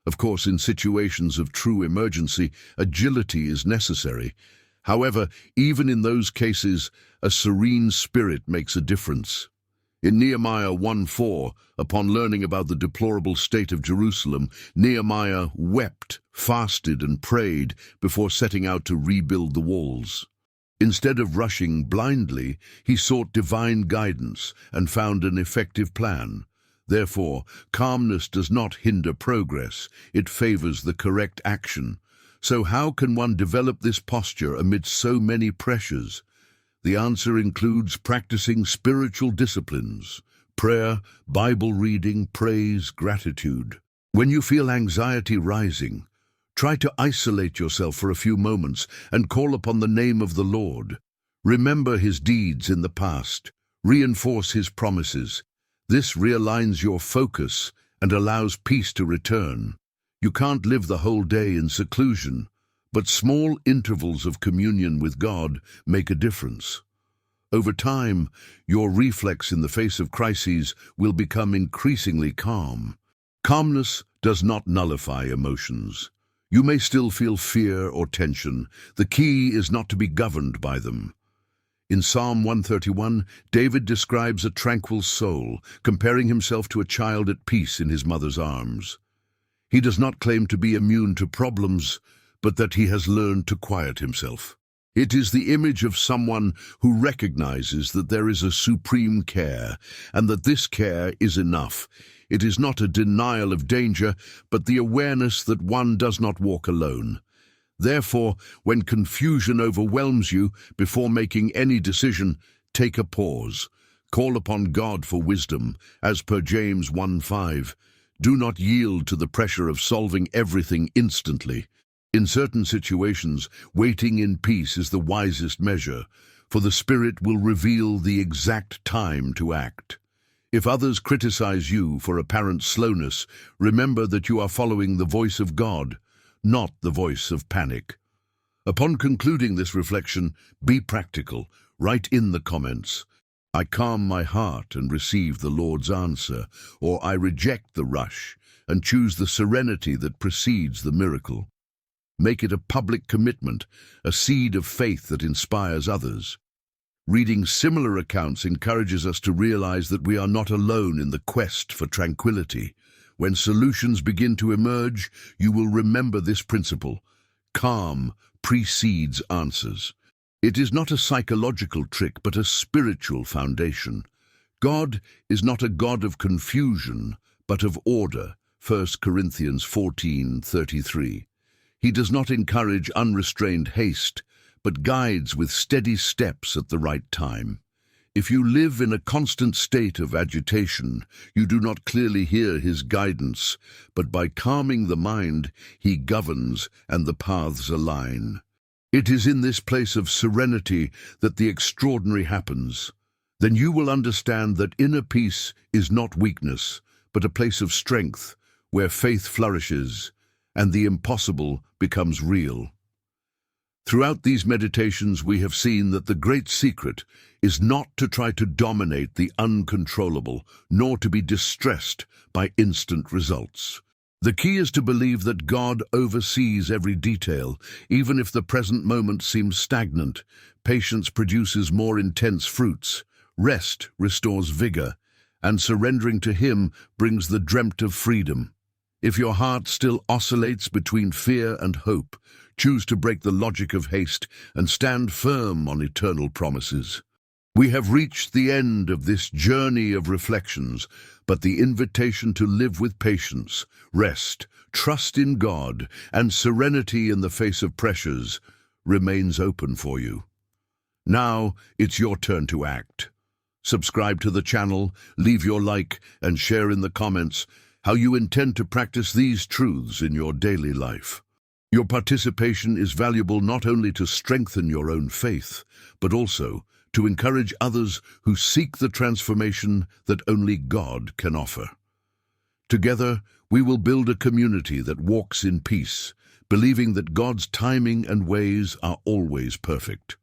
Of course, in situations of true emergency, agility is necessary. However, even in those cases, a serene spirit makes a difference. In Nehemiah 1:4, upon learning about the deplorable state of Jerusalem, Nehemiah wept, fasted, and prayed before setting out to rebuild the walls. Instead of rushing blindly, he sought divine guidance and found an effective plan. Therefore, calmness does not hinder progress, it favors the correct action. So how can one develop this posture amidst so many pressures? The answer includes practicing spiritual disciplines: prayer, Bible reading, praise, gratitude. When you feel anxiety rising, try to isolate yourself for a few moments and call upon the name of the Lord. Remember his deeds in the past. Reinforce his promises. This realigns your focus and allows peace to return. You can't live the whole day in seclusion, but small intervals of communion with God make a difference. Over time, your reflex in the face of crises will become increasingly calm. Calmness does not nullify emotions. You may still feel fear or tension. The key is not to be governed by them. In Psalm 131, David describes a tranquil soul, comparing himself to a child at peace in his mother's arms. He does not claim to be immune to problems, but that he has learned to quiet himself. It is the image of someone who recognizes that there is a supreme care, and that this care is enough. It is not a denial of danger, but the awareness that one does not walk alone. Therefore, when confusion overwhelms you, before making any decision, take a pause. Call upon God for wisdom, as per James 1:5. Do not yield to the pressure of solving everything instantly. In certain situations, waiting in peace is the wisest measure, for the Spirit will reveal the exact time to act. If others criticize you for apparent slowness, remember that you are following the voice of God, not the voice of panic. Upon concluding this reflection, be practical. Write in the comments, "I calm my heart and receive the Lord's answer," or "I reject the rush and choose the serenity that precedes the miracle." Make it a public commitment, a seed of faith that inspires others. Reading similar accounts encourages us to realize that we are not alone in the quest for tranquility. When solutions begin to emerge, you will remember this principle. Calm precedes answers. It is not a psychological trick, but a spiritual foundation. God is not a God of confusion, but of order. 1 Corinthians 14:33. He does not encourage unrestrained haste, but guides with steady steps at the right time. If you live in a constant state of agitation, you do not clearly hear his guidance, but by calming the mind, he governs and the paths align. It is in this place of serenity that the extraordinary happens. Then you will understand that inner peace is not weakness, but a place of strength, where faith flourishes and the impossible becomes real. Throughout these meditations, we have seen that the great secret is not to try to dominate the uncontrollable, nor to be distressed by instant results. The key is to believe that God oversees every detail, even if the present moment seems stagnant. Patience produces more intense fruits, rest restores vigor, and surrendering to Him brings the dreamt of freedom. If your heart still oscillates between fear and hope, choose to break the logic of haste and stand firm on eternal promises. We have reached the end of this journey of reflections, but the invitation to live with patience, rest, trust in God, and serenity in the face of pressures remains open for you. Now it's your turn to act. Subscribe to the channel, leave your like, and share in the comments how you intend to practice these truths in your daily life. Your participation is valuable not only to strengthen your own faith, but also to encourage others who seek the transformation that only God can offer. Together, we will build a community that walks in peace, believing that God's timing and ways are always perfect.